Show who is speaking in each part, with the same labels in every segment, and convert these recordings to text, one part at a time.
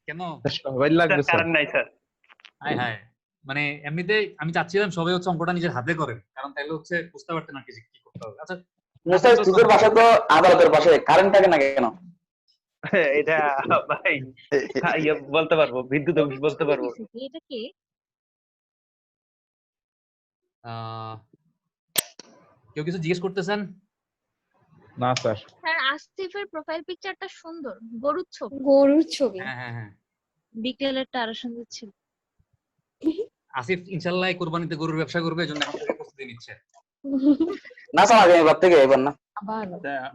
Speaker 1: কেন
Speaker 2: সবাই লাগবে স্যার।
Speaker 3: কারণ নাই স্যার।
Speaker 1: হায় হায়, মানে এমনিতে আমি চাচ্ছিলাম সবাই হচ্ছে অঙ্কটা নিজের হাতে করেন, কারণ তাহলে হচ্ছে বুঝতে পারতেন আর কি যে কি করতে হবে। আচ্ছা
Speaker 4: স্যার স্কুলের পাশে তো আদালতের পাশে কারেন্ট থাকে না কেন?
Speaker 3: এটা ভাই বলতে পারবো, বিদ্যুৎ অফিস বলতে পারবো।
Speaker 5: এটা কি?
Speaker 1: কেউ কিছু জিজ্ঞেস করতেছেন?
Speaker 2: না স্যার।
Speaker 5: স্যার আসিফের প্রোফাইল পিকচারটা সুন্দর, গরুর ছবি।
Speaker 6: গরুর ছবি।
Speaker 1: হ্যাঁ হ্যাঁ হ্যাঁ,
Speaker 5: বিকেলেরটা আরো সুন্দর ছিল।
Speaker 1: আসিফ ইনশাআল্লাহ এই কুরবানিতে গরুর ব্যবসা করবে, এজন্য এখন থেকে প্রস্তুতি নিচ্ছে।
Speaker 4: না স্যার আগে এবার থেকে এবার না।
Speaker 6: আবার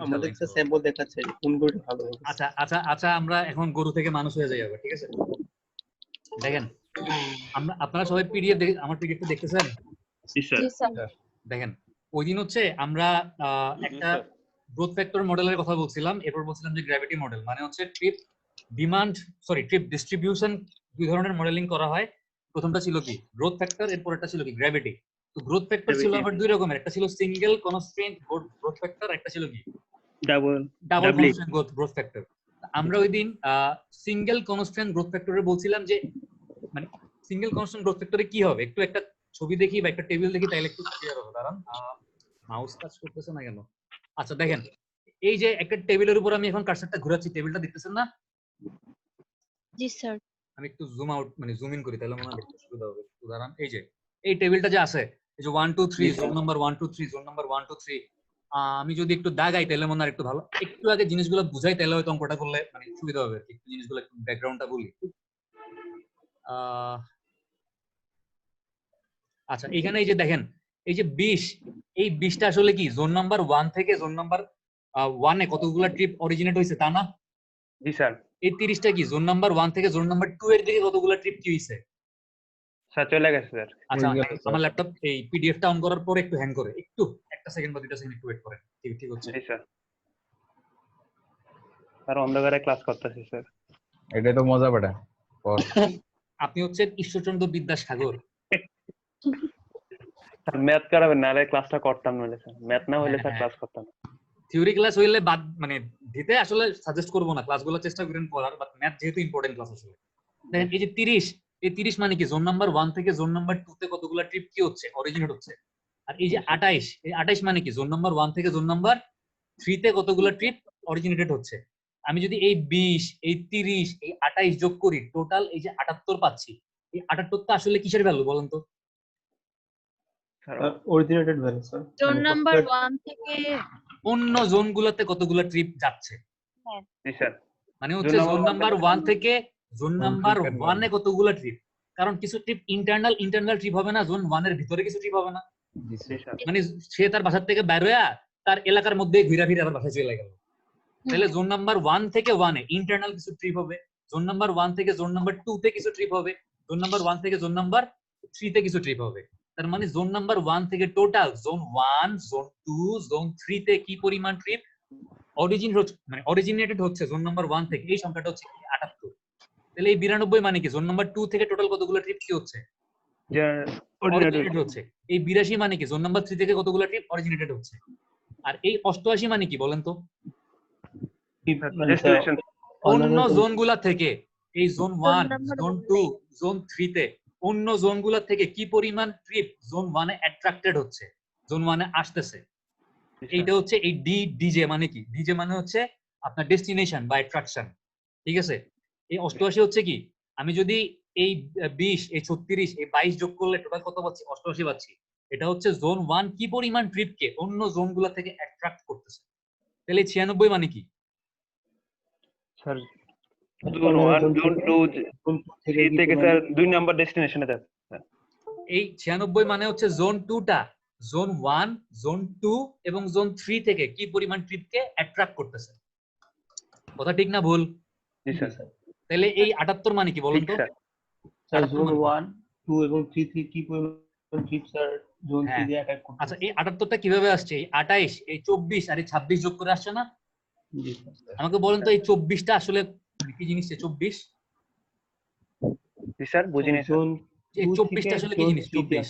Speaker 7: আমাদের তো স্যাম্পল দেখাচ্ছে কোন গরুটা ভালো হবে।
Speaker 1: আচ্ছা আচ্ছা আচ্ছা, আমরা এখন গরু থেকে মানুষ হয়ে যাই আবার, ঠিক আছে? দেখেন আপনারা সবাই পিডিএফ আমার পিডিএফটা দেখতেছেন?
Speaker 5: জি স্যার।
Speaker 1: দেখেন ওই দিন হচ্ছে আমরা একটা গ্রোথ ফ্যাক্টর মডেলের কথা বলছিলাম, এরপর বলছিলাম যে গ্র্যাভিটি মডেল, মানে হচ্ছে ট্রিপ ডিস্ট্রিবিউশন দুই ধরনের মডেলিং করা হয়। প্রথমটা ছিল কি গ্রোথ ফ্যাক্টর, এরপর একটা ছিল কি গ্র্যাভিটি। তো গ্রোথ ফ্যাক্টর ছিল আবার দুই রকমের, একটা ছিল সিঙ্গেল কনস্ট্রেন্ট গ্রোথ ফ্যাক্টর, একটা ছিল কি ডাবল কনস্ট্রেন্ট গ্রোথ ফ্যাক্টর। আমরা ওই দিন সিঙ্গেল কনস্ট্রেন্ট গ্রোথ ফ্যাক্টরে বলছিলাম যে মানে সিঙ্গেল কনস্ট্যান্ট গ্রোথ ফ্যাক্টরে কি হবে, একটু একটা ছবি দেখি বা একটা টেবিল দেখি তাহলে একটু ক্লিয়ার হবে। দাঁড়ান, মাউস কাজ করতেছে না কেন? আচ্ছা দেখেন, এই যে একটা টেবিলের উপর আমি এখন কার্সারটা ঘোরাচ্ছি, টেবিলটা দেখতেছেন না?
Speaker 5: জি স্যার।
Speaker 1: আমি একটু জুম আউট মানে জুম ইন করি, তাহলে মনে হয় দেখতে সুবিধা হবে। উদাহরণ এই যে এই টেবিলটা যে আছে, এই যে 1 2 3 জোন নাম্বার 1 2 3 জোন নাম্বার 1 2 3, আমি যদি একটু দাগাই তাহলে মনে হয় একটু ভালো, একটু আগে জিনিসগুলো বুঝাই তাহলে হয়তো অঙ্কটা করলে মানে সুবিধা হবে। একটু জিনিসগুলো একটু ব্যাকগ্রাউন্ডটা বলি। আচ্ছা এখানে এই যে দেখেন এই যে 20, এই 20টা আসলে কি জোন নাম্বার 1 থেকে জোন নাম্বার 1 এ কতগুলো ট্রিপ অরিজিনেট হইছে তা না?
Speaker 3: জি স্যার।
Speaker 1: এই 30টা কি জোন নাম্বার 1 থেকে জোন নাম্বার 2 এর দিকে কতগুলো ট্রিপ কি হইছে?
Speaker 3: স্যার চলে গেছে স্যার।
Speaker 1: আচ্ছা আমার ল্যাপটপ এই পিডিএফটা অন করার পরে একটু হ্যাং করে, একটু একটা সেকেন্ড বা দুইটা সেকেন্ড একটু ওয়েট করেন। ঠিক হচ্ছে?
Speaker 3: জি স্যার। স্যার অন্ধকারে ক্লাস করতেছি স্যার।
Speaker 2: এটাই তো মজা বেটা।
Speaker 1: আপনি হচ্ছে ঈশ্বরচন্দ্র বিদ্যাসাগর।
Speaker 3: ম্যাথ করাবেন না, ক্লাসটা করতাম না স্যার। ম্যাথ না হইলে স্যার ক্লাস করতাম না।
Speaker 1: থিওরি ক্লাস হইলে বাদ মানে দিতে আসলে সাজেস্ট করব না, ক্লাসগুলো চেষ্টা করেন পড়ার, বাট ম্যাথ যেহেতু ইম্পর্টেন্ট ক্লাস আসলে। দেখেন এই যে 30, এই 30 মানে কি জোন নাম্বার 1 থেকে জোন নাম্বার 2 তে কতগুলো ট্রিপ কি হচ্ছে অরিজিনেট হচ্ছে। আর এই যে 28, এই 28 মানে কি জোন নাম্বার 1 থেকে জোন নাম্বার 3 তে কতগুলো ট্রিপ অরিজিনেটেড হচ্ছে। আমি যদি এই 20 এই 30 এই 28 যোগ করি, টোটাল এই যে 78 পাচ্ছি। এই 78টা আসলে কিসের ভ্যালু বলেন তো?
Speaker 7: Originated value sir.
Speaker 5: Zone number 1 থেকে
Speaker 1: অন্য জোনগুলোতে কতগুলো ট্রিপ যাচ্ছে।
Speaker 5: হ্যাঁ
Speaker 3: জি স্যার।
Speaker 1: মানে হচ্ছে জোন নাম্বার 1 থেকে জোন নাম্বার 1 এ কতগুলো ট্রিপ, কারণ কিছু ট্রিপ ইন্টারনাল ট্রিপ হবে না, জোন 1 এর ভিতরে কিছু ট্রিপ হবে না। মানে সে তার বাসা থেকে বাইরে হয়ে তার এলাকার মধ্যে ঘুরা ফিরে আবার বাসায় চলে গেল। তাহলে জোন নাম্বার 1 থেকে 1 এ ইন্টারনাল কিছু ট্রিপ হবে, জোন নাম্বার 1 থেকে জোন নাম্বার 2 তে কিছু ট্রিপ হবে, জোন নাম্বার 1 থেকে জোন নাম্বার 3 তে কিছু ট্রিপ হবে। তার মানে জোন নাম্বার 1 থেকে টোটাল জোন 1 জোন 2 জোন 3 তে কি পরিমাণ ট্রিপ অরিজিনেটেড হচ্ছে জোন নাম্বার 1 থেকে, এই সংখ্যাটা হচ্ছে 78। তাহলে এই 92 মানে কি জোন নাম্বার 2 থেকে টোটাল কতগুলো ট্রিপ কি হচ্ছে অরিজিনেটেড হচ্ছে। এই 82 মানে কি জোন নাম্বার 3 থেকে কতগুলো ট্রিপ অরিজিনেটেড হচ্ছে। আর এই 88 মানে কি বলেন তো? অন্য জোনগুলা থেকে এই জোন 1 জোন 2 জোন 3 তে অন্য জোনগুলা থেকে কি পরিমাণ ট্রিপ জোন 1 এ অ্যাট্রাক্টেড হচ্ছে, জোন 1 এ আসতেছে। এইটা হচ্ছে এই ডিজে মানে কি, ডিজে মানে হচ্ছে আপনার ডেস্টিনেশন বা অ্যাট্রাকশন। ঠিক আছে? এই 88 হচ্ছে কি, আমি যদি এই 20 এই 36 এই 22 যোগ করলে টোটাল কত পাচ্ছি? 88 পাচ্ছি। এটা হচ্ছে জোন 1 কি পরিমাণ ট্রিপকে অন্য জোনগুলা থেকে অ্যাট্রাক্ট করতেছে। তাহলে 96 মানে কি
Speaker 3: স্যার? জোন 1 জোন 2 থেকে স্যার 2 নাম্বার ডেস্টিনেশনে যাচ্ছে।
Speaker 1: এই 96 মানে হচ্ছে জোন 2টা জোন 1 জোন 2 এবং জোন 3 থেকে কি পরিমাণ ট্রিপকে অ্যাট্রাক্ট করতেছে। কথা ঠিক না ভুল?
Speaker 3: জি স্যার।
Speaker 1: তাহলে এই 78 মানে কি বলেন তো?
Speaker 7: স্যার জোন 1 2 এবং 3 থেকে কি পরিমাণ ট্রিপ স্যার জোন 3 দিয়ে অ্যাটাক করছে।
Speaker 1: আচ্ছা এই 78টা কিভাবে আসছে? এই 28 এই 24 আর এই 26 যোগ করে আসছে না?
Speaker 7: জি স্যার।
Speaker 1: আমাকে বলেন তো এই 24টা আসলে কি জিনিস? 24
Speaker 3: জি স্যার বুঝিনি স্যার।
Speaker 1: এই 24টা আসলে কি জিনিস? 24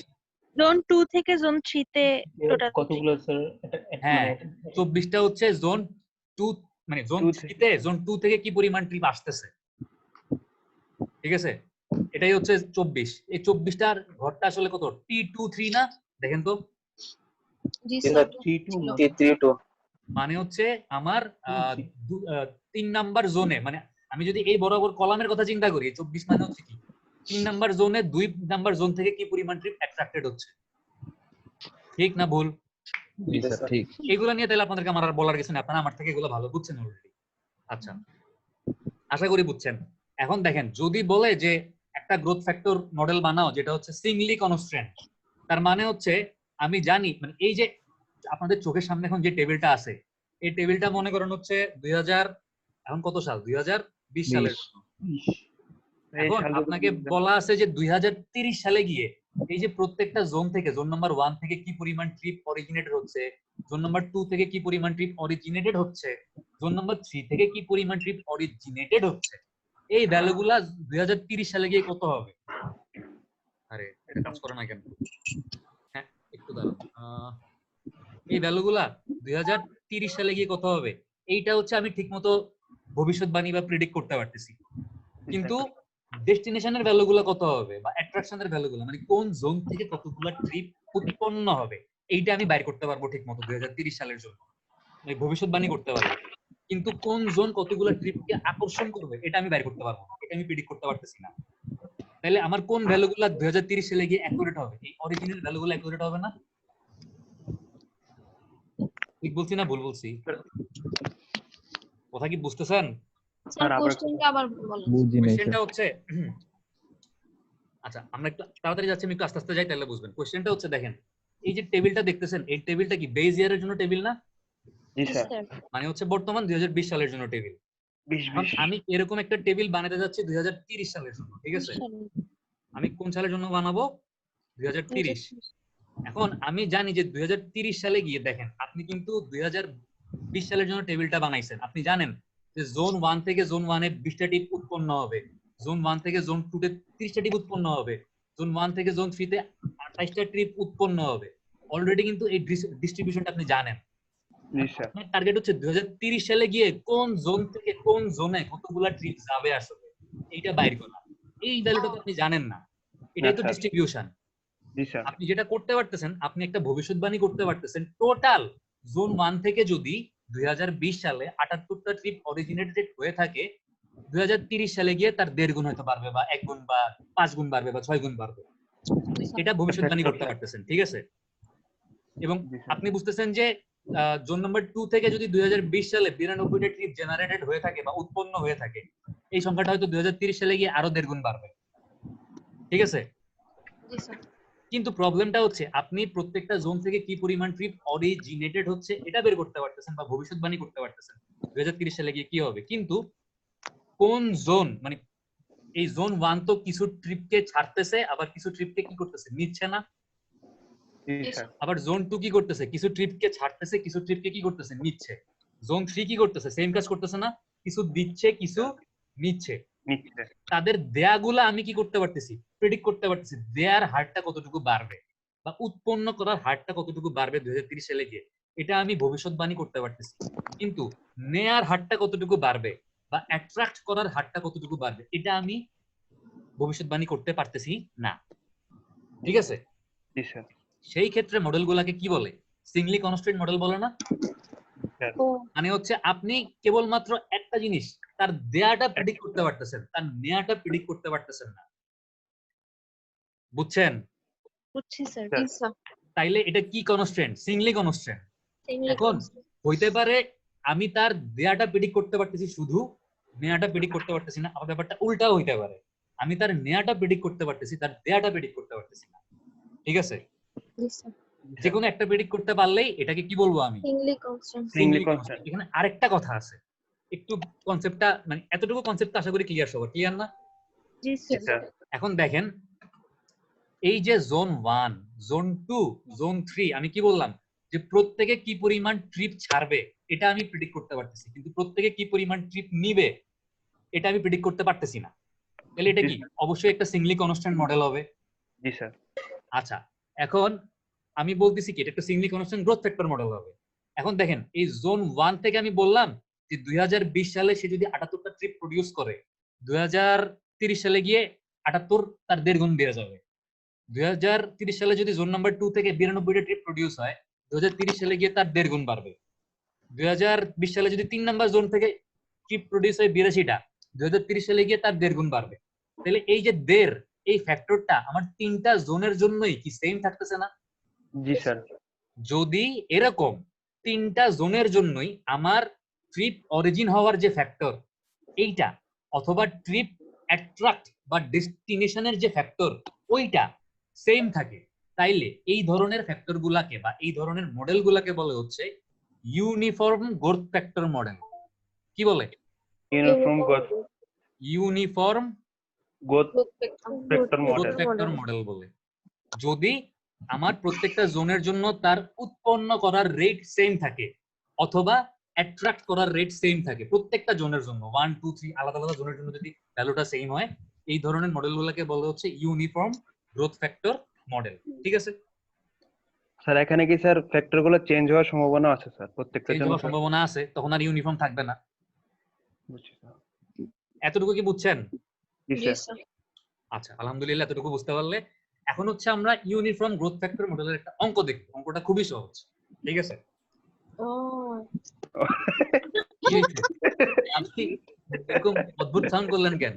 Speaker 5: জোন 2 থেকে জোন 3 তে টোটাল
Speaker 7: কতগুলো স্যার?
Speaker 1: হ্যাঁ 24টা হচ্ছে জোন 2 মানে জোন 3 তে জোন 2 থেকে কি পরিমাণ ট্রিপ আসতেছে। ঠিক আছে, এটাই হচ্ছে 24। এই 24টার ঘরটা আসলে কত? T23 না? দেখেন তো,
Speaker 5: জি
Speaker 4: জি
Speaker 5: স্যার
Speaker 4: স্যার।
Speaker 7: T2 না
Speaker 4: T32
Speaker 1: মানে হচ্ছে আমার 3 নাম্বার জোনে, মানে আমি যদি এই বরাবর কলামের কথা চিন্তা করি, 24 মানে হচ্ছে কি 3 নাম্বার জোনে 2 নাম্বার জোন থেকে কি পরিমাণ ট্রিপ অ্যাট্রাক্টেড হচ্ছে, ঠিক না ভুল?
Speaker 2: জি স্যার ঠিক।
Speaker 1: এগুলো নিয়ে তাহলে আপনাদেরকে আমার আর বলার কিছু নেই, আপনারা আমার থেকে এগুলো ভালো বুঝছেন অলরেডি। আচ্ছা, আশা করি বুঝছেন। এখন দেখেন, যদি বলে যে একটা গ্রোথ ফ্যাক্টর মডেল বানাও যেটা হচ্ছে সিঙ্গলি কনস্ট্যান্ট, তার মানে হচ্ছে আমি জানি, মানে এই যে আপনাদের চোখের সামনে এখন যে টেবিলটা আছে, এই টেবিলটা মনে করেন হচ্ছে 2000, এখন কত সাল? 2020 সালের। এখন আপনাকে বলা আছে যে 2030 সালে গিয়ে এই যে প্রত্যেকটা জোন থেকে, জোন নাম্বার 1 থেকে কি পরিমাণ ট্রিপ অরিজিনেটেড হচ্ছে, জোন নাম্বার 2 থেকে কি পরিমাণ ট্রিপ অরিজিনেটেড হচ্ছে, জোন নাম্বার 3 থেকে কি পরিমাণ ট্রিপ অরিজিনেটেড হচ্ছে, এই ভ্যালুগুলা 2030 সালে গিয়ে কত হবে? আরে এটা কাজ করে না কেন? হ্যাঁ একটু দাঁড়ান, এই ভ্যালুগুলা 2030 সালে গিয়ে কত হবে, এইটা হচ্ছে আমি ঠিকমতো ভবিষ্যৎবাণী বা প্রেডিক্ট করতে পারতেছি। কিন্তু ডেস্টিনেশনের ভ্যালুগুলো কত হবে বা অ্যাট্রাকশনের ভ্যালুগুলো, মানে কোন জোন থেকে কতগুলো ট্রিপ উৎপন্ন হবে, এইটা আমি বাইর করতে পারবো ঠিকমতো 2030 সালের জন্য, আমি ভবিষ্যৎবাণী করতে পারবো। কিন্তু কোন জোন কতগুলো ট্রিপকে আকর্ষণ করবে এটা আমি বাইর করতে পারবো না, এটা আমি প্রেডিক্ট করতে পারতেছি না। তাহলে আমার কোন ভ্যালুগুলো 2030 সালে গিয়ে অ্যাকুরেট হবে? এই অরিজিনাল ভ্যালুগুলো অ্যাকুরেট হবে না? ঠিক বলছি না ভুল বলছি? কথা কি বুঝতেছেন?
Speaker 5: স্যার কোশ্চেনটা আবার বলেন।
Speaker 2: বুঝি নাই
Speaker 1: কোশ্চেনটা
Speaker 2: স্যার।
Speaker 1: হচ্ছে, আচ্ছা আমরা একটু তাড়াতাড়ি যাচ্ছি, আমি একটু আস্তে আস্তে যাই তাহলে বুঝবেন। কোশ্চেনটা হচ্ছে দেখেন, এই যে টেবিলটা দেখতেছেন, এই টেবিলটা কি বেজ ইয়ারের জন্য টেবিল না?
Speaker 3: জি
Speaker 5: জি
Speaker 3: স্যার।
Speaker 5: স্যার
Speaker 1: মানে হচ্ছে বর্তমান 2020 সালের জন্য টেবিল।
Speaker 3: 20
Speaker 1: এখন
Speaker 3: 20
Speaker 1: আমি এরকম একটা টেবিল বানাতে যাচ্ছি 2030 সালের জন্য, ঠিক আছে? আমি কোন সালের জন্য বানাবো? 2030। এখন আমি জানি যে 2030 সালে গিয়ে দেখেন, আপনি কিন্তু 2020 সালের জন্য টেবিলটা বানাইছেন, আপনি জানেন যে জোন 1 থেকে জোন 1 এ 20টা টিপ উৎপন্ন হবে, জোন 1 থেকে জোন 2 তে 30টা টিপ উৎপন্ন হবে, জোন 1 থেকে জোন 3 তে 28টা ট্রিপ উৎপন্ন হবে। অলরেডি কিন্তু এই ডিস্ট্রিবিউশনটা আপনি জানেন।
Speaker 3: জি স্যার।
Speaker 1: আপনার টার্গেট হচ্ছে 2030 সালে গিয়ে কোন জোন থেকে কোন জোনে কতগুলা ট্রিপ যাবে আসলে, এইটা বাইর করা। এই ভ্যালুটা তো আপনি জানেন না, এটাই তো
Speaker 3: স্যার।
Speaker 1: ডিস্ট্রিবিউশন।
Speaker 3: জি স্যার।
Speaker 1: আপনি যেটা করতে পারতেছেন, আপনি একটা ভবিষ্যৎবাণী করতে পারতেছেন, টোটাল জোন 1 থেকে যদি 2020 সালে 78টা ট্রিপ অরিজিনেটেড হয়ে থাকে, 2030 সালে গিয়ে তার 1.5 গুণ হয়তো বাড়বে বা 1 গুণ বা 5 গুণ বাড়বে বা 6 গুণ বাড়বে। এটা ভবিষ্যৎবাণী করতে পারতেছেন, ঠিক আছে? এবং
Speaker 3: জি স্যার।
Speaker 1: আপনি বুঝতেছেন যে জোন নাম্বার 2 থেকে যদি 2020 সালে 92টা ট্রিপ জেনারেটেড হয়ে থাকে বা উৎপন্ন হয়ে থাকে, এই সংখ্যাটা হয়তো 2030 সালে গিয়ে আরো 1.5 গুণ বাড়বে, ঠিক আছে?
Speaker 5: জি স্যার
Speaker 1: কিন্তু প্রবলেমটা হচ্ছে আপনি প্রত্যেকটা জোন থেকে কি পরিমাণ ট্রিপ অরিজিনেটেড হচ্ছে এটা বের করতে পারতেছেন বা ভবিষ্যৎবাণী করতে পারতেছেন 2030 সালে গিয়ে কি হবে। কিন্তু কোন জোন, মানে এই জোন 1 তো কিছু ট্রিপকে ছাড়তেছে, আবার কিছু ট্রিপকে কি করতেছে, নিচ্ছে না।
Speaker 3: জি স্যার।
Speaker 1: আবার জোন 2 কি করতেছে, কিছু ট্রিপকে ছাড়তেছে, কিছু ট্রিপকে কি করতেছে, নিচ্ছে। জোন 3 কি করতেছে, সেম কাজ করতেছে না, কিছু দিচ্ছে কিছু নিচ্ছে।
Speaker 3: নিচ্ছে।
Speaker 1: তাদের দেয়াগুলা আমি কি করতে পারতেছি, প্রেডিক্ট করতে পারতেছি, দেয়ার হারটা কতটুকু বাড়বে বা উৎপন্ন করার হারটা কতটুকু বাড়বে 2030 সালে গিয়ে, এটা আমি ভবিষ্যৎবাণী করতে পারতেছি। কিন্তু নেয়ার হারটা কতটুকু বাড়বে বা অ্যাট্রাক্ট করার হারটা কতটুকু বাড়বে, এটা আমি ভবিষ্যৎবাণী করতে পারতেছি না, ঠিক আছে?
Speaker 3: জি স্যার।
Speaker 1: সেই ক্ষেত্রে মডেলগুলোকে কি বলে, সিঙ্গলি কনস্ট্যান্ট মডেল বলে না?
Speaker 5: ও
Speaker 1: মানে হচ্ছে আপনি কেবলমাত্র একটা জিনিস, তার দেয়াটা প্রেডিক্ট করতে পারতেছেন, তার নেয়াটা প্রেডিক্ট করতে পারতেছেন না, বুঝছেন?
Speaker 5: বুঝছি স্যার
Speaker 3: স্যার।
Speaker 5: জি স্যার
Speaker 1: তাইলে এটা কি কনস্ট্যান্ট, সিঙ্গলি কনস্ট্যান্ট।
Speaker 5: সিঙ্গলি
Speaker 1: এখন হইতে পারে আমি তার দেয়াটা প্রেডিক্ট করতে পারতেছি শুধু, নেয়াটা প্রেডিক্ট করতে পারতেছি না, আবার ব্যাপারটা উল্টাও হইতে পারে, আমি তার নেয়াটা প্রেডিক্ট করতে পারতেছি, তার দেয়াটা প্রেডিক্ট করতে পারতেছি না, ঠিক আছে?
Speaker 5: জি স্যার
Speaker 1: যে কোনো একটা প্রেডিক্ট করতে পারলেই এটাকে কি বলবো আমি,
Speaker 5: Singoli constant
Speaker 1: Singoli
Speaker 3: constant।
Speaker 1: Constant. এখানে আরেকটা কথা আছে, একটু কনসেপ্টটা, মানে এতটুকু কনসেপ্ট আশা করি ক্লিয়ার, সবার ক্লিয়ার না?
Speaker 5: জি
Speaker 3: জি
Speaker 5: স্যার
Speaker 3: স্যার।
Speaker 1: এখন দেখেন, এই যে জোন 1, জোন 2, জোন 3, আমি কি বললাম যে প্রত্যেকে কি পরিমাণ ট্রিপ ছাড়বে এটা আমি প্রেডিক্ট করতে পারতেছি, কিন্তু প্রত্যেকে কি পরিমাণ ট্রিপ নিবে এটা আমি প্রেডিক্ট করতে পারতেছি না। তাহলে এটা কি অবশ্যই একটা সিঙ্গলি কনস্ট্যান্ট মডেল হবে।
Speaker 3: জি স্যার।
Speaker 1: আচ্ছা, এখন আমি বলতেছি কি এটা একটা Singoli constant growth factor model হবে। এখন দেখেন, এই জোন 1 থেকে আমি বললাম যে 2020 সালে সে যদি 78টা ট্রিপ প্রডিউস করে, 2030 সালে গিয়ে 78 তার 1.5 গুণ বেড়ে যাবে। 2030 সালে যদি জোন নাম্বার 2 থেকে 92টা ট্রিপ প্রডিউস হয়, 2030 সালে গিয়ে তার 1.5 গুণ বাড়বে। 2020 সালে যদি 3 নাম্বার জোন থেকে ট্রিপ প্রডিউস হয় 82টা, 2030 সালে গিয়ে তার 1.5 গুণ বাড়বে। তাহলে এই যে 1.5 এই ফ্যাক্টরটা আমার 3টা জোনের জন্যই কি সেম থাকতেছে না?
Speaker 3: জি স্যার।
Speaker 1: যদি এরকম 3টা জোনের জন্যই আমার ট্রিপ অরিজিন হওয়ার যে ফ্যাক্টর এইটা, অথবা ট্রিপ অ্যাট্রাক্ট বা ডেস্টিনেশনের যে ফ্যাক্টর ওইটা সেম থাকে, তাইলে এই ধরনের ফ্যাক্টর গুলাকে বা এই ধরনের মডেল গুলাকে বলে হচ্ছে ইউনিফর্ম গ্রোথ ফ্যাক্টর মডেল। কি বলে?
Speaker 3: Uniform
Speaker 1: uniform
Speaker 3: growth factor
Speaker 1: growth
Speaker 3: model.
Speaker 1: Factor model বলে। যদি আমার প্রত্যেকটা জোনের জন্য তার উৎপন্ন করার রেট সেম থাকে অথবা অ্যাট্রাক্ট করার রেট সেম থাকে প্রত্যেকটা জোনের জন্য, 1 2 3 আলাদা আলাদা জোনের জন্য যদি ভ্যালুটা সেম হয়, এই ধরনের মডেলগুলোকে বলা হচ্ছে ইউনিফর্ম গ্রোথ ফ্যাক্টর মডেল। ঠিক আছে
Speaker 3: স্যার এখানে কি স্যার ফ্যাক্টর গুলো চেঞ্জ হওয়ার সম্ভাবনা আছে স্যার প্রত্যেকটা
Speaker 1: চেঞ্জ
Speaker 3: জন্য?
Speaker 1: হওয়ার সম্ভাবনা আছে, তখন আর ইউনিফর্ম থাকবে না।
Speaker 3: বুঝছি স্যার।
Speaker 1: এতটুকু কি বুঝছেন?
Speaker 3: জি স্যার।
Speaker 1: আচ্ছা, আলহামদুলিল্লাহ, এতটুকু বুঝতে পারলে এখন হচ্ছে আমরা ইউনিফর্ম গ্রোথ ফ্যাক্টর মডেলের একটা অঙ্ক দেখব। অঙ্কটা খুবই সহজ। ঠিক আছে? কি হয়েছে? আপনি এরকম অদ্ভুত সাউন্ড করলেন কেন?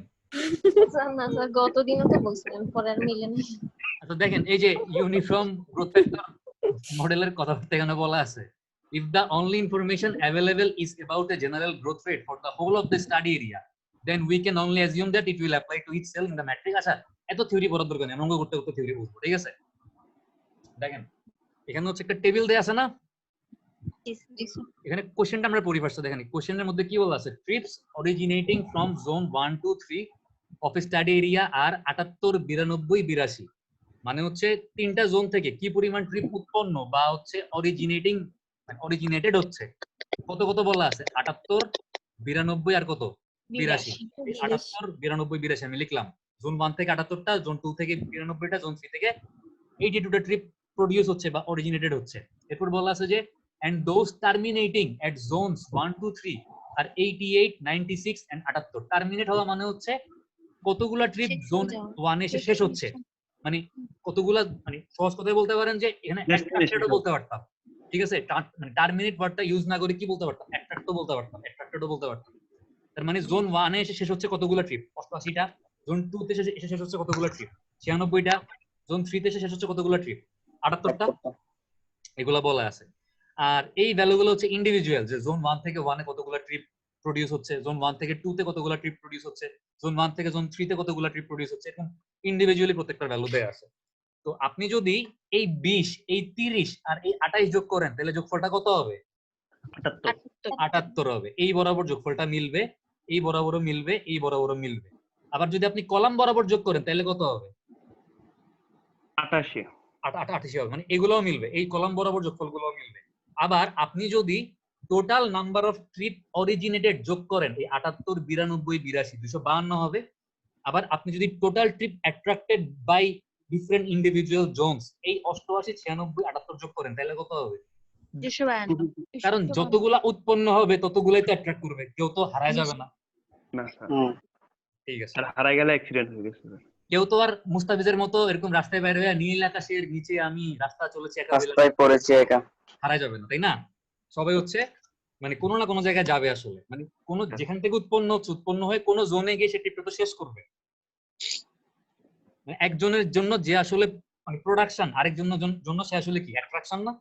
Speaker 5: না স্যার, গতদিনও তো বলছিলেন, পরে আর মিলে না।
Speaker 1: আচ্ছা দেখেন, এই যে ইউনিফর্ম গ্রোথ ফ্যাক্টর মডেলের কথাবার্তা এখানে বলা আছে, if the only information available is about a general growth rate for the whole of the study area, then we can only assume that it will apply to each cell in the matrix. আচ্ছা, এত theory পড়ার দরকার নেই, অঙ্ক করতে করতে theory বুঝবো। ঠিক আছে, দেখেন এখানে হচ্ছে একটা টেবিল দেয়া আছে না, এখানে কোশ্চেনটা আমরা পড়ি ফার্স্ট। দেখেন কোশ্চেনের মধ্যে কি বলা আছে, trips originating from zone 1 2 3 of study area আর 78 92 82, মানে হচ্ছে 3টা জোন থেকে কি পরিমাণ ট্রিপ উৎপন্ন বা হচ্ছে অরিজিনেটিং মানে অরিজিনেটেড হচ্ছে, কত কত বলা আছে, 78 92 আর কত 82। 78 92 82 আমি লিখলাম। জোন 1 থেকে 78টা, জোন 2 থেকে 92টা, জোন 3 থেকে 82টা ট্রিপ প্রডিউস হচ্ছে বা অরিজিনেটেড হচ্ছে। এরপর বলা আছে যে and those terminating at zones 1 2 3 আর 88 96 and 78। টার্মিনেট হওয়া মানে হচ্ছে কতগুলা ট্রিপ জোন 1 এ এসে শেষ হচ্ছে, মানে কতগুলা, মানে সহজ কথায় বলতে পারেন যে এখানে অ্যাট্রাক্টেডও বলতে পারতাম। ঠিক আছে, মানে টার্মিনেট ওয়ার্ডটা ইউজ না করে কি বলতে পারতাম, অ্যাট্রাক্টও বলতে পারতাম, অ্যাট্রাক্টেডও বলতে পারতাম। তার মানে জোন 1 এ এসে শেষ হচ্ছে কতগুলা ট্রিপ, 88টা। জোন 2 তে এসে শেষ হচ্ছে কতগুলা ট্রিপ, 96টা। জোন 3 তে এসে শেষ হচ্ছে কতগুলা ট্রিপ, 78টা। এগুলা বলা আছে। আর এই ভ্যালুগুলো হচ্ছে ইন্ডিভিজুয়াল, যে জোন 1 থেকে 1 এ কতগুলা ট্রিপ প্রডিউস হচ্ছে, জোন 1 থেকে 2 তে কতগুলা ট্রিপ প্রডিউস হচ্ছে, জোন 1 থেকে জোন 3 তে কতগুলা ট্রিপ প্রডিউস হচ্ছে, এরকম ইন্ডিভিজুয়ালি প্রত্যেকটা ভ্যালু দেয়া আছে। তো আপনি যদি এই 20 এই 30 আর এই 28 যোগ করেন তাহলে যোগফলটা কত হবে, 78 হবে। এই বরাবর যোগফলটা মিলবে, এই বরাবরও মিলবে, এই বরাবরও মিলবে। আবার যদি আপনি কলাম বরাবর যোগ করেন তাহলে কত হবে,
Speaker 3: 88।
Speaker 1: 88 হবে, মানে এগুলোও মিলবে, এই কলাম বরাবর যোগফলগুলোও মিলবে। আবার আপনি যদি total number of trip originated যোগ করেন, এই 78 92 82 252 হবে। আবার আপনি যদি total trip attracted by different individual zones, এই 88 96 78 যোগ করেন তাহলে কত হবে,
Speaker 5: 252।
Speaker 1: কারণ যতগুলা উৎপন্ন হবে ততগুলাই তো অ্যাট্রাক্ট করবে, কেউ তো হারায় যাবে না।
Speaker 3: না স্যার,
Speaker 1: ঠিক আছে,
Speaker 3: স্যার হারাই গেলে অ্যাক্সিডেন্ট হয়ে গেছে স্যার।
Speaker 1: কেউ তো আর মুস্তাফিজের মতো এরকম রাস্তায় বাইরে হয়ে নীল আকাশের নিচে আমি রাস্তা চলেছি একা
Speaker 4: রাস্তায় পড়েছে একা
Speaker 1: হারায় যাবে না, তাই না? সবাই হচ্ছে মানে কোনো না কোনো জায়গায় যাবে আসলে, মানে কোন যেখান থেকে উৎপন্ন হয়ে কোন জোনে গিয়ে সে ট্রিপটা তো শেষ করবে। মানে একজনের জন্য যে আসলে মানে প্রোডাকশন, আরেকজনের জন্য সে আসলে কি অ্যাট্রাকশন না?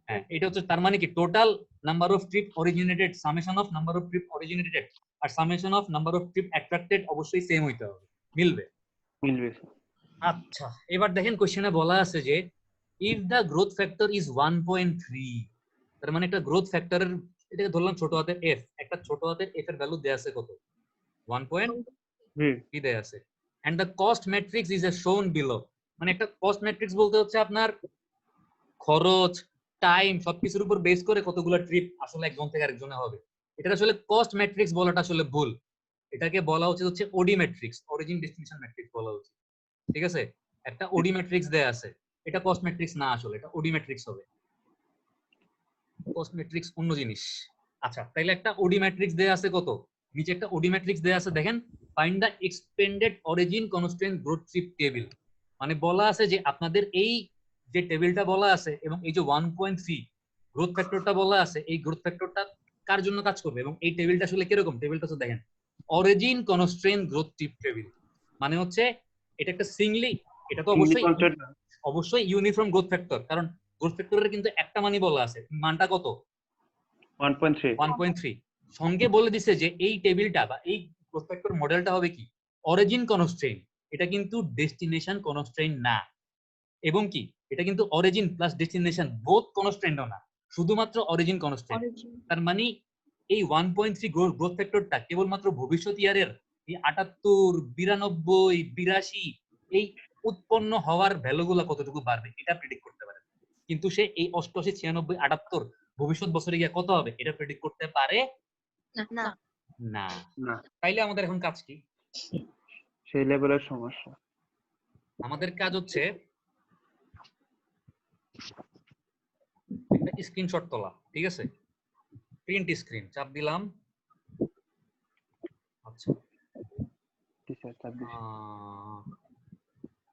Speaker 1: হ্যাঁ, এটা হচ্ছে তার মানে কি total number of trip originated summation of number of trip originated আর summation of number of trip attracted অবশ্যই সেম হইতে হবে, মিলবে। আচ্ছা, এবার দেখেন কোশ্চেনে বলা আছে যে if the growth factor is 1.3, তার মানে একটা গ্রোথ ফ্যাক্টরের, এটাকে ধরলাম ছোট হাতের এফ, একটা ছোট হাতের এফ এর ভ্যালু দেয়া আছে কত, 1.3 দেয়া আছে, and the cost matrix is shown below. মানে একটা কস্ট ম্যাট্রিক্স বলতে হচ্ছে আপনার খরচ, টাইম সবকিছুর উপর বেস করে কতগুলো ট্রিপ আসলে একজন থেকে আরেকজনে হবে। এটা আসলে কস্ট ম্যাট্রিক্স বলাটা আসলে ভুল, এটাকে বলা উচিত হচ্ছে ওডি ম্যাট্রিক্স, অরিজিন ডেস্টিনেশন ম্যাট্রিক্স বলা উচিত। ঠিক আছে, একটা ওডি ম্যাট্রিক্স দেয়া আছে, এটা কস্ট ম্যাট্রিক্স না, আসলে এটা ওডি ম্যাট্রিক্স হবে, কস্ট ম্যাট্রিক্স অন্য জিনিস। আচ্ছা, তাইলে একটা ওডি ম্যাট্রিক্স দেয়া আছে কত নিচে একটা ওডি ম্যাট্রিক্স দেয়া আছে, দেখেন find the expended origin constraint growth trip table. মানে বলা আছে যে আপনাদের এই যে টেবিলটা বলা আছে এবং এই যে 1.3 গ্রোথ ফ্যাক্টরটা বলা আছে, এই গ্রোথ ফ্যাক্টরটা কার জন্য কাজ করবে এবং এই টেবিলটা আসলে কিরকম, টেবিলটা তো দেখেন origin constraint growth trip table. মানে হচ্ছে এটা একটা সিঙ্গলি, এটা তো অবশ্যই ইউনিফর্ম গ্রোথ ফ্যাক্টর, কারণ গ্রোথ ফ্যাক্টরের কিন্তু একটা মানই বলা আছে, মানটা কত 1.3। সঙ্গে বলে দিছে যে এই টেবিলটা বা এই গ্রোথ ফ্যাক্টর মডেলটা হবে কি অরিজিন কনস্ট্রেইন, এটা কিন্তু ডেস্টিনেশন কনস্ট্রেইন না, এবং কি এটা কিন্তু অরিজিন প্লাস ডেস্টিনেশন বোথ কনস্ট্রেইনও না, শুধুমাত্র অরিজিন কনস্ট্রেইন। তার মানে এই 1.3 গ্রোথ ফ্যাক্টরটা কেবলমাত্র ভবিষ্যৎ ইয়ারের এই 78, 92, 82 এই উৎপন্ন হওয়ার ভ্যালুগুলো কতটুকু বাড়বে এটা প্রেডিক্ট করতে পারে, কিন্তু সে এই 88, 96, 78 ভবিষ্যৎ বছরে গিয়ে কত হবে এটা প্রেডিক্ট করতে পারে
Speaker 5: না
Speaker 1: না।
Speaker 3: না,
Speaker 1: তাইলে আমাদের এখন কাজ কি?
Speaker 3: সেই লেভেলের সমস্যা।
Speaker 1: আমাদের কাজ হচ্ছে একটা স্ক্রিনশট তোলা, ঠিক আছে? প্রিন্ট স্ক্রিন চাপ দিলাম। আচ্ছা,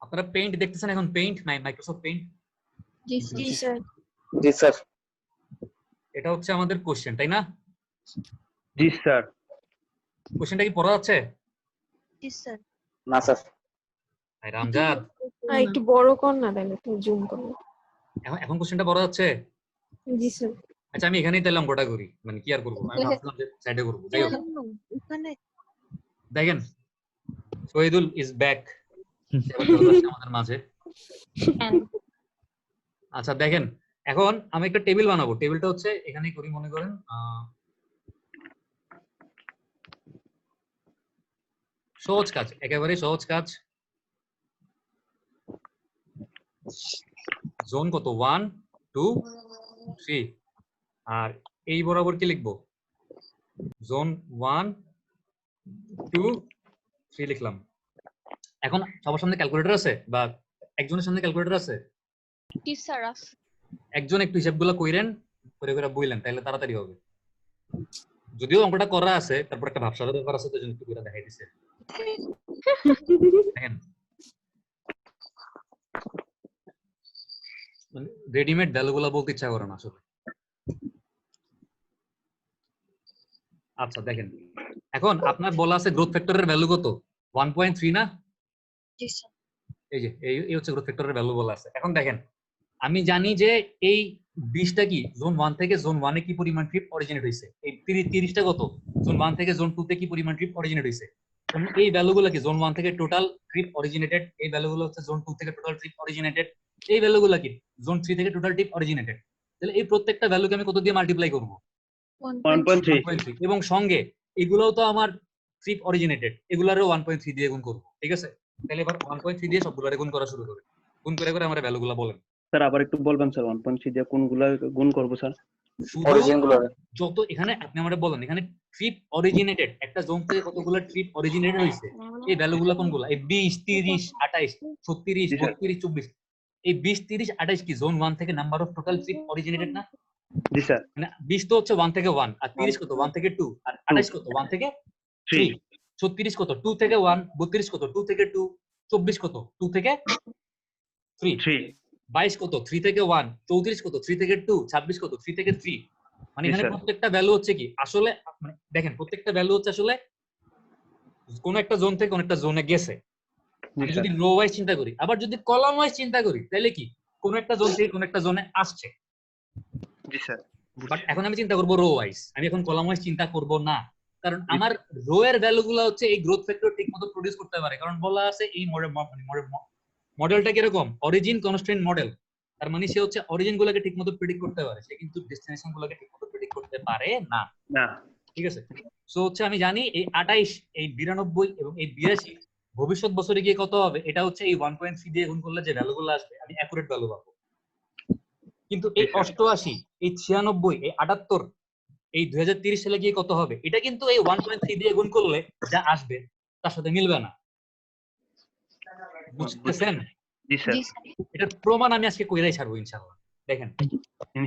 Speaker 1: আপনারা পেইন্ট দেখতেছেন এখন? Paint Microsoft paint.
Speaker 5: জি স্যার।
Speaker 4: জি স্যার।
Speaker 1: এটা হচ্ছে আমাদের কোশ্চেন, তাই না?
Speaker 3: জি স্যার।
Speaker 1: কোশ্চেনটা কি পড়া যাচ্ছে?
Speaker 5: জি স্যার।
Speaker 4: না স্যার।
Speaker 1: ভাই রামজাদ,
Speaker 6: একটু বড় কর না, তাহলে একটু জুম কর।
Speaker 1: এখন কোশ্চেনটা পড়া যাচ্ছে?
Speaker 6: জি স্যার।
Speaker 1: আচ্ছা, আমি এখানেই তাহলে অঙ্কটা করি, মানে কি আর করবো, আমি ভাবছিলাম যে সাইডে করবো। যাই হোক,
Speaker 5: ওখানে
Speaker 1: দেখেন শহীদুল ইজ ব্যাক আমাদের মাঝে। আচ্ছা দেখেন, এখন আমি একটা টেবিল বানাবো। টেবিলটা হচ্ছে এখানেই করি, মনে করেন সহজ কাজ, একেবারে সহজ কাজ। জোন কত 1, 2, 3, আর এই বরাবর কি লিখবো? জোন 1, 2, 3 লিখলাম। এখন সবার সামনে ক্যালকুলেটর আছে বা একজনের সামনে ক্যালকুলেটর আছে?
Speaker 5: জি স্যার।
Speaker 1: একজন একটু হিসাবগুলো কইরেন, করে করে বইলেন, তাহলে তাড়াতাড়ি হবে। যদিও অঙ্কটা করা আছে, তারপর একটা ভাবসাবের ব্যাপার আছে, তো জন্য একটু করে দেখাই দিছে। দেখেন রেডিমেড ভ্যালুগুলো বলতে ইচ্ছা করে না আসলে। আচ্ছা দেখেন, এখন আপনার বলা আছে গ্রোথ ফ্যাক্টরের ভ্যালু কত 1.3 না?
Speaker 5: জি স্যার।
Speaker 1: এই যে এই হচ্ছে গ্রোথ ফ্যাক্টরের ভ্যালু বলা আছে। এখন দেখেন, আমি জানি যে এই 20টা কি জোন 1 থেকে জোন 1 এ কি পরিমাণ ট্রিপ অরিজিনেট হইছে, এই 30টা কত জোন 1 থেকে জোন 2 তে কি পরিমাণ ট্রিপ অরিজিনেট হইছে। এই ভ্যালুগুলো কি জোন 1 থেকে টোটাল ট্রিপ অরিজিনেটেড, এই ভ্যালুগুলো হচ্ছে জোন 2 থেকে টোটাল ট্রিপ অরিজিনেটেড, এই ভ্যালুগুলো কি জোন 3 থেকে টোটাল ট্রিপ অরিজিনেটেড। তাহলে এই প্রত্যেকটা ভ্যালুকে আমি কত দিয়ে মাল্টিপ্লাই করব? 1.3। এবং সঙ্গে এগুলোও তো আমার ট্রিপ অরিজিনেটেড, এগুলারও 1.3 দিয়ে গুণ করব, ঠিক আছে? তাহলে এবার 1.3 দিয়ে সবগুলারে গুণ করা শুরু করে, গুণ করে করে আমরা ভ্যালুগুলো বলেন।
Speaker 3: স্যার আবার একটু বলবেন স্যার, 1.3 দিয়ে কোনগুলা গুণ করব স্যার?
Speaker 4: অরিজিনগুলো
Speaker 1: যত এখানে আপনি আমারে বলেন, এখানে ট্রিপ অরিজিনেটেড একটা জোন থেকে কতগুলো ট্রিপ অরিজিনেটেড হইছে, এই ভ্যালুগুলো কোনগুলো? এই 20, 30, 28, 36, 32, 24, এই 20, 30, 28 কি জোন 1 থেকে number of total trip originated না?
Speaker 3: জি স্যার।
Speaker 1: মানে 20 তো হচ্ছে 1 থেকে 1, আর 30 কত 1 থেকে 2, আর 28 কত 1 থেকে 3, 36 কত 2 থেকে 1, 32 কত 2 থেকে 2, 24 কত 2 থেকে 3, 22 কত 3 থেকে 1, 34 কত 3 থেকে 2, 26 কত 3 থেকে 3। মানে এখানে প্রত্যেকটা ভ্যালু হচ্ছে কি আসলে, মানে দেখেন প্রত্যেকটা ভ্যালু হচ্ছে আসলে কোন একটা জোন থেকে কোন একটা জোনে গেছে। আমি যদি রো ওয়াইজ চিন্তা করি, আবার যদি কলাম ওয়াইজ চিন্তা করি, তাহলে কি কোন একটা জোন থেকে কোন একটা জোনে আসছে।
Speaker 3: জি স্যার।
Speaker 1: বাট এখন আমি চিন্তা করব রো ওয়াইজ, আমি এখন কলাম ওয়াইজ চিন্তা করব না, কারণ আমার রো এর ভ্যালুগুলো হচ্ছে এই গ্রোথ ফ্যাক্টর ঠিকমতো প্রডিউস করতে পারে, কারণ বলা আছে এই মডেলটা কিরকম অরিজিন কনস্ট্রেন্ট মডেল। তার মানে সে হচ্ছে অরিজিন গুলোকে ঠিকমতো প্রেডিক্ট করতে পারে, সে কিন্তু ডেস্টিনেশন গুলোকে ঠিকমতো প্রেডিক্ট করতে পারে না। ঠিক আছে, সো হচ্ছে আমি জানি এই 28, এই 92 এবং এই 82 ভবিষ্যৎ বছরে গিয়ে কত হবে, এটা হচ্ছে এই 1.3 দিয়ে গুণ করলে যে ভ্যালুগুলো আসবে আমি অ্যাকুরেট ভ্যালু পাবো। কিন্তু এই 88, এই 96, এই 78, এই 2030 সালে গিয়ে কত হবে, এটা কিন্তু এই 1.3 দিয়ে গুণ করলে যা আসবে তার সাথে মিলবে না। বুঝতেছেন?
Speaker 3: জি স্যার।
Speaker 1: এটার প্রমাণ আমি আজকে কইরাই ছাড়বো ইনশাআল্লাহ। দেখেন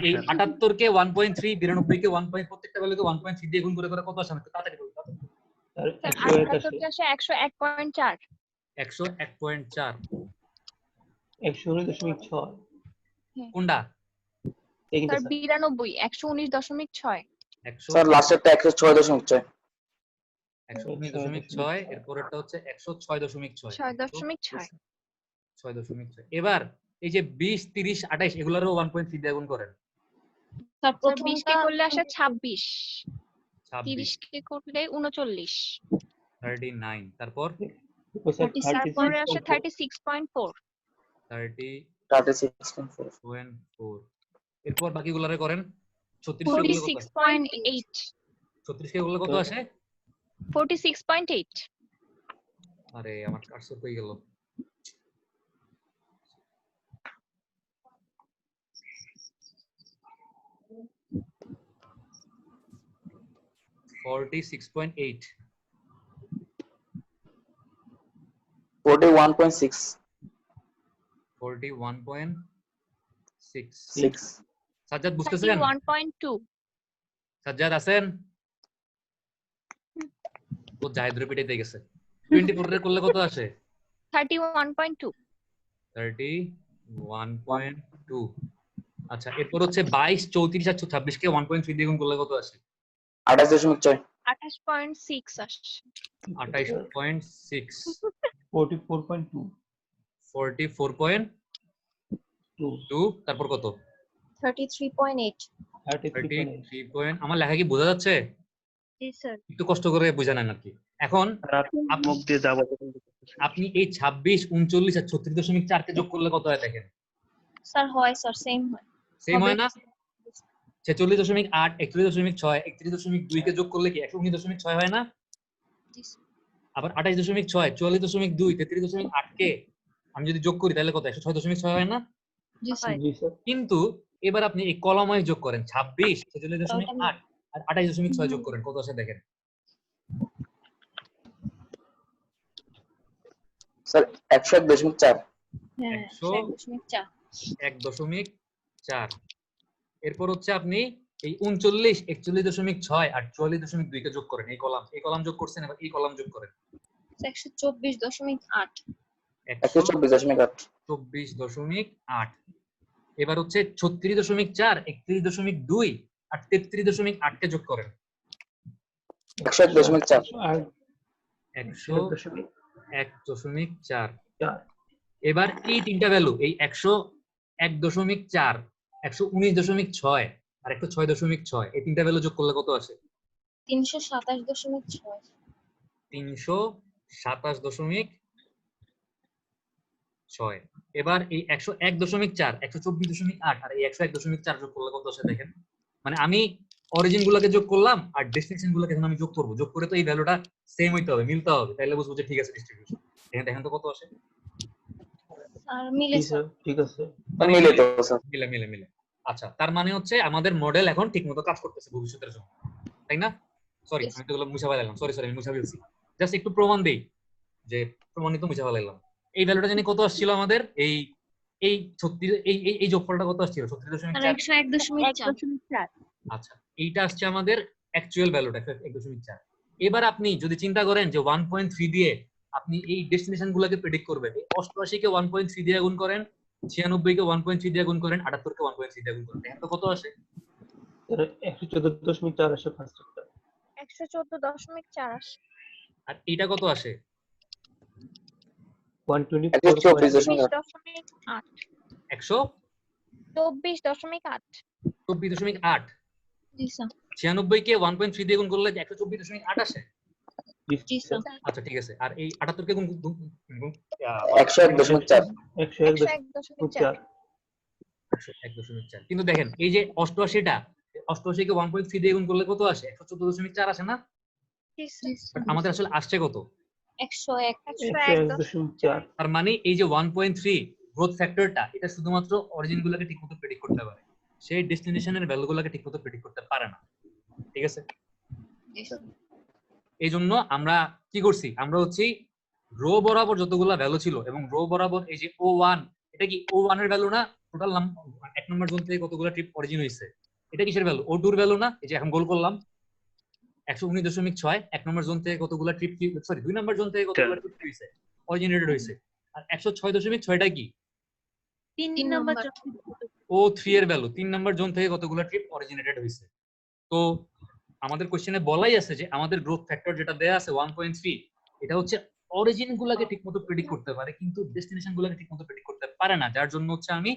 Speaker 1: এই 78 কে 1.3, 92 কে 1. প্রত্যেকটা ভ্যালুকে 1.3 দিয়ে গুণ করে করে কত আসে, আমি তাড়াতাড়ি বলবো।
Speaker 7: আর
Speaker 5: স্যার
Speaker 7: 101
Speaker 5: 78
Speaker 7: আসে
Speaker 5: কে আসে 101.4
Speaker 1: 101.4
Speaker 7: 119.6
Speaker 1: কোনটা?
Speaker 7: এই কিন্তু
Speaker 5: স্যার 92 119.6
Speaker 4: স্যার লাস্টেরটা 106.6
Speaker 1: 119.6 এরপরেরটা হচ্ছে 106.6
Speaker 5: 6.6
Speaker 1: 6.6। এবার এই যে 20 30 28 এগুলারও 1.3 দিয়ে গুণ করেন।
Speaker 5: স্যার 20 কে করলে আসে 26
Speaker 1: 26
Speaker 5: 30 কে করলে 39
Speaker 1: 39 তারপর
Speaker 7: স্যার
Speaker 5: তারপরে আসে
Speaker 7: 36.4
Speaker 5: 36.4
Speaker 1: 30.4
Speaker 4: 36.4
Speaker 1: এরপর বাকিগুলারে করেন। 36 কে করলে কত আসে?
Speaker 5: 46.8
Speaker 1: 36 কে করলে কত আসে?
Speaker 5: 46.8
Speaker 1: আরে আমার কার্সর কই গেল? $46.8
Speaker 4: 41.6
Speaker 1: 41.6 সাজ্জাদ বুঝতেছেন?
Speaker 5: 31.2
Speaker 1: সাজ্জাদ আছেন? ও জাহেদ রিপিটে গেছে। 24 এর করলে কত আসে?
Speaker 5: 31.2
Speaker 1: 31.2 আচ্ছা এরপর হচ্ছে 22 34 আর 26 কে 1.3 দিয়ে গুণ করলে কত আসে?
Speaker 4: 28.6
Speaker 5: 28.6 আসছে
Speaker 1: 28.6
Speaker 7: 44.2
Speaker 1: 44.2 তারপর কত?
Speaker 6: 33.8
Speaker 7: 33.8
Speaker 1: আমার লেখা কি বোঝা যাচ্ছে?
Speaker 5: জি স্যার
Speaker 1: একটু কষ্ট করে বোঝা নেন আর কি। এখন
Speaker 3: মুখ দিয়ে যাবো
Speaker 1: আপনি এই 26 39 আর 36.4 কে যোগ করলে কত হয় দেখেন।
Speaker 5: স্যার হয় স্যার সেম হয়
Speaker 1: সেম হয় না? 46.8 41.6 31.2 কে যোগ করলে কি 119.6 হয় না? আবার 28.6 44.2 33.8 কে আমি যদি যোগ করি তাহলে কত 106.6 হয় না?
Speaker 5: জি স্যার
Speaker 7: জি স্যার
Speaker 1: কিন্তু এবার আপনি এই কলাম ওয়াইজ যোগ করেন 26 46.8 আর 28.6 যোগ করেন কত আসে দেখেন।
Speaker 4: স্যার 101.4
Speaker 5: হ্যাঁ
Speaker 1: 101.4 এরপর হচ্ছে আপনি এই 39 41.6 আর 44.2 কে যোগ করেন এই কলাম যোগ করছেন এবার এই কলাম যোগ করেন
Speaker 5: 124.8
Speaker 4: 124.8
Speaker 1: 124.8 এবার হচ্ছে 36.4 31.2 আর 33.8 কে যোগ করেন
Speaker 4: 101.4
Speaker 7: আর
Speaker 1: 101.4 এবার এই তিনটা ভ্যালু এই 101.4 119.6 আর 106.6 এই তিনটা ভ্যালু যোগ করলে কত আসে?
Speaker 5: 327.6
Speaker 1: 327.6 এবার এই 101.4 124.8 আর এই 101.4 যোগ করলে কত আসে দেখেন। মানে আমি অরিজিন গুলোকে যোগ করলাম আর ডেস্টিনেশন গুলোকে এখন আমি যোগ করব যোগ করে তো এই ভ্যালুটা সেম হইতে হবে মিলতে হবে তাহলে বুঝবো যে ঠিক আছে ডিস্ট্রিবিউশন। দেখেন তো কত আসে।
Speaker 5: আর মিলে
Speaker 7: জি স্যার ঠিক আছে
Speaker 4: মিলে তো স্যার
Speaker 1: মিলে মিলে মিলে আচ্ছা তার মানে হচ্ছে আমাদের মডেল এখন ঠিকমতো কাজ করতেছে ভবিষ্যতের জন্য তাই না? সরি আমি তো এগুলো মুছা ফেলাইলাম সরি আমি মুছা ফেলছি জাস্ট একটু প্রমাণ দেই যে প্রমাণিত মুছা ফেলাইলাম। এই ভ্যালুটা জানি কত আসছিল আমাদের এই এই 36 এই যোগফলটা কত আসছিল 36.4
Speaker 5: 101.4
Speaker 1: আচ্ছা এইটা আসছে আমাদের অ্যাকচুয়াল ভ্যালুটা 1.4। এবার আপনি যদি চিন্তা করেন যে 1.3 দিয়ে আপনি এই ডেস্টিনেশন গুলোকে প্রেডিক্ট করবেন 88 কে 1.3 দিয়ে গুণ করেন 96 কে 1.3 দিয়ে গুণ করেন 78 কে 1.3 দিয়ে গুণ করেন এখন তো কত আসে?
Speaker 7: 114.4 আসে ফার্স্টটা
Speaker 5: 114.4 আসে
Speaker 1: আর এইটা কত আসে?
Speaker 7: 124.8
Speaker 5: 124.8
Speaker 1: 124.8
Speaker 5: জি স্যার
Speaker 1: 96 কে 1.3 দিয়ে গুণ করলে 124.8 আসে।
Speaker 5: জি স্যার
Speaker 1: আচ্ছা ঠিক আছে আর এই 78 কে গুণ
Speaker 4: 101.4
Speaker 7: 101.4
Speaker 1: 101.4 কিন্তু দেখেন এই যে 88টা 88 কে 1.3 দিয়ে গুণ করলে কত আসে 114.4 আসে না?
Speaker 5: জি স্যার
Speaker 1: বাট আমাদের আসলে আসছে কত?
Speaker 7: 101.4
Speaker 1: তার মানে এই যে 1.3 গ্রোথ ফ্যাক্টরটা এটা শুধুমাত্র অরিজিন গুলোকে ঠিকমতো প্রেডিক্ট করতে পারে সেই ডেস্টিনেশনের ভ্যালু গুলোকে ঠিকমতো প্রেডিক্ট করতে পারে না। ঠিক আছে এই জন্য আমরা কি করছি আমরা হচ্ছে রো বরাবর যতগুলা ভ্যালু ছিল এবং রো বরাবর এই যে O1 এটা কি O1 এর ভ্যালু না টোটাল এক নম্বর জোন থেকে কতগুলো ট্রিপ অরিজিন হইছে এটা কিসের ভ্যালু O2 এর ভ্যালু না এই যে এখন গোল করলাম 119.6 এক নম্বর জোন থেকে কতগুলো ট্রিপ, সরি 2 নম্বর জোন থেকে কতগুলো ট্রিপ হইছে, অরিজিনেটেড হইছে। আর 106.6টা কি
Speaker 5: 3 নাম্বার
Speaker 1: O3 এর ভ্যালু, 3 নম্বর জোন থেকে কতগুলো ট্রিপ অরিজিনেটেড হইছে। তো আমাদের কোশ্চেনে বলাই আছে যে আমাদের গ্রোথ ফ্যাক্টর যেটা দেয়া আছে 1.3, এটা হচ্ছে অরিজিন গুলাকে ঠিকমতো প্রেডিক্ট করতে পারে কিন্তু ডেস্টিনেশন গুলাকে ঠিকমতো প্রেডিক্ট করতে পারে না, যার জন্য হচ্ছে আমি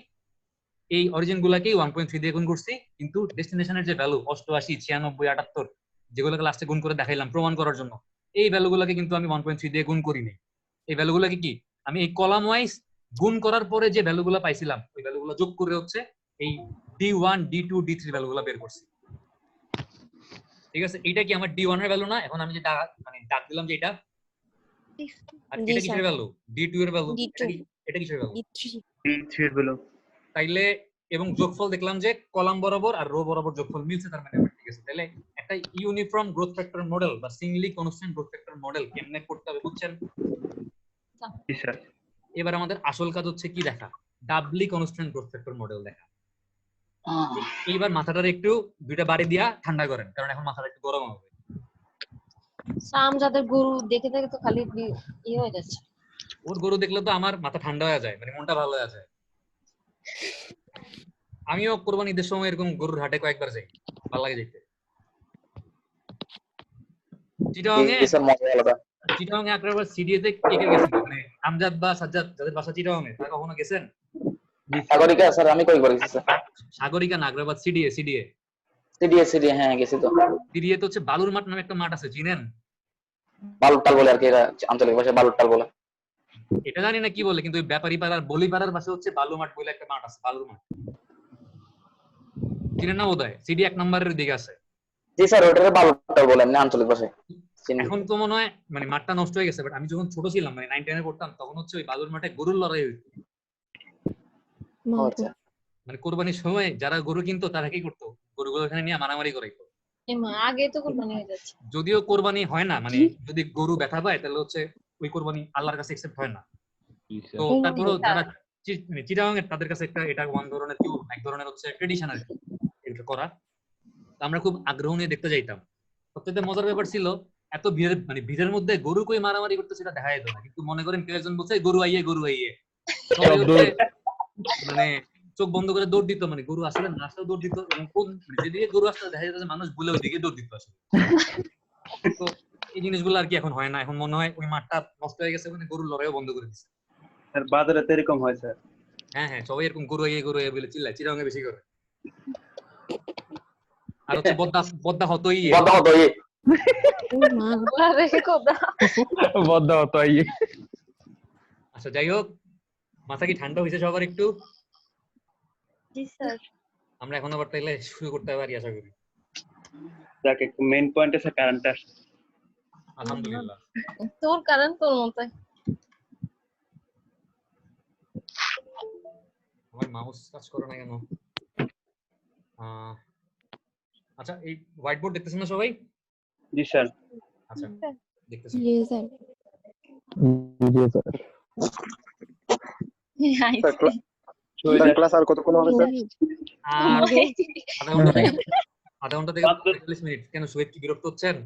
Speaker 1: এই অরিজিন গুলাকেই 1.3 দিয়ে গুণ করছি, কিন্তু ডেস্টিনেশনের যে ভ্যালু 88, 96, 78 যেগুলোকে লাস্টে গুণ করে দেখাইলাম প্রমাণ করার জন্য, এই ভ্যালুগুলোকে কিন্তু আমি 1.3 দিয়ে গুণ করি নাই। এই ভ্যালুগুলোকে কি আমি এই কলাম ওয়াইজ গুণ করার পরে যে ভ্যালুগুলো পাইছিলাম ওই ভ্যালুগুলো যোগ করে হচ্ছে এই D1, D2, D3 ভ্যালুগুলো বের করছি। ঠিক আছে, এটা কি আমার D1 এর ভ্যালু না? এখন আমি যে ডাক দিলাম যে এটা, আর এটা কিসের ভ্যালু? D2 এর ভ্যালু। এটা কিসের ভ্যালু?
Speaker 3: D3 এর ভ্যালু।
Speaker 1: তাইলে এবং যোগফল দেখলাম যে কলাম বরাবর আর রো বরাবর যোগফল মিলছে, তার মানে ঠিক আছে। তাহলে একটা ইউনিফর্ম গ্রোথ ফ্যাক্টর মডেল বা Singoli constant growth factor model কেমনে করতে হবে বুঝছেন?
Speaker 3: জি স্যার।
Speaker 1: এবার আমাদের আসল কাজ হচ্ছে কি দেখা, ডাবলি কনস্ট্যান্ট গ্রোথ ফ্যাক্টর মডেল দেখা। এইবার মাথাটার একটু দুইটা বাড়ি দিয়া ঠান্ডা করেন, কারণ এখন মাথাটা একটু গরম হবে।
Speaker 6: সাম যাদের গরু দেখে দেখে তো খালি ইয়ে হয়ে যাচ্ছে।
Speaker 1: ওর গরু দেখলে তো আমার মাথা ঠান্ডা হয়ে যায়, মানে মনটা ভালো হয়ে যায়। আমিও কোরবানি ঈদের সময় এরকম গরুর হাটে কয়েকবার যাই, ভালো লাগে যেতে। চিটাগাং এ একবার সিডিএ তে কে কে গেছেন? মানে আমজাদ বা সাজ্জাদ যাদের বাসা চিটাগাং এ, তারা কখনো গেছেন?
Speaker 4: সাগরিকা স্যার আমি কই করেছি স্যার।
Speaker 1: সাগরিকা না, আগ্রাবাদ সিডিএ।
Speaker 4: সিডিএ হ্যাঁ গেছি তো।
Speaker 1: সিডিএ তো হচ্ছে বালুর মাঠ নামে একটা মাঠ আছে, চিনেন?
Speaker 4: বালুরটাল বলে আর কি, এরা আঞ্চলিক ভাষায় বালুরটাল বলে।
Speaker 1: এটা জানি না কি বলে, কিন্তু ওই ব্যাপারী পাড়ার বলি পাড়ার পাশে হচ্ছে বালু মাঠ বলে একটা মাঠ আছে, বালুর মাঠ। চিনেন না বোধহয়? সিডি 1 নম্বরের দিকে আছে।
Speaker 4: জি স্যার ওটারে বালুরটাল বলে এমনি আঞ্চলিক ভাষায়।
Speaker 1: এখন তো মনে হয় মানে মাঠটা নষ্ট হয়ে গেছে, বাট আমি যখন ছোট ছিলাম মানে 9, 10 এ পড়তাম তখন হচ্ছে ওই বালুর মাঠে গরুর লড়াই হইতো।
Speaker 4: আচ্ছা
Speaker 1: মানে কোরবানির সময় যারা গরু কিনতো তারা কি করতো, গরুগুলো এখানে নিয়ে মারামারি করাইতো।
Speaker 6: আগে তো কোরবানি হয়ে যাচ্ছে।
Speaker 1: যদিও কোরবানি হয় না, মানে যদি গরু ব্যথা পায় তাহলে হচ্ছে ওই কোরবানি আল্লাহর কাছে অ্যাকসেপ্ট হয় না। তো তারপরও যারা চিটাগাং এর তাদের কাছে একটা এটা ওয়ান ধরনের কি এক ধরনের হচ্ছে ট্রেডিশন আর কি এটা করা। আমরা খুব আগ্রহ নিয়ে দেখতে যাইতাম। সবচেয়ে মজার ব্যাপার ছিল এত ভিড়ের মানে ভিড়ের মধ্যে গরু কই মারামারি করতে সেটা দেখা যেত না, কিন্তু মনে করেন কেউ একজন বলছে গরু আইয়ে সবাই হচ্ছে মানে চোখ বন্ধ করে দৌড় দিত, মানে গরু আসলে না আসলেও দৌড় দিত, এবং কোন যেদিকে গরু আসলে দেখা যেত যে মানুষ বলে ওইদিকে দৌড় দিত আসলে। তো এই জিনিসগুলো আর কি এখন হয় না, এখন মনে হয় ওই মাঠটা নষ্ট হয়ে গেছে, মানে গরুর লড়াইও বন্ধ করে দিচ্ছে।
Speaker 3: স্যার বাজারে তো এরকম হয় স্যার।
Speaker 1: হ্যাঁ সবাই এরকম গরু আইয়ে বলে চিল্লায়, চিটাগাং এ বেশি করে। আর হচ্ছে বদ্দা হতই আচ্ছা যাই হোক, মাথা কি ঠান্ডা হয়েছে সবার একটু?
Speaker 5: জি স্যার।
Speaker 1: আমরা এখন আবার তাহলে শুরু করতে পারি আশা করি।
Speaker 3: যাক একটু মেইন পয়েন্টে স্যার কারেন্টটা
Speaker 1: আলহামদুলিল্লাহ।
Speaker 6: তোর কারণ তোর মত।
Speaker 1: আমার মাউস কাজ করে না কেন? আচ্ছা এই হোয়াইট বোর্ড দেখতেছেন না সবাই?
Speaker 3: জি স্যার।
Speaker 1: আচ্ছা দেখতেছি।
Speaker 6: জি স্যার।
Speaker 3: ক্লাস আর কতক্ষণ হবে স্যার?
Speaker 1: আর আধা ঘন্টা থেকে 45 মিনিট। কেন সুয়েদ কি বিরক্ত হচ্ছেন?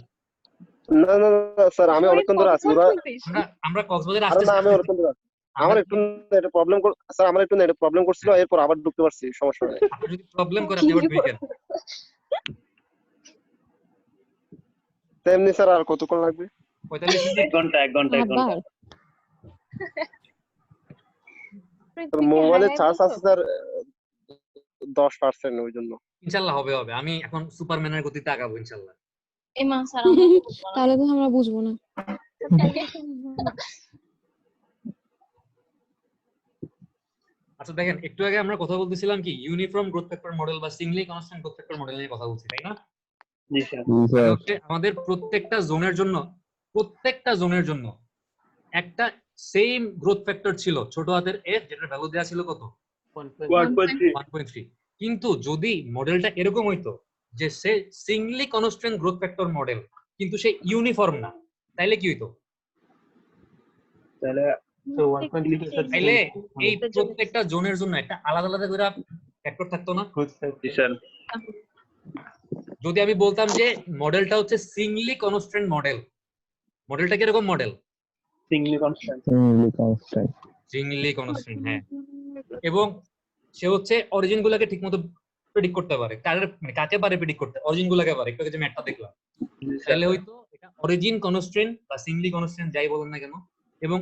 Speaker 8: না না না স্যার আমি অনেকক্ষণ ধরে আছি।
Speaker 1: আমরা কক্সবাজারে আসতে
Speaker 8: না আমি অনেকক্ষণ ধরে আমার একটু নেট প্রবলেম স্যার আমার একটু নেট প্রবলেম করছিল, এরপর আবার ঢুকতে পারছি, সমস্যা নেই।
Speaker 1: আপনি যদি প্রবলেম করে আপনি আবার ঢুকেন।
Speaker 8: তেমনি স্যার আর কতক্ষণ লাগবে?
Speaker 1: 45 মিনিট।
Speaker 3: 1 ঘন্টা।
Speaker 8: মোবাইলে চার্জ আছে স্যার 10% ওই জন্য।
Speaker 1: ইনশাআল্লাহ হবে। আমি এখন সুপারম্যানের গতিতে আগাবো ইনশাআল্লাহ।
Speaker 6: এমা স্যার তাহলে তো আমরা বুঝবো না।
Speaker 1: আচ্ছা দেখেন, একটু আগে আমরা কথা বলতেছিলাম কি ইউনিফর্ম গ্রোথ ফ্যাক্টর মডেল বা Singoli constant growth factor model নিয়ে কথা বলছি, তাই না?
Speaker 3: জি স্যার।
Speaker 1: আমাদের প্রত্যেকটা জোনের জন্য একটা সেম গ্রোথ ফ্যাক্টর ছিল, ছোট হাতের f, যেটার ভ্যালু দেয়া ছিল কত? 1.3। কিন্তু যদি মডেলটা এরকম হইতো যে সে Singoli constant growth factor model কিন্তু সে ইউনিফর্ম না, তাইলে কি হইতো?
Speaker 3: তাহলে
Speaker 1: এই প্রত্যেকটা জোনের জন্য একটা আলাদা আলাদা করে ফ্যাক্টর থাকতো না?
Speaker 3: জি স্যার।
Speaker 1: যদি আমি বলতাম যে মডেলটা হচ্ছে সিঙ্গলি কনস্ট্যান্ট মডেল, মডেলটা কিরকম model?
Speaker 3: Singoli constant.
Speaker 1: Singoli constant, হ্যাঁ। এবং সে হচ্ছে অরিজিন গুলাকে ঠিকমতো প্রেডিক্ট করতে পারে। কাকে পারে প্রেডিক্ট করতে? অরিজিন গুলাকে পারে। একটু আগে যে ম্যাথটা দেখলাম, তাহলে হয়তো এটা অরিজিন কনস্ট্যান্ট বা সিঙ্গলি কনস্ট্যান্ট যাই বলেন না কেন, এবং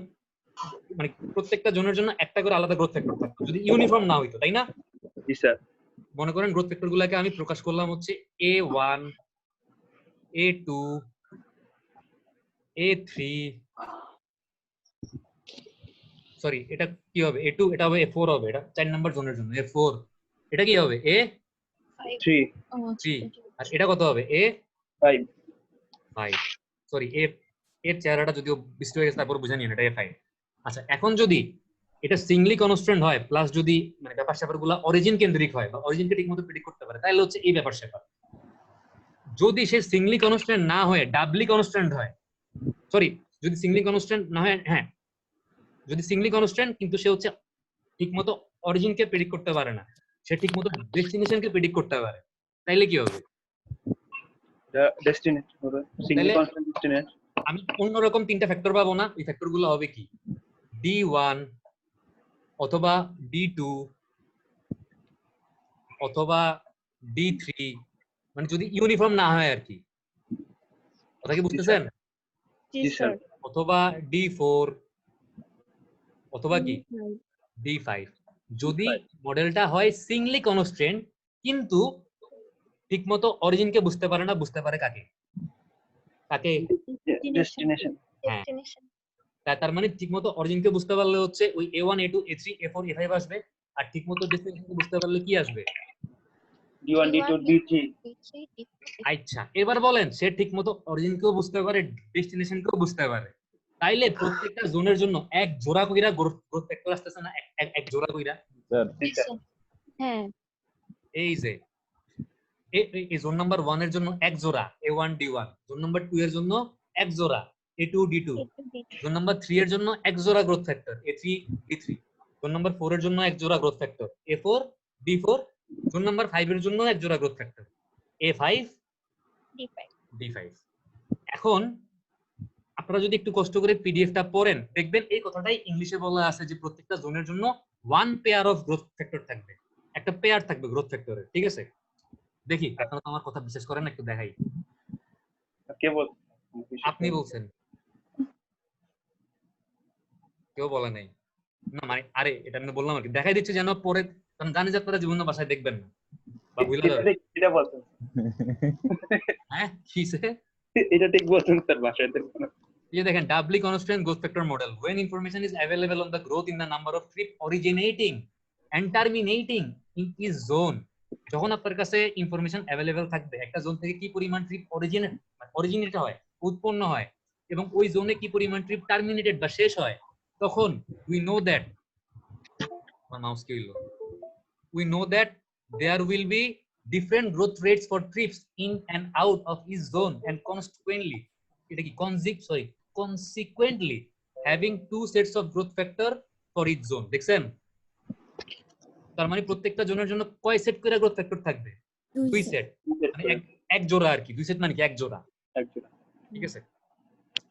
Speaker 1: মানে প্রত্যেকটা জোনের জন্য একটা করে আলাদা গ্রোথ ফ্যাক্টর থাকতো যদি ইউনিফর্ম না হইতো, তাই না?
Speaker 3: জি স্যার।
Speaker 1: মনে করেন গ্রোথ ফ্যাক্টর গুলাকে আমি প্রকাশ করলাম হচ্ছে A1, A2, A3, সরি এটা কি হবে? A2, এটা হবে A4 হবে, এটা 4 নাম্বার জোনের জন্য A4, এটা কি হবে? A3,
Speaker 3: 3
Speaker 1: আর এটা কত হবে? A5,
Speaker 3: 5
Speaker 1: সরি এর চেহারাটা যদিও বৃষ্টি হয়ে গেছে তারপর বুঝে নিন এটা A5। আচ্ছা, এখন যদি এটা সিঙ্গলি কনস্ট্যান্ট হয় প্লাস যদি মানে ব্যাপার স্যাপারগুলো অরিজিন কেন্দ্রিক হয় বা অরিজিনকে ঠিকমতো প্রেডিক্ট করতে পারে, তাহলে হচ্ছে এই ব্যাপার স্যাপার। যদি সে সিঙ্গলি কনস্ট্যান্ট না হয়ে ডাবলি কনস্ট্যান্ট হয়, সরি যদি সিঙ্গলি কনস্ট্যান্ট না হয়, হ্যাঁ যদি সিঙ্গলি কনস্ট্যান্ট কিন্তু সে হচ্ছে ঠিকমতো অরিজিনকে প্রেডিক্ট করতে পারে না, সে ঠিকমতো ডেস্টিনেশনকে প্রেডিক্ট করতে পারে, তাইলে কি হবে?
Speaker 3: ডেস্টিনেশন হবে সিঙ্গলি কনস্ট্যান্ট ডেস্টিনেশন।
Speaker 1: আমি অন্যরকম তিনটা ফ্যাক্টর পাবো না? এই ফ্যাক্টর গুলো হবে কি? D1 অথবা D2 অথবা D3, মানে যদি ইউনিফর্ম না হয় আর কি, কথা কি বুঝতেছেন?
Speaker 3: জি স্যার।
Speaker 1: অথবা D4 অথবা কি D5। যদি মডেলটা হয় সিঙ্গলি কনস্ট্যান্ট কিন্তু ঠিকমতো অরিজিনকে বুঝতে পারে না, বুঝতে পারে কাকে? কাকে?
Speaker 3: ডেস্টিনেশন।
Speaker 1: হ্যাঁ, তার মানে ঠিকমতো অরিজিনকে বুঝতে পারলে হচ্ছে ওই A1, A2, A3, A4, A5 আসবে, আর ঠিকমতো ডেস্টিনেশনকে বুঝতে পারলে কি আসবে?
Speaker 3: D1 D2 D3।
Speaker 1: আচ্ছা, এবার বলেন সে ঠিকমতো অরিজিনকেও বুঝতে পারে, ডেস্টিনেশনকেও বুঝতে পারে, তাইলে প্রত্যেকটা জোনের জন্য এক জোড়া কইরা গ্রোথ ফ্যাক্টর আসতেছে না? এক জোড়া কইরা।
Speaker 6: হ্যাঁ
Speaker 1: এই যে এই জোন নাম্বার 1 এর জন্য এক জোড়া A1 D1, জোন নাম্বার 2 এর জন্য এক জোড়া A2 D2, জোন নাম্বার 3 এর জন্য এক জোড়া growth factor A3 D3, zone number 4 এর জন্য এক জোড়া growth factor A4 D4, zone number 5 এর জন্য এক জোড়া গ্রোথ ফ্যাক্টর A5 D5। এখন আপনারা যদি একটু কষ্ট করে পিডিএফটা পড়েন দেখবেন এই কথাটাই ইংলিশে বলা আছে যে প্রত্যেকটা জোনের জন্য one pair of growth factor থাকবে, একটা পেয়ার থাকবে গ্রোথ ফ্যাক্টরের। ঠিক আছে, দেখি আপনারা তো আমার কথা বিশ্বাস করেন, একটু দেখাই।
Speaker 3: কে বল?
Speaker 1: আপনি বলছেন, কেউ বলে নাই না, মানে আরে এটা আমি বললাম আর কি, দেখাই দিচ্ছি যেন পরে, কারণ জানি যে আপনারা জীবনে বাসায় দেখবেন না বা ভুলে যাবেন।
Speaker 3: এটা বলছেন।
Speaker 1: হ্যাঁ কিসে?
Speaker 3: এটা ঠিক বলছেন স্যার, বাসায় দেখবেন না।
Speaker 1: ये देखें doubly constant growth factor model when information is available on the growth in the number of trip originating and terminating in each zone, যখন আপনার কাছে ইনফরমেশন अवेलेबल থাকবে একটা জোন থেকে কি পরিমাণ ট্রিপ অরিজিনেট হয়, উৎপন্ন হয়, এবং ওই জোনে কি পরিমাণ ট্রিপ টার্মিনেটেড বা শেষ হয়, তখন we know that there will be different growth rates for trips in and out of each zone and consequently এটা কি consequently having two sets of growth factor for each zone। দেখছেন, তার মানে প্রত্যেকটা জোনের জন্য কয় সেট করে গ্রোথ ফ্যাক্টর থাকবে? দুই সেট, মানে এক জোড়া আর কি। দুই সেট মানে কি? এক জোড়া। ঠিক আছে,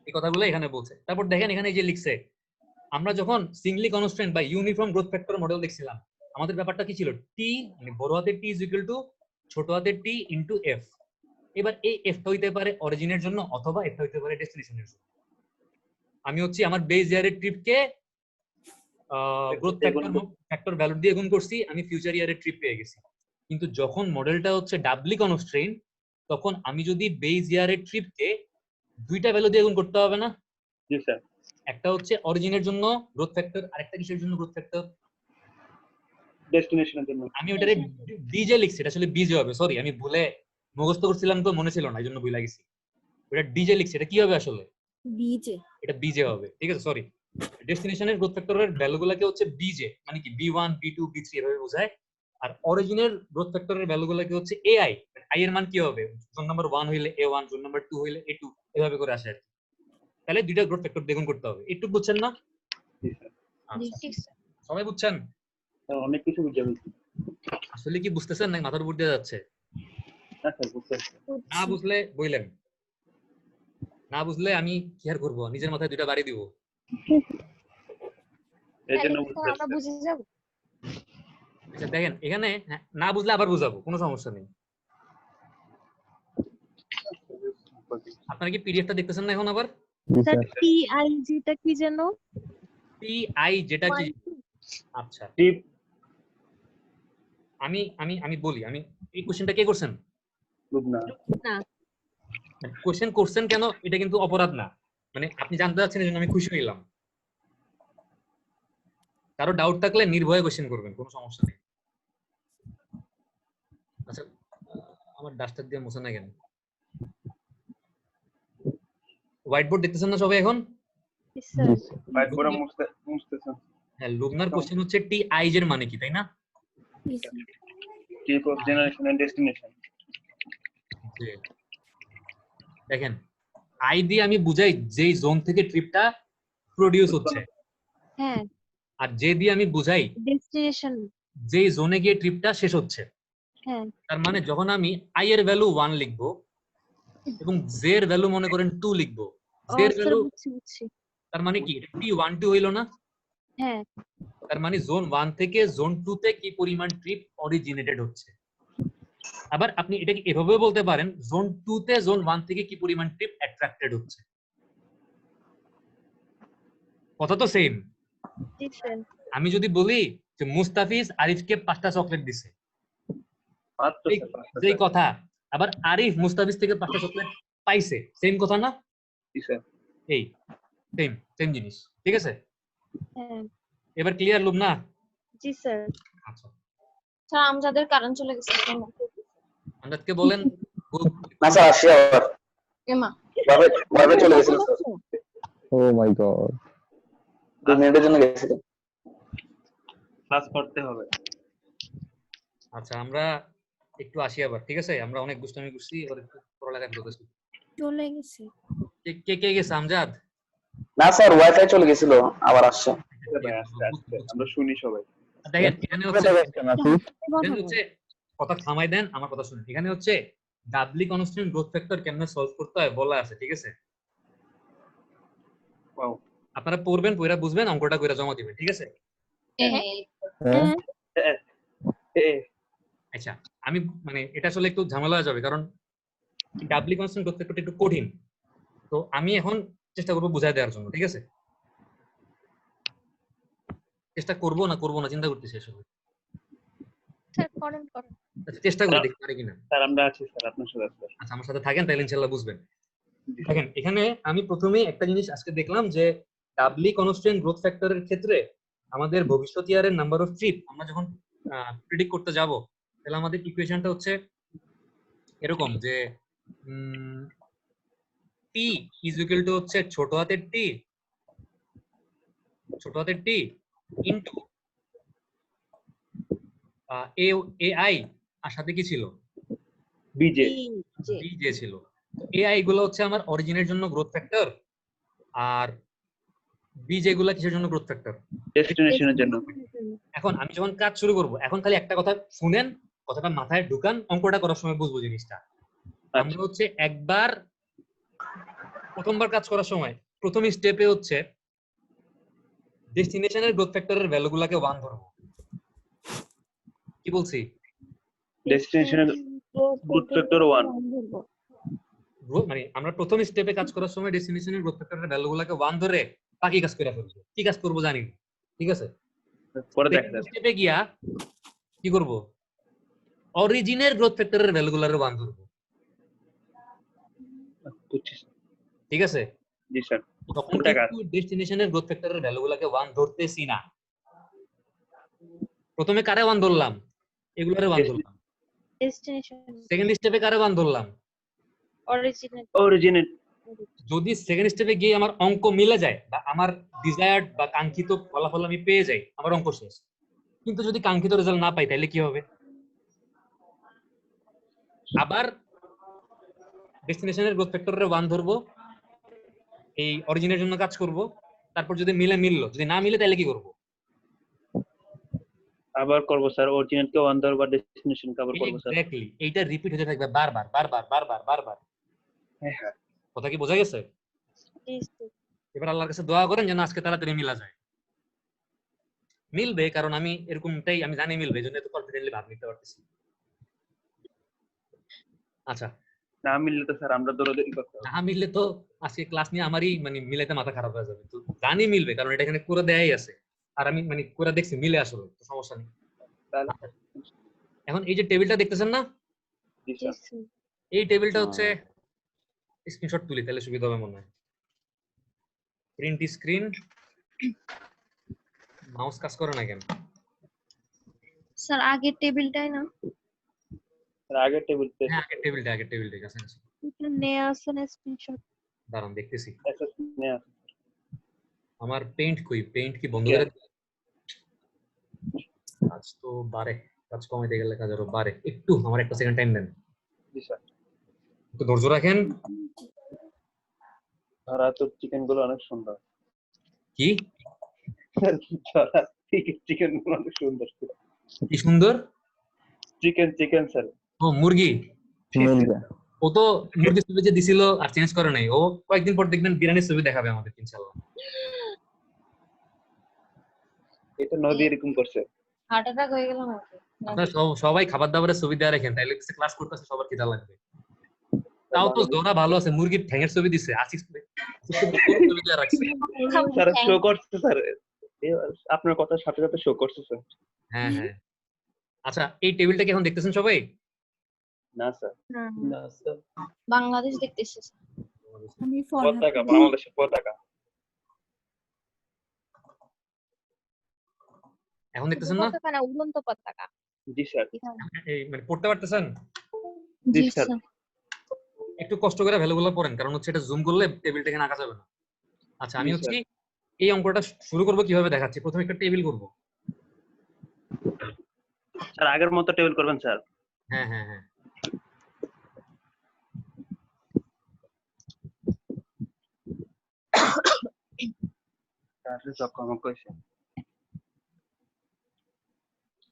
Speaker 1: এই কথাগুলো এখানে বলছে। তারপর দেখেন এখানে এই যে লিখছে, আমরা যখন সিঙ্গলি কনস্ট্যান্ট বা ইউনিফর্ম গ্রোথ ফ্যাক্টর মডেল দেখছিলাম, আমাদের ব্যাপারটা কি ছিল? টি মানে বড় হাতের টি ইজ ইকুয়াল টু ছোট হাতের টি ইনটু এফ। এবার এই এফটা হইতে পারে অরিজিনের জন্য অথবা এফটা হইতে পারে ডেস্টিনেশনের জন্য। আমি হচ্ছে আমার বেস ইয়ারের ট্রিপকে গ্রোথ ফ্যাক্টর ভ্যালু দিয়ে গুণ করছি, আমি ফিউচার ইয়ারের ট্রিপ পেয়ে গেছি। কিন্তু যখন মডেলটা হচ্ছে ডাবলি কনস্ট্রেইন, তখন আমি যদি বেস ইয়ারের ট্রিপকে দুইটা ভ্যালু দিয়ে গুণ করতে হবে না?
Speaker 3: জি স্যার।
Speaker 1: একটা হচ্ছে অরিজিনের জন্য গ্রোথ ফ্যাক্টর, আরেকটা কিসের জন্য গ্রোথ ফ্যাক্টর?
Speaker 3: ডেস্টিনেশনের জন্য।
Speaker 1: আমি ওটারে ডিজে লিখছি, এটা আসলে বিজে হবে, সরি আমি ভুলে মুখস্থ করছিলাম তো মনে ছিল না, এইজন্য ভুলে গেছি। ওটা ডিজে লিখছি, এটা কি হবে আসলে? বিজে। এটা বিজে হবে, ঠিক আছে সরি। ডেস্টিনেশনের গ্রোথ ফ্যাক্টরের ভ্যালুগুলোকে হচ্ছে বিজে মানে কি B1 B2 B3 এভাবে বোঝায়, আর অরিজিনের গ্রোথ ফ্যাক্টরের ভ্যালুগুলোকে হচ্ছে AI, আই এর মান কি হবে? জোন নাম্বার 1 হইলে A1, জোন নাম্বার 2 হইলে A2, এভাবে করে আসে আর কি। তাহলে দুইটা গ্রোথ ফ্যাক্টর দ্বিগুণ করতে হবে। একটু বুঝছেন না? সবাই বুঝছেন?
Speaker 3: অনেক কিছু বুঝে গেছি।
Speaker 1: আসলে কি বুঝতেছেন না মাথার উপর দিয়ে যাচ্ছে?
Speaker 3: স্যার বুঝতে পারছি।
Speaker 1: না বুঝলে বললেন, না বুঝলে আমি কি আর করবো, নিজের মাথায় দুইটা বাড়ি দিব।
Speaker 3: এই জন্য
Speaker 6: তাহলে কি
Speaker 3: বুঝতে
Speaker 6: আমরা
Speaker 3: পারছি।
Speaker 6: বুঝে যাব?
Speaker 1: আচ্ছা দেখেন এখানে না বুঝলে আবার বুঝাবো, কোনো সমস্যা নেই। আপনারা কি পিডিএফটা দেখতেছেন না এখন আবার?
Speaker 5: স্যার TIG টা কি যেন?
Speaker 1: TI যেটা কি? আচ্ছা
Speaker 3: টিপ
Speaker 1: আমি আমি আমি বলি, আমি এই কোশ্চেনটা কে করছেন?
Speaker 3: লুবনা
Speaker 1: কোশ্চেন করছেন কেন এটা কিন্তু অপরাধ না, মানে আপনি জানতে চাচ্ছেন এই জন্য আমি খুশি হইলাম। কারো ডাউট থাকলে নির্ভয়ে কোশ্চেন করবেন, কোনো সমস্যা নেই। আচ্ছা আমার ডাস্টার দিয়ে মোছা না কেন? হোয়াইট বোর্ড দেখতেছেন না সবাই এখন?
Speaker 5: স্যার
Speaker 3: বাইট বড় মুছতেছেন।
Speaker 1: হ্যাঁ, লুবনার কোশ্চেন হচ্ছে TI এর মানে কি, তাই না?
Speaker 3: Type of generation and destination.
Speaker 1: জি। দেখেন আই দিয়ে আমি বুঝাই যেই জোন থেকে ট্রিপটা প্রডিউস হচ্ছে,
Speaker 5: হ্যাঁ
Speaker 1: আর জে দিয়ে আমি বুঝাই
Speaker 5: ডেস্টিনেশন।
Speaker 1: যেই জোনে গিয়ে ট্রিপটা শেষ হচ্ছে।
Speaker 5: হ্যাঁ
Speaker 1: তার মানে যখন আমি আই এর ভ্যালু 1 লিখবো এবং জে এর ভ্যালু মনে করেন 2 লিখবো, জে এর
Speaker 5: স্যার
Speaker 1: ভ্যালু
Speaker 5: বুঝছি।
Speaker 1: তার মানে কি T12 হইলো না?
Speaker 5: হ্যাঁ
Speaker 1: তার মানে জোন 1 থেকে জোন 2 তে কি পরিমাণ ট্রিপ অরিজিনেটেড হচ্ছে। আবার আপনি এটাকে এভাবেও বলতে পারেন জোন 2 তে জোন 1 থেকে কি পরিমাণ ট্রিপ অ্যাট্রাক্টেড হচ্ছে। কথা তো সেম।
Speaker 5: জি স্যার।
Speaker 1: আমি যদি বলি যে মুস্তাফিজ আরিফকে 5টা চকলেট দিছে,
Speaker 3: মাত্র
Speaker 1: যেই কথা, আবার আরিফ মুস্তাফিজ থেকে 5টা চকলেট পাইছে, সেম কথা না?
Speaker 3: জি স্যার।
Speaker 1: এই সেম সেম জিনিস, ঠিক আছে?
Speaker 5: হ্যাঁ
Speaker 1: এবার ক্লিয়ার লুবনা?
Speaker 5: জি স্যার।
Speaker 1: আচ্ছা
Speaker 6: স্যার আমজাদের কারণ চলে গেছে।
Speaker 1: আমজাদকে বলেন
Speaker 4: না স্যার আসি আবার
Speaker 6: এমা
Speaker 4: ভাবে চলে গেছিল স্যার,
Speaker 2: ও মাই গড
Speaker 4: 2 মিনিটের জন্য গেছিল।
Speaker 3: ক্লাস করতে হবে।
Speaker 1: আচ্ছা আমরা একটু আসি আবার, ঠিক আছে? আমরা অনেক দুষ্টামি করছি, এবার একটু পড়ালেখা করতেছি।
Speaker 5: চলে গেছে।
Speaker 1: কে কে গেছে আমজাদ?
Speaker 4: না স্যার ওয়াইফাই চলে গেছিল, আবার আসছে।
Speaker 3: ভাই আস্তে আস্তে আমরা শুনি সবাই।
Speaker 1: দেখেন এখানে হচ্ছে কথা থামাই দেন, আমার কথা শুনুন। এখানে হচ্ছে ডাবলি কনস্ট্যান্ট গ্রোথ ফ্যাক্টর কেমনে সলভ করতে হয় বলা আছে, ঠিক আছে?
Speaker 3: ওয়াও
Speaker 1: আপনারা পড়বেন, পড়া বুঝবেন, অঙ্কটা কইরা জমা দিবেন, ঠিক আছে? আচ্ছা আমি মানে এটা আসলে একটু ঝামেলা হয়ে যাবে, কারণ ডাবলি কনস্ট্যান্ট গ্রোথ ফ্যাক্টরটা একটু কঠিন। তো আমি এখন চেষ্টা করব বুঝাই দেওয়ার জন্য, ঠিক আছে? চেষ্টা করব না চিন্তা করতেছি আসলে।
Speaker 5: স্যার করেন।
Speaker 1: আচ্ছা চেষ্টা করে দেখতে পারি কিনা।
Speaker 3: স্যার আমরা আছি স্যার, আপনার সাথে আছি।
Speaker 1: আচ্ছা আমার সাথে থাকেন তাহলে ইনশাআল্লাহ বুঝবেন। দেখেন এখানে আমি প্রথমেই একটা জিনিস আজকে দেখলাম যে ডাবলি কনস্ট্যান্ট গ্রোথ ফ্যাক্টরের ক্ষেত্রে আমাদের ভবিষ্যৎ ইয়ারের নাম্বার অফ ট্রিপ আমরা যখন প্রেডিক্ট করতে যাব, তাহলে আমাদের ইকুয়েশনটা হচ্ছে এরকম যে টি ইজ ইকুয়াল টু হচ্ছে ছোট হাতের টি ইনটু এ আই, আর সাথে কি ছিল?
Speaker 3: বিজে
Speaker 1: বিজে ছিল। এআই গুলো হচ্ছে আমার অরিজিনের জন্য গ্রোথ ফ্যাক্টর, আর বিজে গুলো কিসের জন্য গ্রোথ ফ্যাক্টর?
Speaker 3: ডেস্টিনেশনের জন্য।
Speaker 1: এখন আমি যখন কাজ শুরু করব, এখন খালি একটা কথা শুনেন, কথাটা মাথায় ঢুকান, অঙ্কটা করার সময় বুঝবো জিনিসটা। আমরা হচ্ছে একবার প্রথমবার কাজ করার সময় প্রথম স্টেপে হচ্ছে ডেস্টিনেশনের গ্রোথ ফ্যাক্টরের ভ্যালুগুলোকে 1 ধরবো। কি বলছি?
Speaker 3: ডেস্টিনেশনের গ্রোথ ফ্যাক্টর 1
Speaker 1: মানে আমরা প্রথম স্টেপে কাজ করার সময় ডেস্টিনেশনের গ্রোথ ফ্যাক্টরের ভ্যালুগুলোকে 1 ধরে বাকি কাজ করে ফেলবো। কি কাজ করব জানি না, ঠিক আছে?
Speaker 3: পরে দেখা যাবে।
Speaker 1: স্টেপে গিয়া কি করব? অরিজিনের গ্রোথ ফ্যাক্টরের ভ্যালুগুলোরে 1 ধরবো, ঠিক আছে?
Speaker 3: জি স্যার।
Speaker 1: তখন কিন্তু ডেস্টিনেশনের গ্রোথ ফ্যাক্টরের ভ্যালুগুলোকে 1 ধরতেছি না। প্রথমে কারে 1 ধরলাম? এগুলোরে 1 ধরলাম।
Speaker 5: ডেস্টিনেশন
Speaker 1: সেকেন্ড স্টেপে কারে 1 ধরলাম?
Speaker 3: অরিজিনেট।
Speaker 1: যদি সেকেন্ড স্টেপে গিয়ে আমার অঙ্ক মিলে যায় বা আমার ডিজায়ার্ড বা কাঙ্ক্ষিত ফলাফল আমি পেয়ে যাই, আমার অঙ্ক শেষ। কিন্তু যদি কাঙ্ক্ষিত রেজাল্ট না পাই তাহলে কি হবে? আবার ডেস্টিনেশনের গ্রোথ ফ্যাক্টরের 1 ধরবো, এই অরিজিনের জন্য কাজ করব, তারপর যদি মিললো, যদি না মিলে তাহলে কি করব?
Speaker 3: আবার করব স্যার, অরিজিনাল কে অন বা ডেস্টিনেশন কে আবার করব স্যার।
Speaker 1: এক্স্যাক্টলি, এইটা রিপিট হতে থাকবে বারবার বারবার বারবার বারবার।
Speaker 3: হ্যাঁ।
Speaker 1: কথা কি বোঝা গেছে? এবার আল্লাহর কাছে দোয়া করেন যেন আজকে তাড়াতাড়ি মিলা যায়। মিলবে, কারণ আমি এরকমটাই আমি জানি মিলবে, জন্য এত কনফিডেন্টলি ভাব নিতে পারতেছি। আচ্ছা,
Speaker 3: না মিললে তো স্যার আমরা দৌড়াদৌড়ি করতে হবে।
Speaker 1: না মিললে তো আজকে ক্লাস নিয়ে আমারই মানে মিলাইতে মাথা খারাপ হয়ে যাবে। তো জানি মিলবে, কারণ এটা এখানে করে দেয়াই আছে, আর আমি মানে করে দেখছি মিলে আসলে, তো সমস্যা নেই।
Speaker 3: তাহলে
Speaker 1: এখন এই যে টেবিলটা দেখতেছেন না,
Speaker 3: জি স্যার।
Speaker 1: এই টেবিলটা হচ্ছে স্ক্রিনশট তুলি তাহলে সুবিধা হবে মনে হয়। প্রিন্ট স্ক্রিন, মাউস কাজ করে না কেন?
Speaker 5: স্যার আগের টেবিলটাই না,
Speaker 3: স্যার আগের টেবিলতে
Speaker 1: হ্যাঁ আগের টেবিলটা কাছে আছে।
Speaker 5: এটা নেয়া আছে না স্ক্রিনশট?
Speaker 1: দাঁড়ান দেখতেছি।
Speaker 3: অ্যাক্সেস নেই আছে।
Speaker 1: আমার পেইন্ট কই? পেইন্ট কি বন্ধ করে দিলাম? কাজ তো বাড়ে, কাজ কমাইতে গেলে কাজ আরো বাড়ে। একটু আমার একটা সেকেন্ড টাইম দেন,
Speaker 3: জি স্যার।
Speaker 1: একটু ধৈর্য রাখেন।
Speaker 3: ধরা তো চিকেন গুলো অনেক সুন্দর।
Speaker 1: কি
Speaker 3: ধরা চিকেন গুলো অনেক সুন্দর।
Speaker 1: কি সুন্দর?
Speaker 3: Chicken sir.
Speaker 1: ও মুরগি।
Speaker 2: মুরগা।
Speaker 1: ও তো মুরগির ছবি যে দিছিল আর চেঞ্জ করে নাই। ও কয়েকদিন পর দেখবেন বিরিয়ানির ছবি দেখাবে আমাদের ইনশাআল্লাহ।
Speaker 3: এটা নদী এরকম করছে।
Speaker 6: হার্ট অ্যাটাক হয়ে গেল নাকি?
Speaker 1: আপনারা সবাই খাবার দাবারের ছবি দেওয়া রাখেন, তাইলে ক্লাস করতেছে সবার খিদা লাগবে। তাও তো জোড়া ভালো আছে, মুরগির ঠ্যাঙের ছবি দিছে, আসিস ছবি দেওয়া রাখছে।
Speaker 3: স্যার শো করছে স্যার, আপনার কথার সাথে সাথে শো করছে স্যার।
Speaker 1: হ্যাঁ হ্যাঁ। আচ্ছা, এই টেবিলটা কি এখন দেখতেছেন সবাই?
Speaker 3: না স্যার।
Speaker 7: না স্যার।
Speaker 6: বাংলাদেশ দেখতেছি।
Speaker 5: আমি
Speaker 3: পতাকা, বাংলাদেশের পতাকা।
Speaker 1: এখন দেখতেছেন না?
Speaker 5: পতাকা না, উড়ন্ত পতাকা।
Speaker 3: জি স্যার।
Speaker 1: এই মানে পড়তে পারতেছেন?
Speaker 3: জি স্যার।
Speaker 1: একটু কষ্ট করে ভ্যালুগুলো পড়েন, কারণ হচ্ছে এটা জুম করলে টেবিলটা এখানে আঁকা যাবে না। আচ্ছা, আমি
Speaker 3: জি,
Speaker 1: হচ্ছে
Speaker 3: স্যার।
Speaker 1: এই অঙ্কটা শুরু করব কিভাবে দেখাচ্ছি। প্রথমে একটা টেবিল করব।
Speaker 3: স্যার আগের মতো টেবিল করবেন স্যার।
Speaker 1: হ্যাঁ হ্যাঁ হ্যাঁ।
Speaker 3: তাহলে চক্কমক কইছে।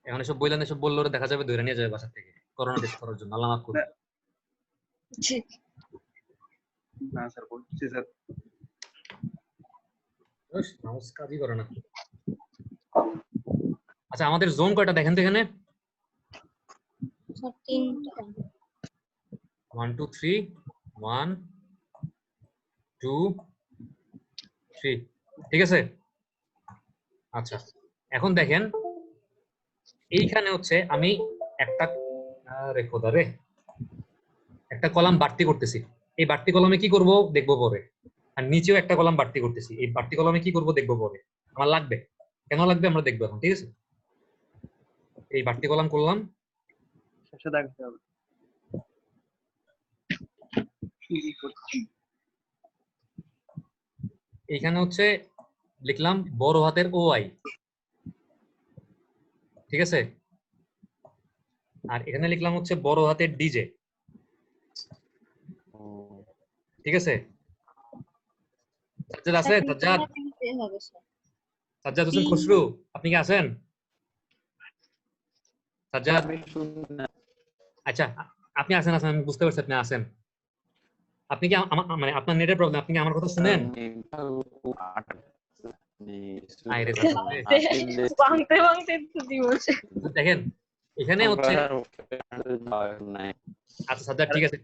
Speaker 1: এখন এসব বললে ওরা দেখা যাবে ধরে নিয়ে যাবে বাসা থেকে করোনা টেস্ট করার জন্য। আল্লাহ মাফ করুন।
Speaker 3: না স্যার বলছি স্যার।
Speaker 1: মাউস কাজই করে না। আচ্ছা, আমাদের জোন কয়টা দেখেন তো এখানে? 1 2 3 1 2 3, ঠিক আছে? আচ্ছা, এখন দেখেন এইখানে হচ্ছে আমি একটা একটা কলাম বাড়তি করতেছি। এই বাড়তি কলামে কি করব দেখবো পরে। আর নিচেও একটা কলাম বাড়তি করতেছি। এই বাড়তি কলামে কি করব দেখবো পরে। আমার লাগবে, কেন লাগবে আমরা দেখবো এখন, ঠিক আছে? এই বাড়তি কলাম করলাম।
Speaker 3: শেষে দেখতে হবে।
Speaker 1: এইখানে হচ্ছে লিখলাম বড় হাতের OI, ঠিক আছে? আর এখানে লিখলাম হচ্ছে বড় হাতের DJ, ঠিক আছে? সাজ্জাদ আছে? সাজ্জাদ হোসেন খসরু, আপনি কি আছেন? সাজ্জাদ, আচ্ছা আপনি আছেন, আমি বুঝতে পারছি আপনি আছেন। আপনি কি মানে আপনার নেটের প্রবলেম, আপনি কি আমার কথা শুনেন? দেখেন এখানে হচ্ছে, আচ্ছা সাজ্জাদ ঠিক আছে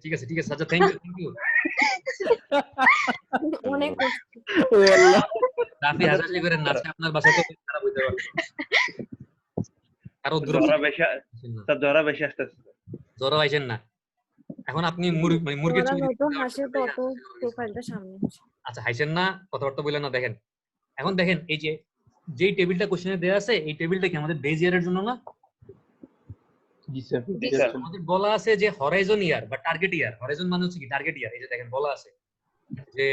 Speaker 1: সাজ্জাদ, থ্যাংক ইউ।
Speaker 6: অনেক
Speaker 1: রাফি হাজারি করেন না, আপনার বাসা তো খারাপ হইতে পারে। আরো দূর
Speaker 3: জ্বরা বেশি আসতেছে।
Speaker 1: জ্বর আইছেন না। এখন আপনি মুরগির ছবি আচ্ছা হাইছেন না, কথাবার্তা বললেন না। দেখেন এখন দেখেন এই যে যেই টেবিলটা কোশ্চেনে দেয়া আছে, এই টেবিলটা কি আমাদের বেজ ইয়ারের জন্য না?
Speaker 7: জি স্যার।
Speaker 1: আমাদের বলা আছে যে হরাইজন ইয়ার বা টার্গেট ইয়ার। হরাইজন মানে হচ্ছে কি টার্গেট ইয়ার। এই যে দেখেন বলা আছে যে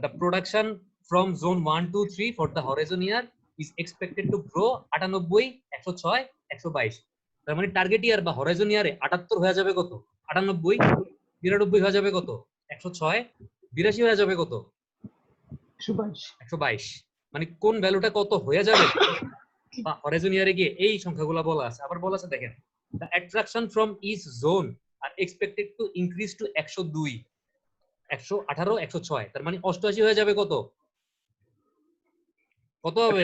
Speaker 1: the production from zone 1 2 3 for the horizon year is expected to grow 98 106 122। তার মানে টার্গেট ইয়ার বা হরাইজন ইয়ারে 78 হয়ে যাবে কত? 98, 99 হয়ে যাবে কত? 106, 82 হয়ে যাবে কত? 122। মানে কোন ভ্যালুটা কত হয়ে যাবে বা হরাইজন ইয়ারে গিয়ে এই সংখ্যাগুলো বলা আছে। আবার বলা আছে দেখেন, the attraction from each zone are expected to increase to 102, 118, 106। তার মানে 88 হয়ে যাবে কত? কত হবে?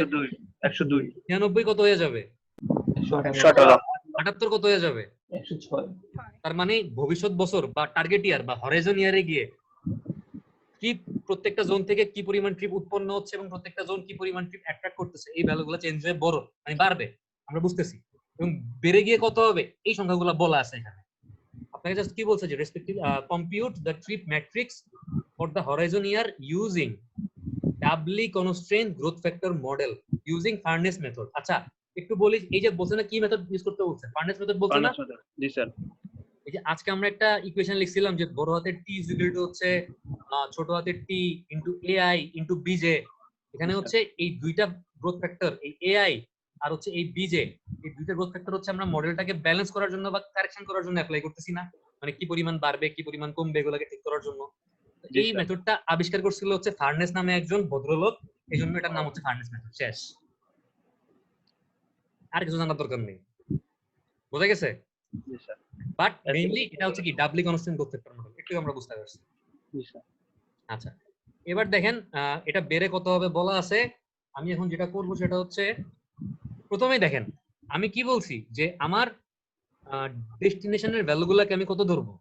Speaker 3: 102
Speaker 1: 99 কত হয়ে যাবে?
Speaker 8: 118
Speaker 1: 78 কত হয়ে যাবে?
Speaker 7: 106
Speaker 1: তার মানে ভবিষ্যৎ বছর বা টার্গেট ইয়ার বা হরাইজন ইয়ারে গিয়ে কি প্রত্যেকটা জোন থেকে কি পরিমাণ ট্রিপ উৎপন্ন হচ্ছে এবং প্রত্যেকটা জোন কি পরিমাণ ট্রিপ অ্যাট্রাক্ট করতেছে, এই ভ্যালুগুলো চেঞ্জ হয়ে বড় মানে বাড়বে, আমরা বুঝতেছি। এবং বেড়ে গিয়ে কত হবে এই সংখ্যাগুলো বলা আছে এখানে। আপনাকে জাস্ট কি বলছে যে respective compute the trip matrix for the Horizon year using ডাবলি constrain growth factor model using furnace method. আচ্ছা একটু বলি, এই যে বলছে না কি মেথড ইউজ করতে বলছে, ফার্নেস মেথড বলছে না?
Speaker 3: জি স্যার।
Speaker 1: এই যে আজকে আমরা একটা ইকুয়েশন লিখছিলাম যে বড় হাতের টি ইজ ইকুয়াল টু হচ্ছে ছোট হাতের টি ইনটু এআই ইনটু বিজে। এখানে হচ্ছে এই দুইটা গ্রোথ ফ্যাক্টর, এই এআই আর হচ্ছে এই বিজে, এই দুইটা গ্রোথ ফ্যাক্টর হচ্ছে আমরা মডেলটাকে ব্যালেন্স করার জন্য বা কারেকশন করার জন্য অ্যাপ্লাই করতেছি না, মানে কি পরিমাণ বাড়বে কি পরিমাণ কমবে এগুলোকে ঠিক করার জন্য। এই মেথডটা আবিষ্কার করছিল হচ্ছে ফার্নেস নামে একজন ভদ্রলোক, এই জন্য এটার নাম হচ্ছে ফার্নেস মেথড। শেষ, আর কিছু জানার দরকার নেই, বোঝা গেছে?
Speaker 3: জি স্যার।
Speaker 1: বাট মেইনলি এটা হচ্ছে কি ডাবলি কনস্ট্যান্ট গ্রোথ ফ্যাক্টর মডেল, একটু আমরা বুঝতে পারছি।
Speaker 3: জি স্যার।
Speaker 1: আচ্ছা এবার দেখেন এটা বেড়ে কত হবে বলা আছে। আমি এখন যেটা করব সেটা হচ্ছে প্রথমেই দেখেন আমি কি বলছি যে আমার ডেস্টিনেশনের ভ্যালুগুলোকে আমি কত ধরবো?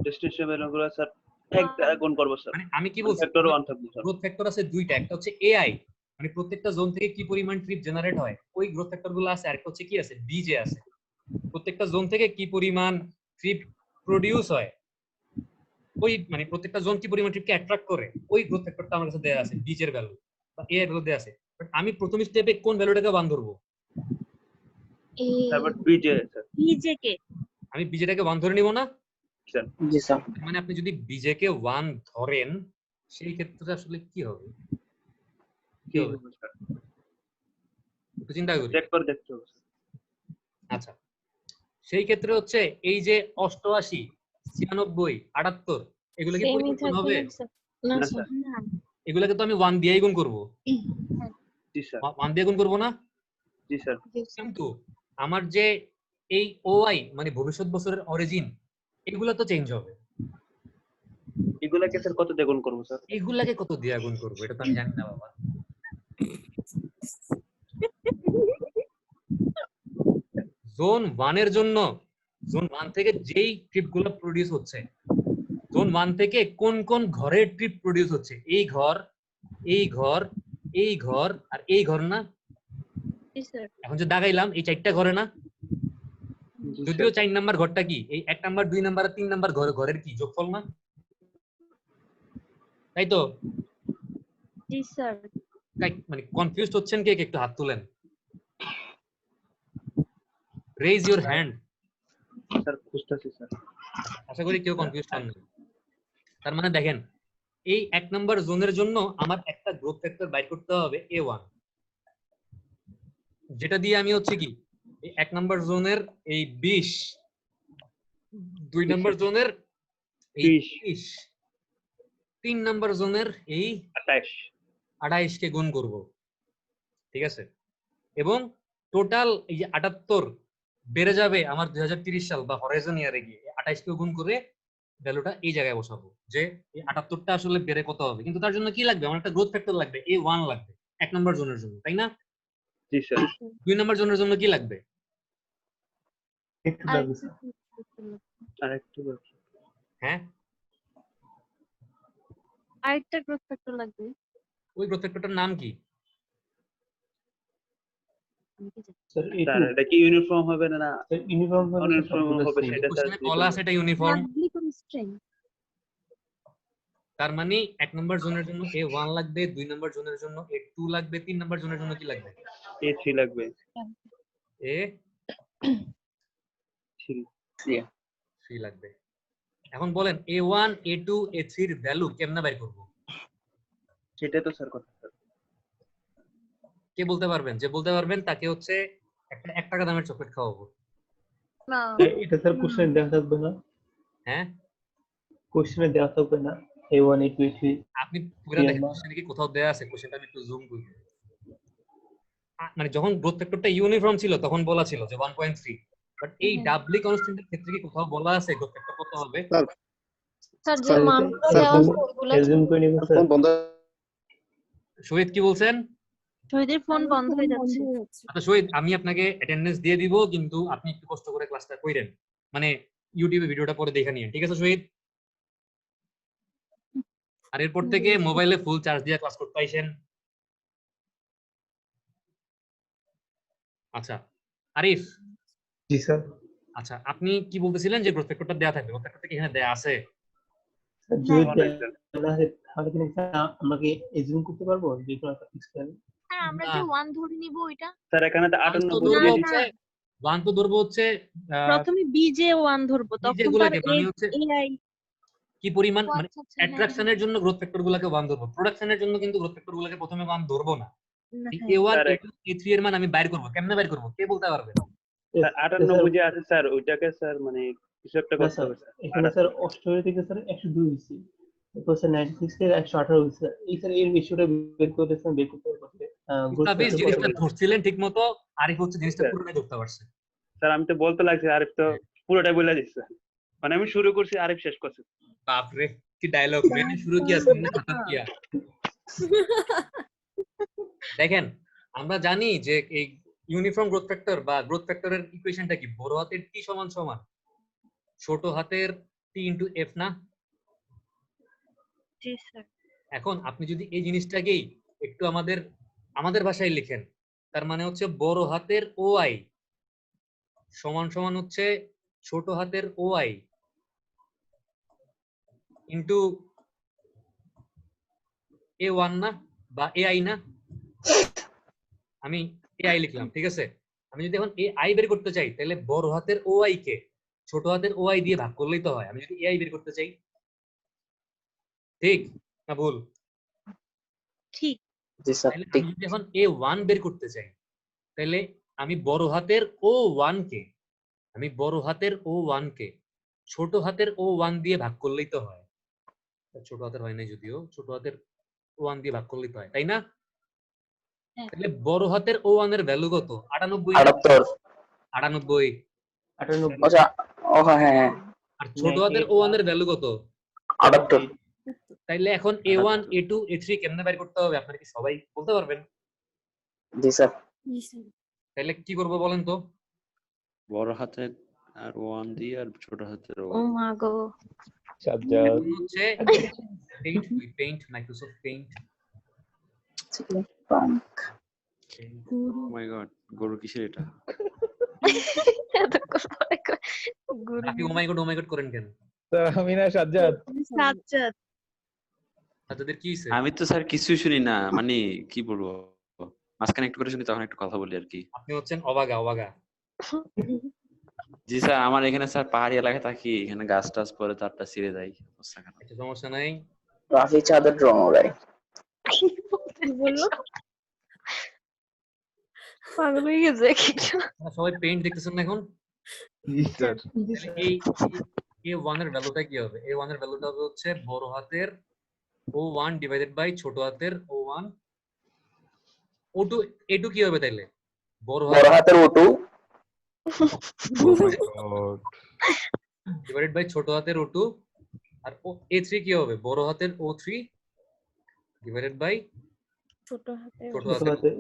Speaker 3: ডেস্টিনেশন ভ্যালুগুলো স্যার এক দ্বারা গুণ করব স্যার।
Speaker 1: মানে আমি কি বলছি,
Speaker 3: ফ্যাক্টর 1 থাকবে স্যার।
Speaker 1: গ্রোথ ফ্যাক্টর আছে দুইটা, একটা হচ্ছে এআই মানে প্রত্যেকটা জোন থেকে কি পরিমাণ ট্রিপ জেনারেট হয় ওই গ্রোথ ফ্যাক্টরগুলো আছে, আর একটা হচ্ছে কি আছে বিজে আছে, প্রত্যেকটা জোন থেকে কি পরিমাণ ট্রিপ প্রোডিউস হয় ওই মানে প্রত্যেকটা জোন কি পরিমাণ ট্রিপকে অ্যাট্রাক্ট করে ওই গ্রোথ ফ্যাক্টরটা আমার কাছে দেয়া আছে, বিজের ভ্যালু বা এআই ভ্যালু দেয়া আছে। বাট আমি প্রথম স্টেপে কোন ভ্যালুটাকে বান ধরবো?
Speaker 3: তারপর বিজে স্যার।
Speaker 5: বিজে কে
Speaker 1: আমি বিজেটাকে 1 ধরে নিব না?
Speaker 3: স্যার
Speaker 8: জি স্যার
Speaker 1: মানে আপনি যদি বিজেকে 1 ধরেন সেই ক্ষেত্রে আসলে কি হবে? কি হবে
Speaker 3: স্যার
Speaker 1: একটু চিন্তা করি।
Speaker 3: চেক করে দেখতে হবে।
Speaker 1: আচ্ছা সেই ক্ষেত্রে হচ্ছে এই যে 88, 96, 78 এগুলো কি
Speaker 6: সেমই
Speaker 1: পরিবর্তন
Speaker 6: থাকবে
Speaker 1: হবে?
Speaker 6: না স্যার? না
Speaker 3: না
Speaker 6: স্যার।
Speaker 3: স্যার।
Speaker 1: এগুলোকে তো আমি 1 দিয়েই গুণ করব,
Speaker 3: জি স্যার।
Speaker 1: 1 দিয়ে গুণ করব না?
Speaker 3: জি স্যার।
Speaker 1: কিন্তু আমার যে এই ওআই মানে ভবিষ্যৎ বছরের অরিজিন এগুলো তো চেঞ্জ হবে,
Speaker 3: এগুলাকে স্যার কত দিয়ে গুণ করব স্যার?
Speaker 1: এগুলাকে কত দিয়ে গুণ করব এটা তো আমি জানি না বাবা। জোন 1 এর জন্য জোন 1 থেকে যেই ট্রিপগুলো প্রোডিউস হচ্ছে, জোন 1 থেকে কোন কোন ঘরের ট্রিপ প্রোডিউস হচ্ছে, এই ঘর এই ঘর এই ঘর আর এই ঘর না?
Speaker 5: জি স্যার
Speaker 1: এখন যে দাগাইলাম এই 4টা ঘরে না?
Speaker 3: জি
Speaker 1: যদিও
Speaker 3: স্যার।
Speaker 1: 4 নাম্বার ঘরটা কি এই 1 নাম্বার 2 নাম্বার আর 3 নাম্বার ঘরের কি যোগফল না? তাই তো?
Speaker 5: জি স্যার
Speaker 1: মানে কনফিউজড হচ্ছেন কে কে একটু হাত তুলেন, রেজ ইওর হ্যান্ড।
Speaker 3: স্যার বুঝতেছি স্যার।
Speaker 1: আশা করি কেউ কনফিউজড হন না। তার মানে দেখেন এই 1 নাম্বার জোনের জন্য আমার একটা গ্রোথ ফ্যাক্টর বাইর করতে হবে A1, যেটা দিয়ে আমি হচ্ছে কি এই 1 নাম্বার জোনের এই 20, 2 নাম্বার জোনের এই 30, 3 নাম্বার জোনের এই 28 কে গুণ করব, ঠিক আছে? এবং টোটাল এই যে 78 বেড়ে যাবে আমার 2030 সাল বা হরাইজন ইয়ারে গিয়ে 28 কে গুণ করে ভ্যালুটা এই জায়গায় বসাবো যে এই 78টা আসলে বেড়ে কত হবে। কিন্তু তার জন্য কি লাগবে? আমার একটা গ্রোথ ফ্যাক্টর লাগবে A1 লাগবে 1 নাম্বার জোনের জন্য, তাই না?
Speaker 3: জি স্যার।
Speaker 1: 2 নাম্বার জোনের জন্য কি লাগবে?
Speaker 7: একটু লাগবে স্যার।
Speaker 3: আরেকটু
Speaker 1: হ্যাঁ
Speaker 5: আরেকটা গ্রোথ ফ্যাক্টর লাগবে।
Speaker 1: ওই গ্রোথ ফ্যাক্টরটার নাম কি?
Speaker 7: স্যার
Speaker 3: স্যার এটা কি ইউনিফর্ম হবে না?
Speaker 7: স্যার ইউনিফর্ম
Speaker 3: ইউনিফর্ম হবে সেটা স্যার।
Speaker 1: কোশ্চেনে বলা আছে এটা ইউনিফর্ম।
Speaker 5: ডাবলি কনস্ট্রেইন
Speaker 1: তার মানে 1 নাম্বার জোনের জন্য A1 লাগবে, 2 নাম্বার জোনের জন্য A2 লাগবে, 3 নাম্বার জোনের জন্য কি লাগবে?
Speaker 3: A3 লাগবে।
Speaker 1: A3 লাগবে। এখন বলেন A1, A2, A3 এর ভ্যালু কেমনে বের করব?
Speaker 3: সেটা তো স্যার কথা স্যার।
Speaker 1: কে বলতে পারবেন? যে বলতে পারবেন তাকে হচ্ছে একটা 1 টাকা দামের চকলেট খাওয়াবো।
Speaker 5: না
Speaker 7: এটা স্যার কোশ্চেনে দেওয়া থাকবে না?
Speaker 1: হ্যাঁ
Speaker 7: কোশ্চেনে দেওয়া থাকবে না A1 A2 A3?
Speaker 1: আপনি পুরো দেখেন কোশ্চেনে কি কোথাও দেয়া আছে? কোশ্চেনটা আমি একটু জুম করি। মানে যখন গ্রোথ ফ্যাক্টরটা ইউনিফর্ম ছিল তখন বলা ছিল যে 1.3, বাট এই ডাবলি কনস্ট্যান্টের ক্ষেত্রে কি কোথাও বলা আছে গ্রোথ ফ্যাক্টর কত হবে?
Speaker 6: স্যার যে
Speaker 8: স্যার,
Speaker 6: মানগুলো
Speaker 8: স্যার,
Speaker 6: দেওয়া আছে ওগুলো
Speaker 7: এজুম করে নিব স্যার।
Speaker 8: ফোন বন্ধ।
Speaker 1: শহীদ কি বলছেন?
Speaker 5: শহীদের ফোন বন্ধ হয়ে যাচ্ছে।
Speaker 1: আচ্ছা শহীদ, আমি আপনাকে অ্যাটেন্ডেন্স দিয়ে দিব, কিন্তু আপনি একটু কষ্ট করে ক্লাসটা কইরেন, মানে ইউটিউবে ভিডিওটা পরে দেখে নিন, ঠিক আছে শহীদ? আর এরপর থেকে মোবাইলে ফুল চার্জ দিয়ে ক্লাস করতে আইছেন। আচ্ছা আরিফ,
Speaker 7: জি স্যার।
Speaker 1: আচ্ছা আপনি কি বলতেছিলেন যে গ্রোথ ফ্যাক্টরটা দেয়া থাকবে, গ্রোথ ফ্যাক্টরটা কি এখানে দেয়া আছে?
Speaker 7: স্যার যদি দেওয়া থাকে তাহলে কি আমরা কি এজুম করতে পারবো যে কোনো একটা ফিক্স ভ্যালু?
Speaker 5: হ্যাঁ, আমরা
Speaker 1: না।
Speaker 5: যে 1 ধরে নিব ওইটা।
Speaker 3: স্যার এখানে তো
Speaker 1: 1 তো
Speaker 3: 98
Speaker 1: ধরবো
Speaker 3: দিয়ে
Speaker 1: হচ্ছে 1 তো ধরবো হচ্ছে
Speaker 5: প্রথমে বিজে 1 ধরবো, তখন তার
Speaker 1: যেগুলাকে মানে হচ্ছে
Speaker 5: এআই
Speaker 1: কি পরিমাণ মানে
Speaker 5: আচ্ছা, হ্যাঁ,
Speaker 1: অ্যাট্রাকশনের জন্য গ্রোথ ফ্যাক্টর গুলাকে 1 ধরবো, প্রোডাকশনের জন্য কিন্তু গ্রোথ ফ্যাক্টর গুলাকে প্রথমে 1 ধরবো না। এই
Speaker 5: হ্যাঁ।
Speaker 1: A1
Speaker 3: স্যার,
Speaker 1: A2 A3 এর মান আমি বাইর করব, কেমনে বাইর করব কে বলতে পারবে?
Speaker 3: স্যার 98 যে আছে স্যার ওইটাকে স্যার মানে কিছু একটা করতে হবে স্যার।
Speaker 7: এখানে স্যার অস্ট্রেলিয়া থেকে স্যার 102 হয়েছে, তারপর স্যার 96 থেকে 118 হয়েছে। এই স্যার এর রেশিওটা বের করতে স্যার বের করতে পারবে।
Speaker 1: মুস্তাফিজ জিনিসটা ধরছিলেন ঠিকমতো, আরিফ হচ্ছে জিনিসটা পুরোটাই ধরতে পারছে।
Speaker 3: স্যার আমি তো বলতে লাগছি, আরিফ তো পুরোটাই বলে দিচ্ছে। মানে আমি শুরু করছি, আরিফ শেষ করছে।
Speaker 1: बाप रे কি ডায়লগ, मैंने শুরু किया तुमने खत्म किया। দেখেন আমরা জানি যে এই ইউনিফর্ম গ্রোথ ফ্যাক্টর বা গ্রোথ ফ্যাক্টরের ইকুয়েশনটা কি, বড় হাতের টি সমান সমান ছোট হাতের টি ইনটু এফ না?
Speaker 5: জি স্যার।
Speaker 1: এখন আপনি যদি এই জিনিসটাকেই একটু আমাদের ভাষায় লিখেন, তার মানে হচ্ছে বড় হাতের ও আই সমান সমান হচ্ছে ছোট হাতের ও আই ইনটু A1 না বা AI না? আমি AI লিখলাম, ঠিক আছে? আমি যদি এখন AI বের করতে চাই তাহলে বড় হাতের OI কে ছোট হাতের OI দিয়ে ভাগ করলেই তো হয়। আমি যদি AI বের করতে চাই, ঠিক না ভুল?
Speaker 5: ঠিক।
Speaker 4: জি স্যার
Speaker 1: তাহলে
Speaker 4: ঠিক।
Speaker 1: আমি যদি এখন A1 বের করতে চাই তাহলে আমি বড় হাতের O1 কে ছোট হাতের O1 দিয়ে ভাগ করলেই তো হয়। ছোট হাতের হয় না, যদিও ছোট হাতের O1 দিয়ে ভাগ করলেই তো হয়, তাই না?
Speaker 5: হ্যাঁ।
Speaker 1: তাহলে বড় হাতের O1 এর ভ্যালু কত? 98
Speaker 4: 78।
Speaker 1: 98।
Speaker 7: 98
Speaker 4: আচ্ছা, ও হ্যাঁ হ্যাঁ,
Speaker 1: আর ছোট হাতের O1 এর ভ্যালু কত?
Speaker 4: 78।
Speaker 1: তাইলে এখন A1 A2 A3 কেমনে বের করতে হবে আপনারা কি সবাই বলতে পারবেন?
Speaker 4: জি স্যার।
Speaker 1: তাইলে কি করব বলেন তো?
Speaker 9: বড় হাতের আর 1 দিয়ে আর ছোট হাতের
Speaker 5: ও মা গো।
Speaker 2: সাজ্জাদ
Speaker 1: এখন হচ্ছে পেইন্ট মাইক্রোসফট পেইন্ট।
Speaker 9: ও মাই গড, গরু কিসের এটা?
Speaker 5: এতক্ষণ পরে গুরু
Speaker 1: আপনি ও মাই গড করেন কেন?
Speaker 2: স্যার আমি না সাজ্জাদ।
Speaker 5: সাজ্জাদ।
Speaker 1: আপনাদের কি হইছে?
Speaker 9: আমি তো স্যার কিছুই শুনি না, মানে কি বলবো, মাঝখানে একটু করে শুনি তখন একটু কথা বলি আর কি।
Speaker 1: আপনি হচ্ছেন অবাগা।
Speaker 9: জি স্যার, আমার এখানে স্যার পাহাড়ি এলাকায় থাকি, এখানে গাছ টাছ পরে তারটা ছিঁড়ে যায়, অবস্থা খারাপ।
Speaker 1: একটা সমস্যা নাই।
Speaker 4: রাফি চাঁদের ড্রমরাই।
Speaker 5: কি বললো? পাগল হয়ে গেছে কিছু।
Speaker 1: আপনারা সবাই পেইন্ট দেখতেছেন না এখন?
Speaker 2: জি স্যার।
Speaker 1: এই A1 এর ভ্যালুটা কি হবে? A1 এর ভ্যালুটা হবে হচ্ছে বড় হাতের O1 ডিভাইডেড বাই ছোট হাতের O1। O2 A2 কি হবে তাইলে? বড়
Speaker 4: বড় হাতের O2
Speaker 1: ডিভাইডেড বাই ছোট হাতের O2। আর A3 কি হবে? বড় হাতের O3 ডিভাইডেড বাই
Speaker 5: ছোট হাতে
Speaker 1: ছোট হাতের।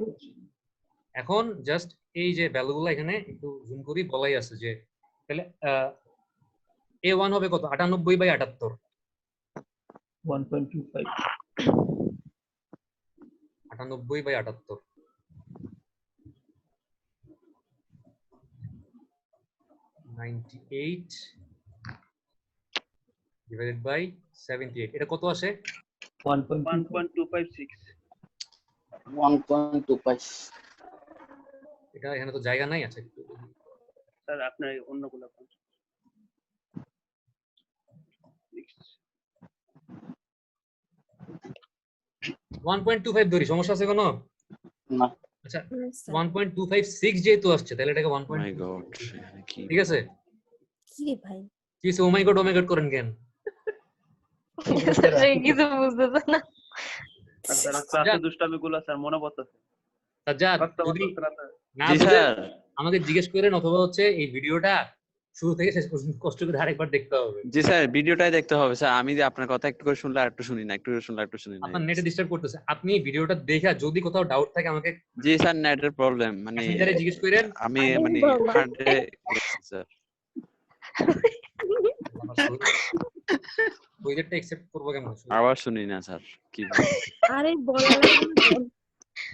Speaker 1: এখন জাস্ট এই যে ভ্যালুগুলো এখানে একটু জুম করি, বলাই আছে যে তাহলে A1 হবে কত? 98 বাই 78।
Speaker 7: 1.25
Speaker 1: 98 বাই 78 98 ডিভাইডেড বাই 78, এটা কত আসে?
Speaker 3: 1.256।
Speaker 4: 1.25।
Speaker 1: এটা এখানে তো জায়গা নাই। আছে
Speaker 3: স্যার আপনার অন্যগুলো কোন?
Speaker 1: 1.25 ধরি, সমস্যা আছে কোনো?
Speaker 4: না
Speaker 1: আচ্ছা 1.256 যেহেতু আসছে তাহলে এটাকে 1.
Speaker 9: মাই গড, কি
Speaker 1: ঠিক আছে?
Speaker 6: কি রে ভাই?
Speaker 1: কি ও মাই গড করেন কেন?
Speaker 5: কিছু বুঝতেছে না।
Speaker 3: স্যার ক্লাসে দুষ্টামিগুলো স্যার মনে পড়তেছে।
Speaker 1: সাজ্জাদ যদি না
Speaker 9: জি
Speaker 1: বুঝেন
Speaker 9: স্যার।
Speaker 1: আমাকে জিজ্ঞেস করেন, অথবা হচ্ছে এই ভিডিওটা শুরু থেকে শেষ পর্যন্ত কষ্ট করে আরেকবার দেখতে হবে।
Speaker 9: জি স্যার, ভিডিওটাই দেখতে হবে স্যার। আমি যে আপনার কথা একটু করে শুনলে আর একটু শুনি না, একটু করে শুনলে আর একটু শুনি না।
Speaker 1: আপনার নেটে ডিস্টার্ব করতেছে, আপনি ভিডিওটা দেখে যদি কোথাও ডাউট থাকে আমাকে
Speaker 9: জি স্যার, নেটের প্রবলেম, মানে
Speaker 1: মেসেঞ্জারে জিজ্ঞেস করেন।
Speaker 9: আমি মানে হার্ডে স্যার।
Speaker 1: ওইটা একসেপ্ট করব কেমন?
Speaker 9: আবার শুনি না স্যার, কি
Speaker 5: আরে বলা লাগবে না।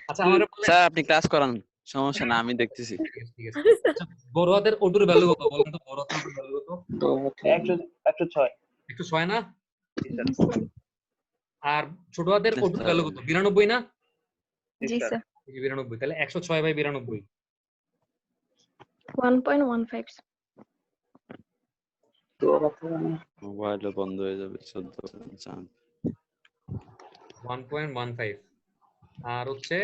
Speaker 1: আচ্ছা আমার
Speaker 9: স্যার আপনি ক্লাস করান, সমস্যা না, আমি দেখতেছি।
Speaker 1: ঠিক আছে। আচ্ছা, বড় হাতের ওটুর ভ্যালু কত বলেন তো? বড় হাতের ওটুর ভ্যালু কত?
Speaker 3: 106
Speaker 1: 106 না?
Speaker 3: জি স্যার
Speaker 1: আর ছোট হাতের ওটুর ভ্যালু কত? 92 না?
Speaker 5: জি স্যার।
Speaker 1: এই যে 92, তাহলে 106 বাই 92
Speaker 5: 1.15
Speaker 9: মোবাইল বন্ধ হয়ে যাবে
Speaker 1: 1.15। আর হচ্ছে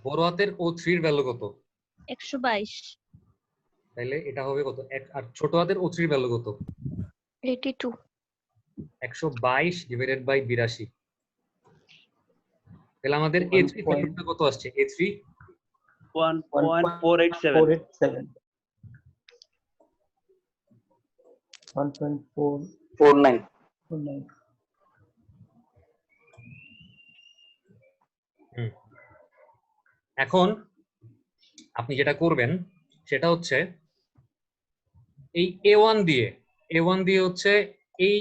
Speaker 1: বড় হাতের O3 এর ভ্যালু কত?
Speaker 5: 122
Speaker 1: তাহলে এটা হবে কত? আর ছোট হাতের O3 এর ভ্যালু কত?
Speaker 5: 82
Speaker 1: 122 ডিভাইডেড বাই 82। তাহলে আমাদের A3 ভ্যালুটা কত আসছে? A3
Speaker 3: 1.487
Speaker 7: 487 1.449
Speaker 4: 49
Speaker 1: এখন আপনি যেটা করবেন সেটা হচ্ছে এই A1 দিয়ে হচ্ছে এই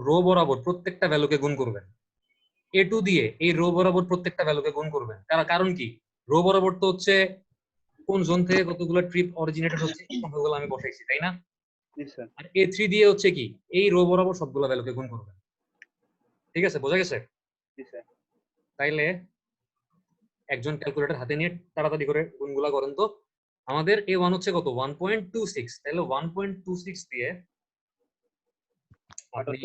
Speaker 1: রো বরাবর প্রত্যেকটা ভ্যালুকে গুণ করবেন। A2 দিয়ে এই রো বরাবর প্রত্যেকটা ভ্যালুকে গুণ করবেন। কারণ কি, রো বরাবর তো হচ্ছে কোন জোন থেকে কতগুলো ট্রিপ অরিজিনেটেড হচ্ছে এই সংখ্যাগুলো আমি বসাইছি, তাই না?
Speaker 3: জি স্যার
Speaker 1: আর A3 দিয়ে হচ্ছে কি, এই রো বরাবর সবগুলো ভ্যালুকে গুণ করবেন। ঠিক আছে, বোঝা গেছে?
Speaker 3: জি স্যার
Speaker 1: তাইলে একজন ক্যালকুলেটর হাতে নিয়ে তাড়াতাড়ি করে গুণগুলা করেন তো। আমাদের A1 হচ্ছে কত? 1.26। তাহলে 1.26 দিয়ে আপনি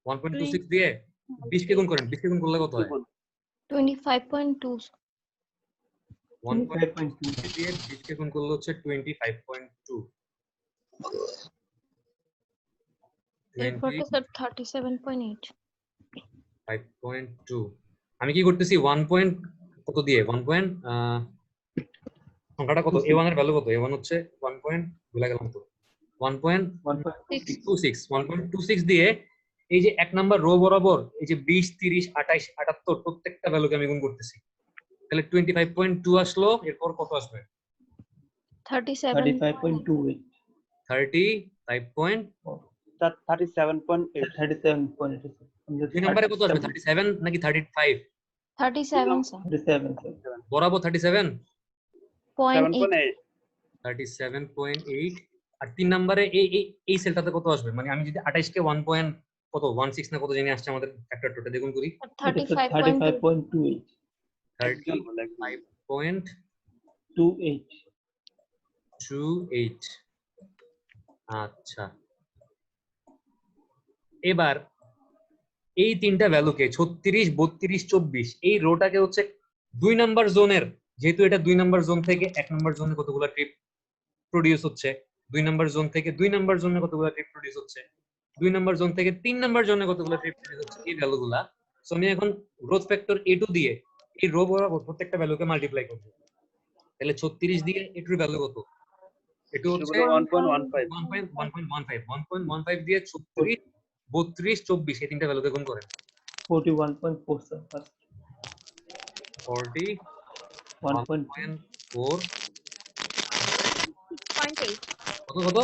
Speaker 1: 1.26 দিয়ে 20 কে গুণ করেন। 20 কে গুণ করলে কত হয়?
Speaker 5: 25.2
Speaker 1: 1.26 দিয়ে 20 কে গুণ করলে হচ্ছে 25.2।
Speaker 5: এরপরটা স্যার 37.8
Speaker 1: 5.2। আমি কি করতেছি 1 পয়েন্ট কত দিয়ে 1 পয়েন্ট সংখ্যাটা কত? A1 এর ভ্যালু কত? A1 হচ্ছে 1 পয়েন্ট ভুলে গেলাম তো 1.26 দিয়ে এই যে এক নাম্বার রো বরাবর এই যে 20 30 28 78 প্রত্যেকটা ভ্যালুকে আমি গুণ করতেছি। তাহলে 25.2 আসলো। এরপর কত আসবে?
Speaker 7: 35.28
Speaker 1: 35.
Speaker 3: 37.8
Speaker 1: দুই নম্বরে কত আসবে? 37 নাকি 35?
Speaker 5: 37 স্যার
Speaker 7: 37
Speaker 1: বরাবর 37
Speaker 5: 0.8
Speaker 1: 37.8। আর তিন নম্বরে এই সেলটাতে কত আসবে? মানে আমি যদি 28 কে 1 পয়েন্ট কত 16 না কত জানি আসছে আমাদের ফ্যাক্টরটা দেখুন করি।
Speaker 5: 35.2
Speaker 1: 35.28। আচ্ছা, এবার এই তিনটা ভ্যালুকে 36 32 24 এই রোটাকে হচ্ছে 2 নাম্বার জোনের, যেহেতু এটা 2 নাম্বার জোন থেকে 1 নাম্বার জোনে কতগুলো ট্রিপ প্রডিউস হচ্ছে, 2 নাম্বার জোন থেকে 2 নাম্বার জোনে কতগুলো ট্রিপ প্রডিউস হচ্ছে, 2 নাম্বার জোন থেকে 3 নাম্বার জোনে কতগুলো ট্রিপ প্রডিউস হচ্ছে, এই ভ্যালুগুলা। সো আমি এখন গ্রোথ ফ্যাক্টর A2 দিয়ে এই রো বরাবর প্রত্যেকটা ভ্যালুকে মাল্টিপ্লাই করব। তাহলে 36 দিয়ে A2 এর ভ্যালু কত? এটা হচ্ছে 1.15 দিয়ে 36 32 24 এই তিনটা ভ্যালুকে গুণ করেন।
Speaker 7: 41.4 স্যার
Speaker 1: 41.4 কত কত?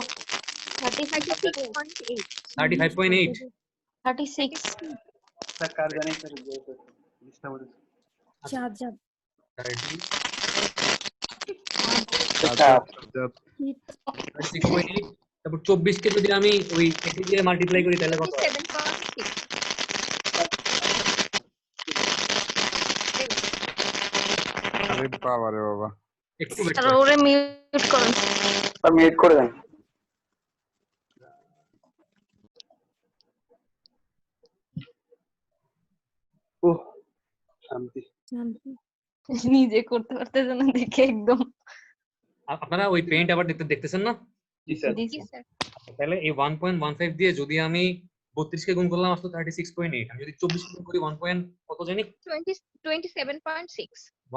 Speaker 1: 35.8
Speaker 5: 36
Speaker 3: স্যার কার জানেন স্যার ডিস্টার্ব হচ্ছে
Speaker 1: 36.8। তারপর 24 কে যদি আমি ওই 80 দিয়ে মাল্টিপ্লাই করি তাহলে কত হয়?
Speaker 5: 7.6
Speaker 2: আরে বাবা রে বাবা,
Speaker 1: একটু wait
Speaker 5: স্যার
Speaker 1: করেন।
Speaker 5: ওরে মিউট করুন।
Speaker 4: স্যার মিউট করে দেন।
Speaker 3: ওহ শান্তি
Speaker 6: নিজে করতে পারতেছে না দেখে একদম।
Speaker 1: আপনারা ওই পেইন্ট আবার দেখতেছেন না?
Speaker 3: জি স্যার
Speaker 5: জি স্যার
Speaker 1: তাহলে এই 1.15 দিয়ে যদি আমি 32 কে গুণ করলাম আসলে 36.8। আমি যদি 24 কে গুণ করি 1 পয়েন্ট কত জানি
Speaker 5: 27.6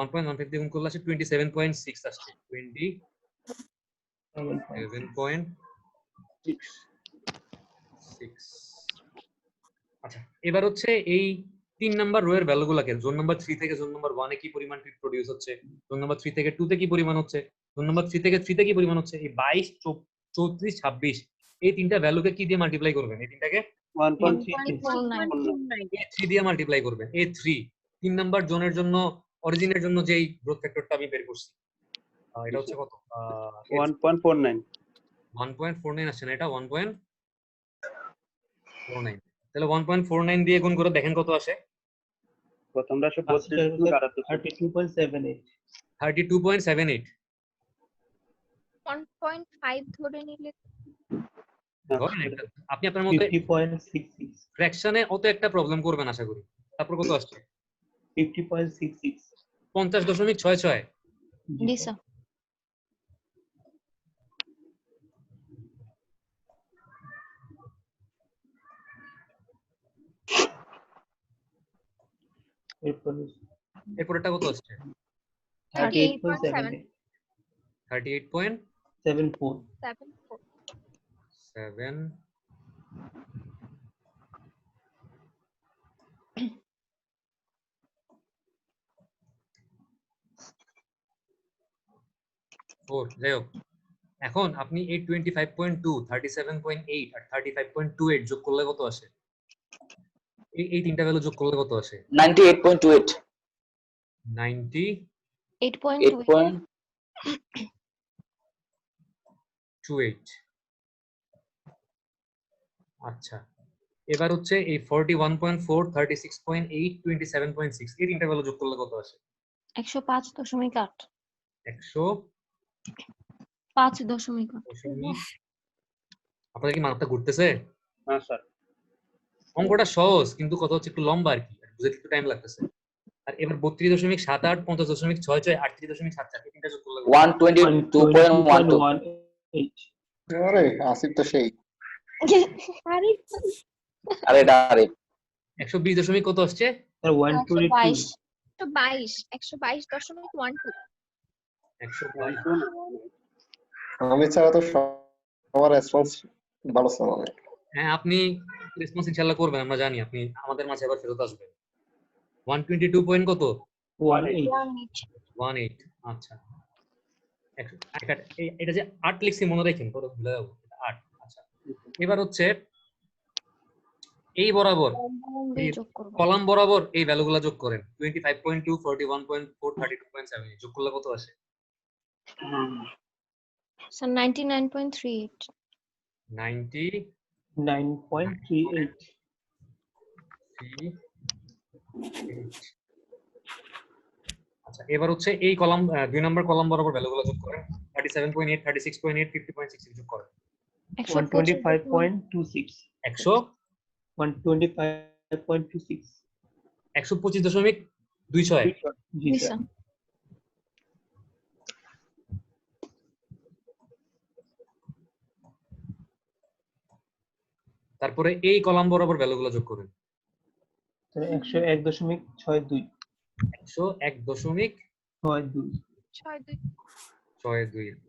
Speaker 1: 1.15 দিয়ে গুণ করলে আসে 27.6 আসছে 27.6। আচ্ছা এবার হচ্ছে এই 3 নাম্বার রো এর ভ্যালুগুলোকে জোন নাম্বার 3 থেকে জোন নাম্বার 1 এ কি পরিমাণ ট্রিপ প্রোডিউস হচ্ছে, জোন নাম্বার 3 থেকে 2 তে কি পরিমাণ হচ্ছে, জোন নাম্বার 3 থেকে 3 তে কি পরিমাণ হচ্ছে, এই 22 34 26 এই তিনটা ভ্যালুকে কি দিয়ে মাল্টিপ্লাই করবেন? এই তিনটাকে
Speaker 6: 1.49
Speaker 1: A3 দিয়ে মাল্টিপ্লাই করবেন। A3 3 নাম্বার জোনের জন্য অরিজিনের জন্য যেই গ্রোথ ফ্যাক্টরটা আমি বের করছি এটা হচ্ছে কত
Speaker 3: 1.49
Speaker 1: 1.49 আসছে না, এটা 1.49। তাহলে 1.49 দিয়ে গুণ করে দেখেন কত আসে।
Speaker 3: প্রথমটা আসে 32.78
Speaker 1: 32.78
Speaker 5: 1.5 ধরে নিলে
Speaker 1: ধরেন একটা। আপনি আপনার মতে
Speaker 7: 50.66
Speaker 1: ফ্র্যাকশনে অত একটা প্রবলেম করবেন আশা করি। তারপর কত আসছে
Speaker 7: 50.66
Speaker 1: 50.66।
Speaker 6: জি স্যার।
Speaker 1: এরপরটা কত আসছে
Speaker 7: 38.78
Speaker 1: 38.74।
Speaker 5: 7
Speaker 1: যাই হোক, এখন আপনি এই 25.2 37.8 আর 35.28 যোগ করলে কত আসে? এই তিনটা ভ্যালু যোগ করলে কত আসে?
Speaker 4: 98.28
Speaker 6: 8.2
Speaker 1: আচ্ছা এবার হচ্ছে এই 41.4 36.8 27.6 এই তিনটা ভ্যালু যোগ করলে কত আসে?
Speaker 6: 105.8
Speaker 1: 105.8।
Speaker 6: 5.8
Speaker 1: আপনাদের কি মাথা ঘুরতেছে?
Speaker 3: হ্যাঁ স্যার।
Speaker 1: অঙ্কটা সহজ কিন্তু কথা হচ্ছে একটু লম্বা আর কি, বুঝতে একটু টাইম লাগতেছে। আর এবার 32.78 50.66 38.74 এই তিনটা যোগ করলে
Speaker 4: 122.12
Speaker 8: আরে আসিফ তো সেই
Speaker 4: আরে ডারে
Speaker 1: 120 কত আসছে?
Speaker 7: 122
Speaker 5: 122.12
Speaker 1: 122।
Speaker 8: আমি ছাড়া তো সবার রেসপন্স ভালো ছিল অনেক।
Speaker 1: হ্যাঁ আপনি রেসপন্স ইনশাআল্লাহ করবেন, আমরা জানি আপনি আমাদের মাঝে আবার ফেরত আসবেন। 122 পয়েন্ট কত? 18। আচ্ছা এটা যে 8 লিখছি মনে রাখেন, পরে ভুলে যাবো 8। আচ্ছা এবার হচ্ছে এই বরাবর কলাম বরাবর এই ভ্যালুগুলো যোগ করেন। 25.2 41.4 32.7 যোগ করলে কত আসে?
Speaker 6: স্যার 99.38
Speaker 7: 9.38
Speaker 1: আচ্ছা এবার হচ্ছে এই কলাম 2 নম্বর কলাম বরাবর ভ্যালুগুলো যোগ করেন। 37.8 36.8 50.6 যোগ করেন।
Speaker 7: 125.26 125.26
Speaker 1: 125.26।
Speaker 7: জি
Speaker 6: জি
Speaker 7: স্যার।
Speaker 6: স্যার।
Speaker 1: তারপরে এই কলাম বরাবর ভ্যালুগুলো যোগ করেন।
Speaker 7: 101.62
Speaker 1: 101.62।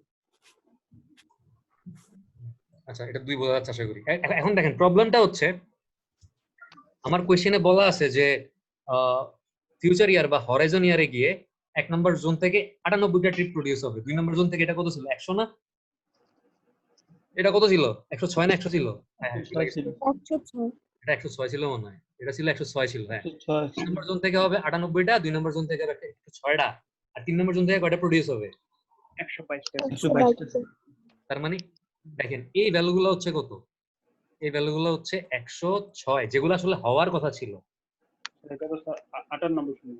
Speaker 1: আচ্ছা এটা 2 বোঝা যাচ্ছে আশা করি। এখন দেখেন প্রবলেমটা হচ্ছে আমার কোশ্চেনে বলা আছে যে ফিউচার ইয়ার বা হরাইজন ইয়ারে গিয়ে 1 নম্বর জোন থেকে 98টা ট্রিপ প্রোডিউস হবে। 2 নম্বর জোন থেকে এটা কত ছিল? 100 না? এটা কত ছিল? 106 না 100 ছিল? হ্যাঁ এটা 106 ছিল মনে হয়। এটা ছিল 106 ছিল। হ্যাঁ 2 নম্বর জোন থেকে হবে 98টা, 2 নম্বর জোন থেকে হবে 106টা, আর 3 নম্বর জোন থেকে কয়টা প্রোডিউস হবে?
Speaker 7: 122
Speaker 1: তার মানে দেখেন এই ভ্যালুগুলো হচ্ছে কত? এই ভ্যালুগুলো হচ্ছে 106 যেগুলো আসলে হওয়ার কথা ছিল।
Speaker 3: এটা তো 98 শুনি।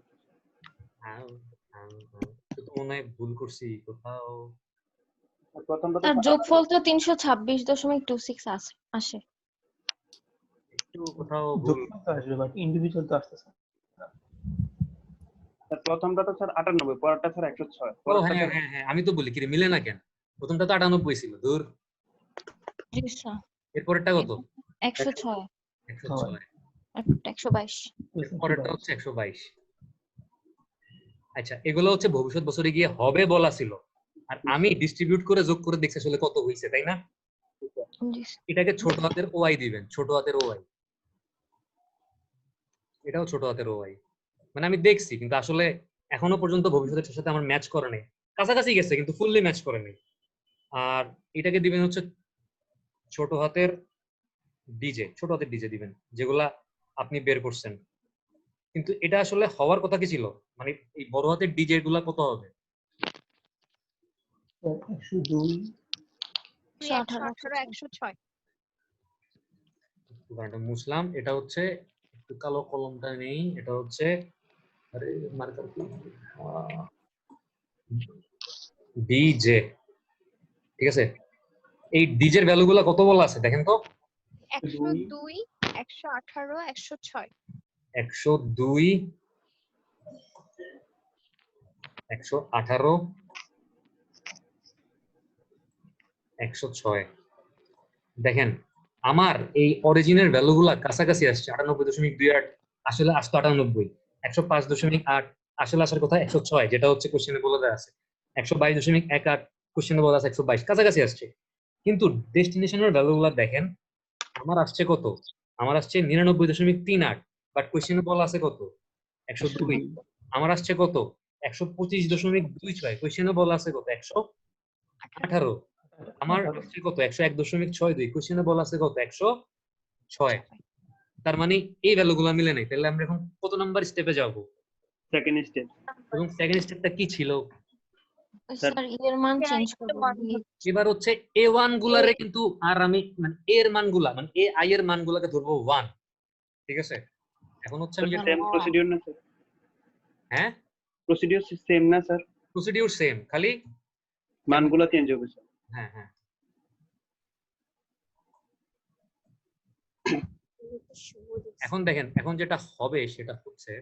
Speaker 1: তো মনে হয় ভুল করছি কোথাও।
Speaker 3: প্রথমটা তো
Speaker 6: আর যোগফল তো 326.26 আসে।
Speaker 1: একটু কোথাও ভুল।
Speaker 7: যোগফল তো আসবে বাট ইন্ডিভিজুয়াল তো আসতেছে।
Speaker 3: স্যার প্রথমটা তো স্যার 98 পরেরটা স্যার 106
Speaker 1: ও হ্যাঁ হ্যাঁ হ্যাঁ আমি তো বলি কি রে, মিলে না কেন? প্রথমটা তো 98 ছিল দূর।
Speaker 6: জি স্যার।
Speaker 1: এরপরেরটা কত?
Speaker 6: 106।
Speaker 1: 106।
Speaker 6: 122
Speaker 1: পরেরটা হচ্ছে 122। আচ্ছা, এগুলো হচ্ছে ভবিষ্যৎ বছরে গিয়ে হবে বলা ছিল, আর আমি ডিস্ট্রিবিউট করে যোগ করে দেখছি আসলে কত হয়েছে, তাই না?
Speaker 6: জি
Speaker 1: এটাকে ছোট হাতের ওয়াই দিবেন, ছোট হাতের ওয়াই, এটাও ছোট হাতের ওয়াই। মানে আমি দেখছি, কিন্তু আসলে এখনো পর্যন্ত ভবিষ্যতের সাথে আমার ম্যাচ করে নাই, কাছাকাছি গেছে কিন্তু ফুললি ম্যাচ করে নাই। আর এটাকে দিবেন হচ্ছে ছোট হাতের ডিজে, ছোট হাতের ডিজে দিবেন যেগুলা আপনি বের করছেন। কিন্তু এটা আসলে হওয়ার কথা কি ছিল, মানে এই বড় হাতের ডিজে গুলা কত হবে?
Speaker 7: 102
Speaker 5: 118 106
Speaker 1: উদাহরণটা মুছলাম। এটা হচ্ছে, একটু কালো কলমটা নেই, এটা হচ্ছে আরে মার্কার ডিজে, ঠিক আছে? এই ডিজের ভ্যালু গুলা কত বলা আছে দেখেন তো?
Speaker 5: 102 118 106
Speaker 1: 102 118 106। দেখেন আমার এই অরিজিনের ভ্যালু গুলা কাছাকাছি আসছে, 98.28, আসলে আসতো 98, 105.8 আসলে আসার কথা 106, যেটা হচ্ছে কোশ্চেনে বলে দেওয়া আছে। 122.18 কোশ্চেনে বলা আছে 122, কাছাকাছি আসছে। কিন্তু ডেস্টিনেশনের ভ্যালু গুলা দেখেন, আমার আসছে কত? আমার আসছে 99.38, বাট কোশ্চেনে বলা আছে কত? 102। আমার আসছে কত? 125.26, কোশ্চেনে বলা আছে কত? 118। আমার আসছে কত? 101.62, কোশ্চেনে বলা আছে কত? 106। তার মানে এই ভ্যালুগুলো মিলে নাই। তাহলে আমরা এখন কত নাম্বার স্টেপে যাব?
Speaker 3: Second step.
Speaker 1: এবং সেকেন্ড স্টেপটা কি ছিল?
Speaker 6: স্যার এর মান চেঞ্জ করব।
Speaker 1: এবার হচ্ছে a1 গুলারে কিন্তু আর আমি মানে এর মানগুলা মানে এ আই এর মানগুলাকে ধরবো 1, ঠিক আছে? এখন হচ্ছে আমি
Speaker 3: সেম প্রসিডিউর না স্যার?
Speaker 1: হ্যাঁ,
Speaker 3: প্রসিডিউর সেম না স্যার?
Speaker 1: প্রসিডিউর সেম, খালি
Speaker 3: মানগুলো চেঞ্জ হবে স্যার।
Speaker 1: হ্যাঁ হ্যাঁ। এখন দেখেন, এখন যেটা হবে সেটা হচ্ছে,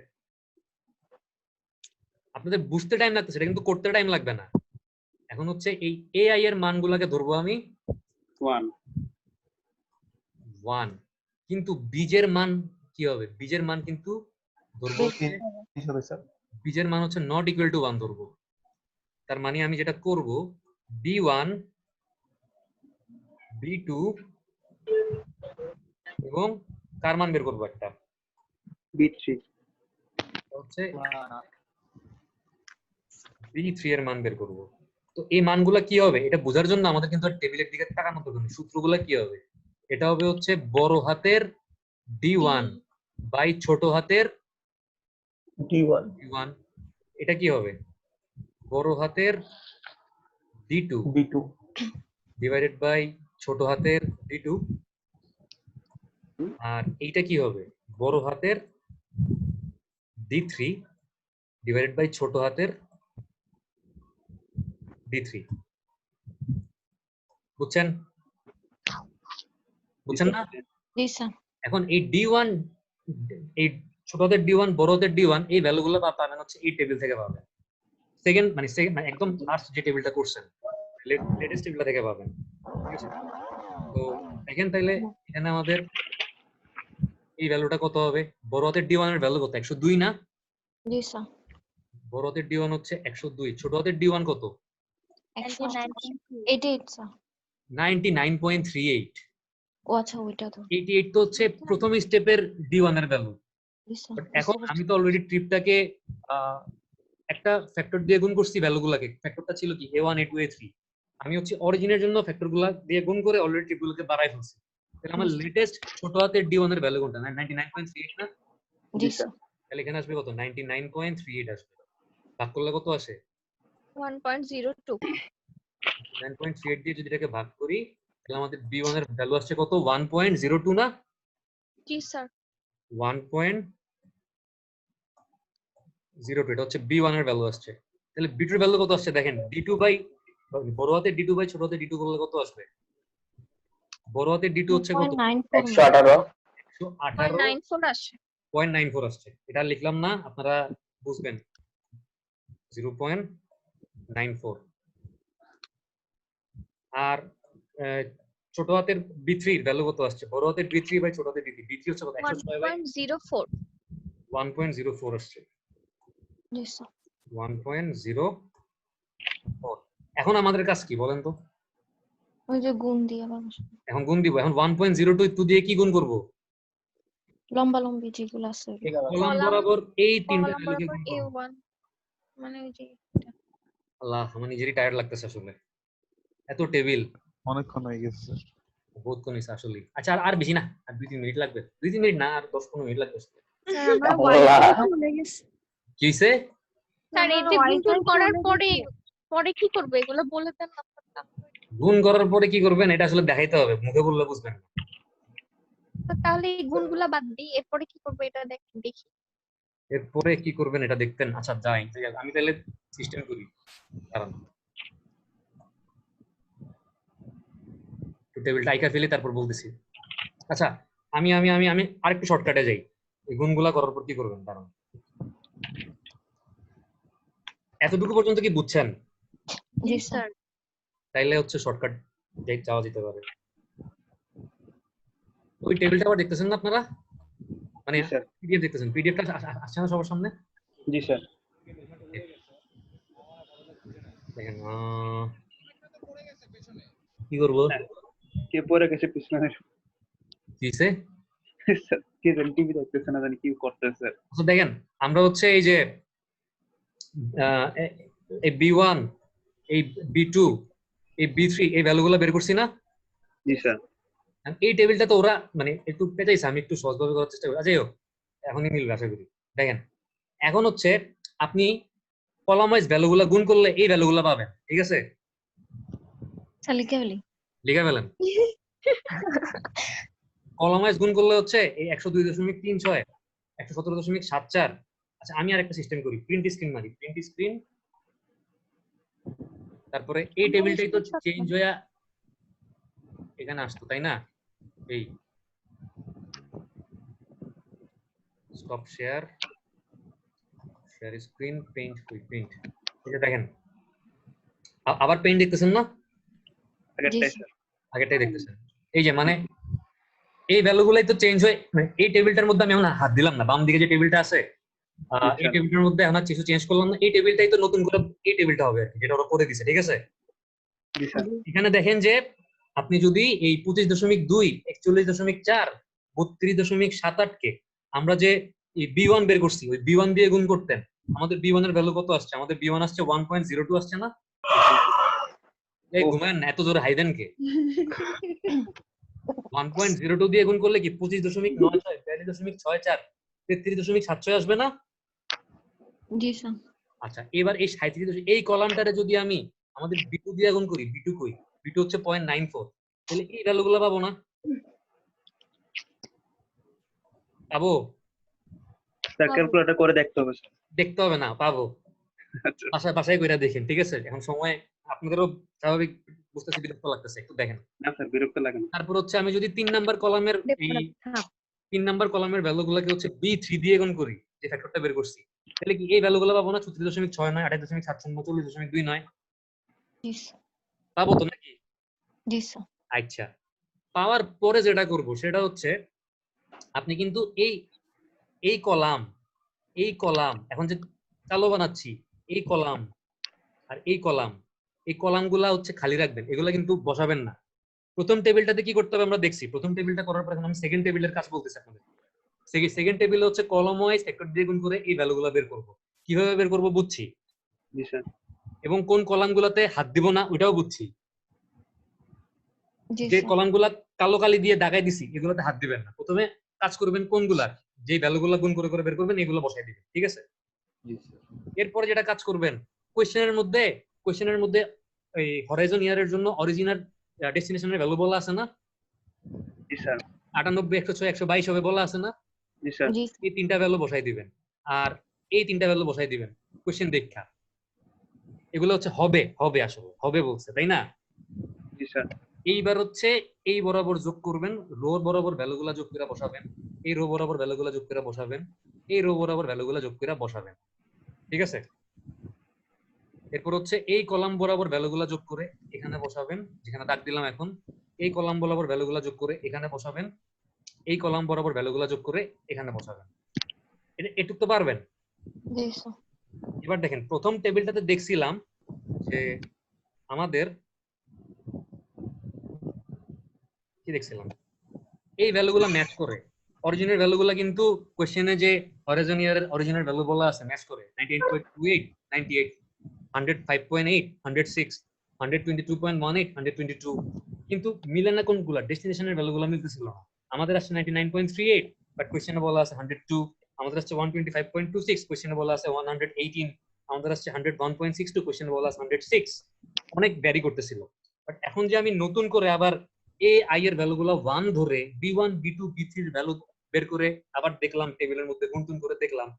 Speaker 1: আপনাদের বুঝতে টাইম লাগতেছে, এটা কিন্তু করতে টাইম লাগবে না। এখন হচ্ছে এই এআই এর মানগুলোকে ধরবো আমি 1, কিন্তু বীজের মান কি হবে? বীজের মান কিন্তু ধরবো বীজের মান হচ্ছে নট ইকুয়াল টু 1 ধরবো। তার মানে আমি যেটা করব, b1 b2 এবং কার মান বের করবো একটা
Speaker 3: b3,
Speaker 1: হচ্ছে b3 এর মান বের করব। তো এই মানগুলা কি হবে এটা বোঝার জন্য আমাদের কিন্তু টেবিলের দিকে তাকানোর দরকার নেই। সূত্রগুলা কি হবে? এটা হবে হচ্ছে বড় হাতের d1 বাই ছোট হাতের d1। এটা কি হবে? বড় হাতের d2 ডিভাইডেড বাই ছোট হাতের d2। আর এইটা কি হবে? বড় হাতের d3 ডিভাইডেড বাই ছোট হাতের d3। বুঝছেন? বুঝছেন না?
Speaker 6: জি স্যার।
Speaker 1: এখন এই d1, এই ছোট হাতের d1 বড় হাতের d1, এই ভ্যালুগুলো পাবেন হচ্ছে এই টেবিল থেকে পাবেন। সেকেন্ড মানে একদম লাস্ট যে টেবিলটা করছেন, লেটেস্ট টেবিলটা থেকে পাবেন, ঠিক আছে? তো দেখেন তাইলে এখানে আমাদের এই ভ্যালুটা কত হবে? বড় হাতের d1 এর ভ্যালু কত? 102 না?
Speaker 6: জি স্যার।
Speaker 1: বড় হাতের d1 হচ্ছে 102, ছোট হাতের d1 কত?
Speaker 6: 88 স্যার।
Speaker 1: 99.38।
Speaker 6: ও আচ্ছা, ওইটা তো
Speaker 1: 88 তো হচ্ছে প্রথম স্টেপের d1 এর ভ্যালু।
Speaker 6: G sir.
Speaker 1: বাট এখন আমি তো অলরেডি ট্রিপটাকে একটা ফ্যাক্টর দিয়ে গুণ করছি ভ্যালুগুলোকে। ফ্যাক্টরটা ছিল কি a1 a2 a3। আমি হচ্ছে অরিজিনের জন্য ফ্যাক্টরগুলো দিয়ে গুণ করে অলরেডি ট্রিপগুলোকে বাড়াই ফেলছি। তাহলে আমার লেটেস্ট ছোট হাতের d1 এর ভ্যালু কোনটা? 99.38 না?
Speaker 6: জি স্যার।
Speaker 1: তাহলে এখানে আসবে কত? 99.38 আসবে। ভাগ করলে কত আসে?
Speaker 5: 1.02
Speaker 1: 9.38 দিয়ে যদি এটাকে ভাগ করি তাহলে আমাদের b1 এর ভ্যালু আসছে কত? 1.02 না?
Speaker 5: জি স্যার
Speaker 1: 1.02, এটা হচ্ছে b1 এর ভ্যালু আসছে। তাহলে b2 এর ভ্যালু কত আসছে দেখেন, d2 বাই বড় হাতের d2 বাই ছোট হাতের d2 করলে কত আসবে? বড় হাতের d2 হচ্ছে কত?
Speaker 4: 118
Speaker 5: 0.94 আসে।
Speaker 1: 0.94 আসছে। এটা লিখলাম না, আপনারা বুঝবেন। 0.94। আর ছোট হাতের B3 এর ভ্যালু কত আসছে? বড় হাতের B3 বাই ছোট হাতের B3 B3 হচ্ছে কত? 106 বাই
Speaker 5: 1.04
Speaker 1: 1.04 আসছে।
Speaker 6: জি স্যার
Speaker 1: 1.04। এখন আমাদের কাজ কি বলেন তো?
Speaker 6: ওই যে গুণ দিয়ে আবার বসাবো।
Speaker 1: এখন গুণ দিব। এখন 1.02 দিয়ে কি গুণ করব?
Speaker 6: লম্বা লম্বি যেগুলো আছে
Speaker 1: কলাম বরাবর এই তিনটা
Speaker 5: কলাম
Speaker 1: ভ্যালুকে
Speaker 5: বরাবর
Speaker 1: গুণ করব।
Speaker 5: A1 মানে ওই যে
Speaker 1: আল্লাহ, আমার নিজেরই টায়ার্ড লাগতেছে আসলে। এত টেবিল
Speaker 2: অনেকক্ষণ হয়ে গেছে স্যার।
Speaker 1: বহুত কোন ইচ্ছা আসলে। আচ্ছা আর বেশি না, আর 2-3 মিনিট লাগবে। 2-3 মিনিট না, আর 10-15 মিনিট লাগবে।
Speaker 5: স্যার আমরা
Speaker 4: আল্লাহ।
Speaker 5: ওয়াইফাই ভুলে গেছি।
Speaker 1: কি হইছে?
Speaker 5: স্যার এই যে গুণ করার পরে কি করব এগুলো বলে দেন না স্যার।
Speaker 1: গুণ করার পরে কি করবেন এটা আসলে দেখাইতে হবে, মুখে বললে বুঝবেন না।
Speaker 5: তো তাহলে এই গুণগুলা বাদ দিই, এরপরে কি করব এটা দেখি।
Speaker 1: এরপরে কি করবেন এটা দেখতেন। আচ্ছা যাই, আমি তাহলে সিস্টেম করি। কারণ টেবিলটা আইকা ফেলি, তারপর বলতেছি। আচ্ছা আমি আমি আমি আমি আরেকটু শর্টকাটে যাই। এই গুণগুলা করার পর কি করবেন কারণ এতটুকু পর্যন্ত কি বুঝছেন?
Speaker 6: জি স্যার
Speaker 1: তাইলে হচ্ছে শর্টকাট যাওয়া যেতে পারে। ওই টেবিলটা আবার দেখতেছেন না আপনারা? মানে
Speaker 3: জি স্যার।
Speaker 1: পিডিএফ দেখতেছেন? পিডিএফটা আসছে না সবার সামনে?
Speaker 3: জি স্যার।
Speaker 1: দেখেন কি করবো?
Speaker 3: কে পড়ে গেছে পিছনে?
Speaker 1: কিসে?
Speaker 3: স্যার কে জানি টিভি দেখতেছে না, জানি কি করতেছে।
Speaker 1: আচ্ছা দেখেন, আমরা হচ্ছে এই যে এই B1, এই B2, এই B3 এই ভ্যালুগুলো বের করছি না?
Speaker 3: জি স্যার।
Speaker 1: এই টেবিলটা তো ওরা মানে একটু পেঁচাইছে, আমি একটু সহজভাবে করার চেষ্টা করি। যাই হোক, এখনই মিলবে আশা করি। দেখেন এখন হচ্ছে আপনি কলাম ওয়াইজ ভ্যালুগুলো গুণ করলে এই ভ্যালুগুলো পাবেন, ঠিক আছে?
Speaker 6: স্যার লিখে ফেলি।
Speaker 1: লিখে ফেলেন। কলাম ওয়াইজ গুণ করলে হচ্ছে এই 102.36 117.74। আচ্ছা আমি আরেকটা সিস্টেম করি, প্রিন্ট স্ক্রিন মারি, প্রিন্ট স্ক্রিন। তারপরে এই টেবিলটাই তো চেঞ্জ হয়ে এখানে আসতো, তাই না? এই stop share screen, paint print. এই যে দেখেন আবার পেইন্ট দেখতেছেন না?
Speaker 3: আগেরটাই স্যার।
Speaker 1: আগেরটাই দেখতেছেন। এই যে মানে এই ভ্যালুগুলাই তো চেঞ্জ হয়ে, মানে এই টেবিলটার মধ্যে আমি এখন হাত দিলাম না, বাম দিকে যে টেবিলটা আছে এই টেবিলটার মধ্যে এখন আর কিছু চেঞ্জ করলাম না। এই টেবিলটাই তো নতুন করে এই টেবিলটা হবে আর কি, যেটা ওরা করে দিছে, ঠিক আছে?
Speaker 3: জি স্যার।
Speaker 1: এখানে দেখেন যে আপনি যদি এই 25.2 41.4 32.78 কে আমরা যে B1 বের করছি, ওই B1 দিয়ে গুণ করতেন, আমাদের B1 এর ভ্যালু কত আসছে? আমাদের B1 আসছে 1.02 আসছে না? এই ঘুমেন এত জোরে হাই দেন কে? 1.02 দিয়ে গুণ করলে কি 25.96 42.64 33.76 আসবে না?
Speaker 6: জি স্যার
Speaker 1: আচ্ছা এবার এই 37 এই কলামটারে যদি আমি আমাদের B2 দিয়ে গুণ করি, B2 কই? B2 হচ্ছে 0.94, তাহলে এই ভ্যালুগুলো পাবো না? পাবো?
Speaker 3: স্যার ক্যালকুলেটর করে দেখতে হবে স্যার।
Speaker 1: দেখতে হবে না, পাবো। বাসায় কইরা দেখেন, ঠিক আছে? এখন সময় আপনাদেরও স্বাভাবিক বুঝতেছি বিরক্ত লাগতেছে, একটু দেখেন।
Speaker 3: না স্যার বিরক্ত লাগে না।
Speaker 1: তারপর হচ্ছে আমি যদি 3 নাম্বার কলামের এই 3 নাম্বার কলামের ভ্যালুগুলোকে হচ্ছে B3 দিয়ে গুণ করি, যে ফ্যাক্টরটা বের করছি, তাহলে কি এই ভ্যালুগুলো পাবো না? 36.69 28.57 40.29
Speaker 6: জি স্যার
Speaker 1: পাবো তো নাকি?
Speaker 6: জি স্যার
Speaker 1: আচ্ছা পাওয়ার পরে যেটা করব সেটা হচ্ছে আপনি কিন্তু এই কলাম এখন যে কালো বানাচ্ছি, এই কলাম আর এই কলামগুলা হচ্ছে খালি রাখবেন, এগুলা কিন্তু বসাবেন না। প্রথম টেবিলটাতে কি করতে হবে আমরা দেখছি, প্রথম টেবিলটা করার পর এখন আমি সেকেন্ড টেবিলের কাজ বলতেছি আপনাদের। সেকেন্ড টেবিলে হচ্ছে কলাম ওয়াইজ ফ্যাক্টর দিয়ে গুণ করে এই ভ্যালুগুলো বের করব। কিভাবে বের করব বুঝছি,
Speaker 3: জি স্যার।
Speaker 1: এবং কোন কলামগুলোতে হাত দিব না ওটাও বুঝছি।
Speaker 6: জি
Speaker 1: যে
Speaker 6: স্যার
Speaker 1: কলামগুলা কালো কালি দিয়ে দাগাই দিছি এগুলোতে হাত দিবেন না। প্রথমে কাজ করবেন কোনগুলার, যে ভ্যালুগুলো গুণ করে করে বের করবেন এগুলো বসাই দিবেন, ঠিক আছে? এরপরে যেটা কাজ করবেন, কোশ্চেনের মধ্যে এই হরাইজন ইয়ারের জন্য অরিজিনাল ডেস্টিনেশনের ভ্যালু বলা আছে না?
Speaker 3: জি স্যার।
Speaker 1: 98 106 122 হবে বলা আছে না?
Speaker 3: জি স্যার।
Speaker 6: জি
Speaker 1: এই তিনটা ভ্যালু বসাই দিবেন, আর এই তিনটা ভ্যালু বসাই দিবেন কোশ্চেন দেখা। এগুলো হচ্ছে হবে আসলে হবে বলছে, তাই না?
Speaker 3: জি স্যার।
Speaker 1: এইবার হচ্ছে এই বরাবর যোগ করবেন, রো বরাবর ভ্যালুগুলা যোগ করে বসাবেন, এই রো বরাবর ভ্যালুগুলা যোগ করে বসাবেন, এই রো বরাবর ভ্যালুগুলা যোগ করে বসাবেন, ঠিক আছে? এরপর হচ্ছে এই কলাম বরাবর ভ্যালুগুলা যোগ করে এখানে বসাবেন, যেখানে দাগ দিলাম এখন। এই কলাম বরাবর ভ্যালুগুলা যোগ করে এখানে বসাবেন, এই কলাম বরাবর ভ্যালুগুলা যোগ করে এখানে বসাবেন। এটুক তো পারবেন।
Speaker 6: জি স্যার।
Speaker 1: এবার দেখেন প্রথম টেবিলটাতে দেখছিলাম যে আমাদের কি দেখছিলাম, এই ভ্যালুগুলো ম্যাচ করে অরিজিনাল ভ্যালুগুলো, কিন্তু কোশ্চেনে যে অরিজিনাল ভ্যালু বলা আছে ম্যাচ করে 98.28, 98, 105.8, 106, 122.18, 122, কিন্তু মিলে না কোনগুলা, ডেস্টিনেশনের ভ্যালুগুলো মিলতেছিল না। আমাদের আসছে 99.38, বাট কোশ্চেনে বলা আছে 102, আমাদের আসছে 125.26, কোশ্চেনে বলা আছে 118, আমাদের আসছে 101.62, কোশ্চেনে বলা আছে 106, অনেক ভ্যারি করতেছিল। বাট এখন যে আমি নতুন করে আবার এ আই এর ভ্যালুগুলো 1 ধরে B1 B2 B3 এর ভ্যালু বের করে আবার দেখলাম টেবিলের মধ্যে গুনতুন করে দেখলাম,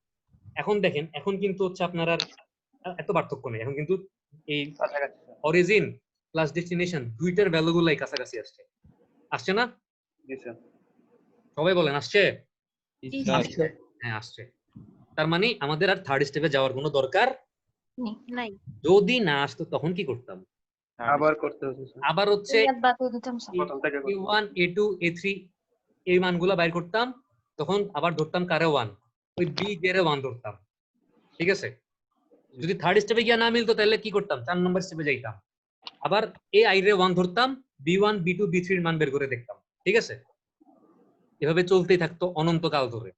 Speaker 1: এখন দেখেন এখন কিন্তু হচ্ছে আপনার আর এত পার্থক্য নেই। এখন কিন্তু এই অরিজিন প্লাস ডেস্টিনেশন দুইটার ভ্যালুগুলাই কাছাকাছি আসছে, আসছে না?
Speaker 3: জি স্যার।
Speaker 1: সবাই বলেন আসছে?
Speaker 7: আচ্ছা
Speaker 1: হ্যাঁ আসছে। তার মানে আমাদের আর থার্ড স্টেপে যাওয়ার কোনো দরকার
Speaker 5: নাই।
Speaker 1: যদি না আসতো তখন কি করতাম?
Speaker 3: আবার করতে হচ্ছে স্যার।
Speaker 1: আবার হচ্ছে
Speaker 6: ইয়াদ বাদ দিয়ে দিতাম স্যার।
Speaker 3: প্রথম থেকে করতে হবে।
Speaker 1: A1 A2 A3 এই মানগুলা বাইর করতাম, তখন আবার ধরতাম কারে 1, ওই বি জেরে 1 ধরতাম, ঠিক আছে? যদি থার্ড স্টেপে গিয়ে না মিলতো তাহলে কি করতাম, 4 নম্বর স্টেপে যাইতাম, আবার এ আই রে 1 ধরতাম, B1 B2 B3 এর মান বের করে দেখতাম, ঠিক আছে? এভাবে চলতেই থাকতো অনন্তকাল ধরে।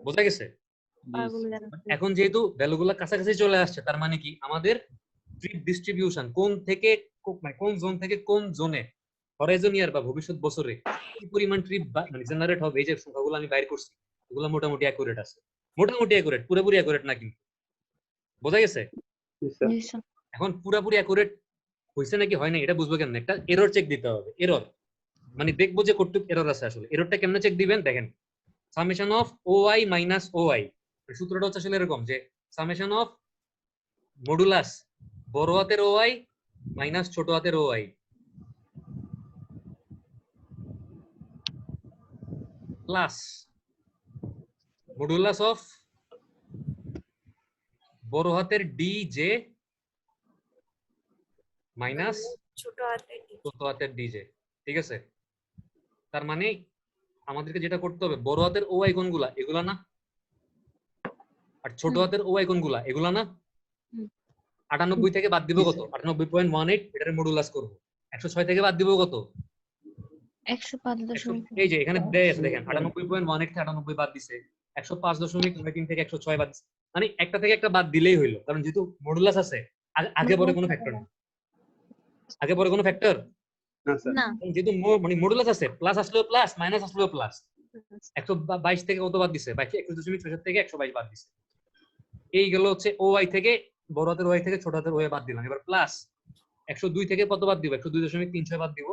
Speaker 1: বোঝা গেছে? এখন যেহেতু ভ্যালুগুলো কাছাকাছি চলে আসছে, তার মানে কি আমাদের ট্রিপ ডিস্ট্রিবিউশন কোন থেকে কোন জোন থেকে কোন জোনে হরাইজন ইয়ার বা ভবিষ্যৎ বছরে কি পরিমাণ ট্রিপ মানে জেনারেট হবে, এই যে সংখ্যাগুলো আমি বাইর করছি এগুলো মোটামুটি অ্যাকুরেট আছে, মোটামুটি অ্যাকুরেট, পুরোপুরি অ্যাকুরেট না কিন্তু। বোঝা গেছে?
Speaker 3: জি স্যার।
Speaker 6: জি স্যার।
Speaker 1: এখন পুরোপুরি অ্যাকুরেট হইছে নাকি হয় না এটা বুঝবো কেমনে, একটা এরর চেক দিতে হবে। এরর মানে দেখবো যে কতটুক এরর আছে। আসলে এররটা কেমনে চেক দিবেন দেখেন, summation of OI minus OI, সূত্রটা হচ্ছে আসলে এরকম যে সামেশন অফ মডুলাস বড় হাতের ওআই মাইনাস ছোট হাতের ওআই প্লাস মডুলাস অফ বড় হাতের ডি জে মাইনাস ছোট হাতের ডি জে, ঠিক আছে? তার মানে আমাদেরকে যেটা করতে হবে, বড় হাতের ওআই কোনগুলা, এগুলা না? আর ছোট হাতের ওআই কোনগুলা, এগুলা না? 98 থেকে বাদ দিব কত? 98.18, এটারে মডুলাস করব। 106 থেকে বাদ দিব কত?
Speaker 6: 105.8।
Speaker 1: এই যে এখানে দেয় আছে দেখেন, 98.18 থেকে 98 বাদ দিছে, 105.93 থেকে 106 বাদ দিছে। মানে একটা থেকে একটা বাদ দিলেই হইলো, কারণ যেহেতু মডুলাস আছে আগে পরে কোনো ফ্যাক্টর না, আগে পরে কোনো ফ্যাক্টর
Speaker 3: না স্যার।
Speaker 5: না।
Speaker 1: যেহেতু মানে মডুলাস আছে, প্লাস আসলেও প্লাস মাইনাস আসলেও প্লাস। 122 থেকে কত বাদ দিছে? 21.66 থেকে 122 বাদ দিছে। এই গেল হচ্ছে ওআই থেকে, বড় হাতের ওআই থেকে ছোট হাতের ওআই বাদ দিলাম। এবার প্লাস 102 থেকে কত বাদ দিব? 102.36 বাদ দিব,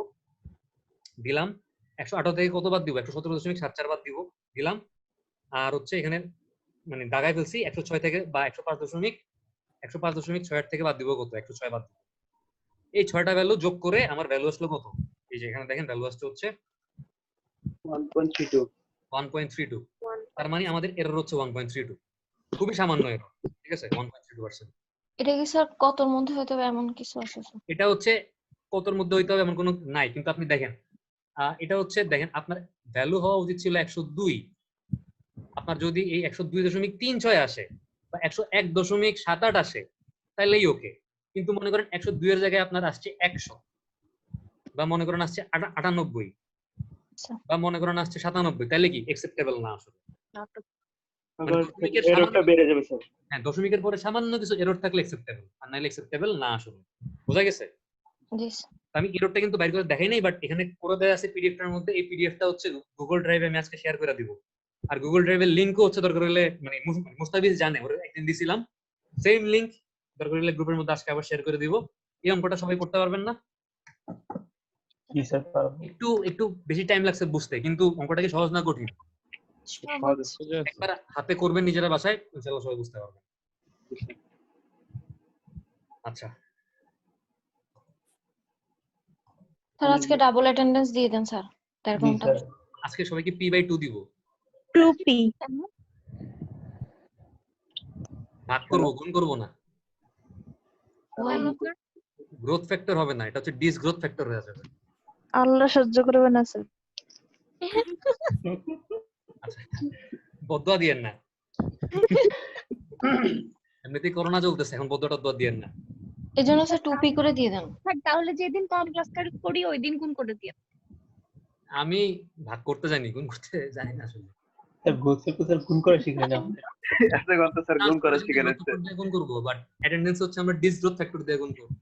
Speaker 1: দিলাম। 118 থেকে কত বাদ দিব? 117.74 বাদ দিব, দিলাম। আর হচ্ছে এখানে মানে দাগায় ফেলছি 106 থেকে বা 105.6 থেকে বাদ দিব কত? 106 বাদ দিব। এই 6টা ভ্যালু যোগ করে আমার ভ্যালু আসলো কত? এই যে এখানে দেখেন ভ্যালু আসছে হচ্ছে
Speaker 3: 1.32।
Speaker 1: 1.32। তার মানে আমাদের এরর হচ্ছে 1.32, খুবই সামান্য এরর, ঠিক আছে? 1.32%।
Speaker 6: এটা কি স্যার কতর মধ্যে হতে হবে এমন কিছু আছে স্যার?
Speaker 1: এটা হচ্ছে কতর মধ্যে হইতে হবে এমন কোনো নাই, কিন্তু আপনি দেখেন এটা হচ্ছে দেখেন আপনার ভ্যালু হওয়া উচিত ছিল 102, আপনার যদি এই 102.36 আসে বা 101.78 আসে তাহলেই ওকে। কিন্তু মনে করেন 102 এর জায়গায় আপনার আসছে 100, বা মনে করেন আসছে 98, বা মনে করেন আসছে 97, তাহলে কি অ্যাকসেপ্টেবল না আসলে।
Speaker 3: আবার এররটা বেড়ে যাবে স্যার।
Speaker 1: হ্যাঁ, দশমিকের পরে সামান্য কিছু এরর থাকলে অ্যাকসেপ্টেবল, আর নাইলে অ্যাকসেপ্টেবল না আসলে। বোঝা গেছে?
Speaker 6: জি
Speaker 1: আমি এররটা কিন্তু বাইর করে দেখাই নাই, বাট এখানে করে দেয়া আছে পিডিএফটার মধ্যে। এই পিডিএফটা হচ্ছে গুগল ড্রাইভে আমি আজকে শেয়ার করে দিব, আর গুগল ড্রাইভের লিংকও হচ্ছে দরকার হলে মানে মুস্তাফিজ জানে, ওর একদিন দিছিলাম সেম লিংক, দরকার হলে গ্রুপের মধ্যে আজকে আবার শেয়ার করে দিব। এই অঙ্কটা সবাই করতে পারবেন না?
Speaker 7: জি স্যার পারবো।
Speaker 1: একটু বেশি টাইম লাগছে বুঝতে, কিন্তু অঙ্কটা কি সহজ না কঠিন? একবার হাতে করবেন নিজেরা বাসায়, ইনশাআল্লাহ সবাই বুঝতে পারবেন। আচ্ছা
Speaker 6: স্যার আজকে ডাবল অ্যাটেন্ডেন্স দিয়ে দেন স্যার। তার
Speaker 7: জি
Speaker 6: কোনটা?
Speaker 7: স্যার।
Speaker 1: আজকে সবাইকে p/2 দিব,
Speaker 5: 2p।
Speaker 1: ভাগ করব, গুণ করব না।
Speaker 5: কেন স্যার?
Speaker 1: গ্রোথ ফ্যাক্টর হবে না, এটা হচ্ছে ডিসগ্রোথ ফ্যাক্টর হয়ে যাবে।
Speaker 10: আল্লাহ সহ্য করবে না স্যার।
Speaker 1: আচ্ছা, বদুয়া দিয়েন না। এমনিতেই করোনা চলতেছে, এখন বদুয়া দিয়েন না।
Speaker 6: এই জন্য স্যার টুপি করে দিয়ে দেন।
Speaker 5: স্যার তাহলে যেদিন কম ক্লাস করি ওই দিন কোন করে দিয়ে?
Speaker 1: আমি ভাগ করতে জানি, গুণ করতে জানি না আসলে।
Speaker 7: স্যার গোসল স্যার গুণ করে শিখাই না আমাদের।
Speaker 3: এত কথা স্যার গুণ করে শিখে নিচ্ছে।
Speaker 1: গুণ করব, বাট অ্যাটেন্ডেন্স হচ্ছে আমরা ডিসগ্রোথ ফ্যাক্টর দিয়ে গুণ করব।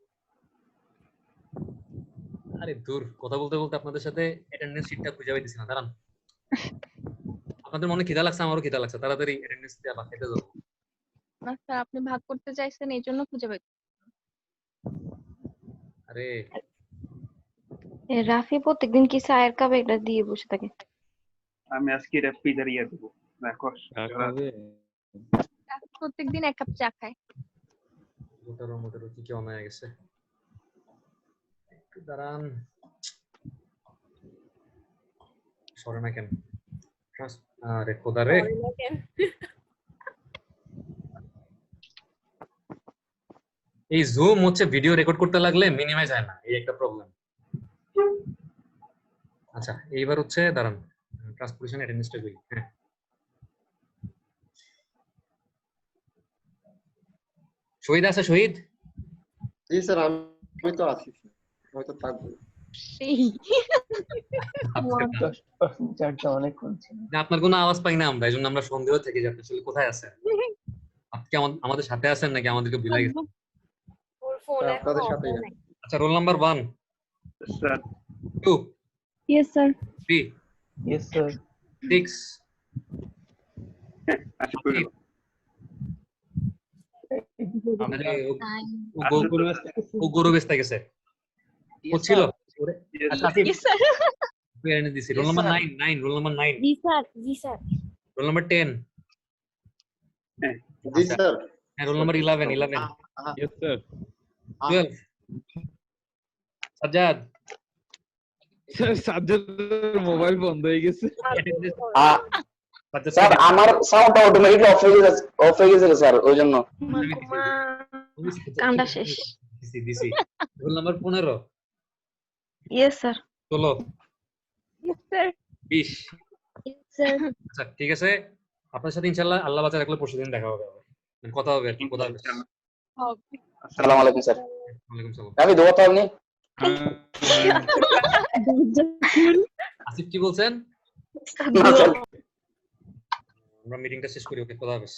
Speaker 1: আরে দূর, কথা বলতে বলতে আপনাদের সাথে অ্যাটেন্ডেন্স শিটটা খুঁজে পাইতেছি না, দাঁড়ান। আপনাদের মনে খিদা লাগছে, আমারও খিদা লাগছে, তাড়াতাড়ি অ্যাটেন্ডেন্স দিয়ে ভাত খেতে যাবো।
Speaker 5: না স্যার, আপনি ভাগ করতে চাইছেন এই জন্য খুঁজে পাই।
Speaker 1: আরে
Speaker 10: রাফি প্রত্যেকদিন কি চায়ের কাপে এটা দিয়ে বসে থাকে?
Speaker 3: আমি আজকে এটা পিজার ইয়ে দেবো দেখো।
Speaker 5: প্রত্যেকদিন এক কাপ চা খায়।
Speaker 1: মোটারো মোটারো কি কি অনায় গেছে, একটু দাঁড়ান। সরে না কেন? আরে খোদা রে, এই জুম হচ্ছে ভিডিও রেকর্ড করতে লাগলে মিনিমাইজ হয় না, এই একটা প্রবলেম। আচ্ছা এইবার হচ্ছে দাঁড়ান, ট্রান্সপোর্টেশন অ্যাটেন্ডেন্সটা কই। হ্যাঁ, শহীদ আছে? শহীদ
Speaker 8: জি স্যার, আমি তো আছি, হয়তো থাকবো।
Speaker 1: আচ্ছা,
Speaker 7: 10% চার্জটা অনেক কম ছিল।
Speaker 1: না, আপনার কোনো আওয়াজ পাই না আমরা, এইজন্য আমরা সন্দেহ থেকে যাই আপনি আসলে কোথায় আছেন। আপনি কি আমাদের সাথে আছেন নাকি আমাদেরকে ভুলে গেছেন?
Speaker 8: আপনাদের সাথে
Speaker 1: আচ্ছা, roll number 1
Speaker 3: sir
Speaker 1: 2
Speaker 10: yes sir.
Speaker 1: 3
Speaker 7: yes sir.
Speaker 1: 6
Speaker 3: আশা করি
Speaker 1: আরে ও গরু বেচতে গেছে, ও ছিল ওরে। আচ্ছা আসিফ, তুই এনে দিছি। রোল নাম্বার 9 রোল নাম্বার 9
Speaker 10: জি স্যার, জি স্যার।
Speaker 1: রোল নাম্বার 10
Speaker 8: জি স্যার।
Speaker 1: হ্যাঁ, roll number 11
Speaker 2: yes sir.
Speaker 1: 12 Sajjad.
Speaker 2: Sir সাজ্জাদের মোবাইল বন্ধ হয়ে গেছে।
Speaker 4: স্যার আমার সাউন্ডটা অটোমেটিকলি অফ হয়ে গেছে স্যার, ওই জন্য।
Speaker 10: কান্ডা শেষ।
Speaker 1: দিছি। Roll number 15
Speaker 10: yes sir.
Speaker 1: 16
Speaker 5: yes sir.
Speaker 1: 20।
Speaker 10: Sir.
Speaker 1: আচ্ছা ঠিক আছে, আপনার সাথে ইনশাআল্লাহ আল্লাহ বাঁচা রাখলে পরশুদিন দেখা হবে, কথা হবে আর কি। কথা হবে।
Speaker 4: আসসালামু আলাইকুম স্যার।
Speaker 1: ওয়ালাইকুম সালাম।
Speaker 4: আমি দোয়া তো আপনি
Speaker 1: আসিফ কি বলছেন?
Speaker 4: না স্যার।
Speaker 1: আমরা মিটিংটা শেষ করি, ওকে, খোদা হাফেজ।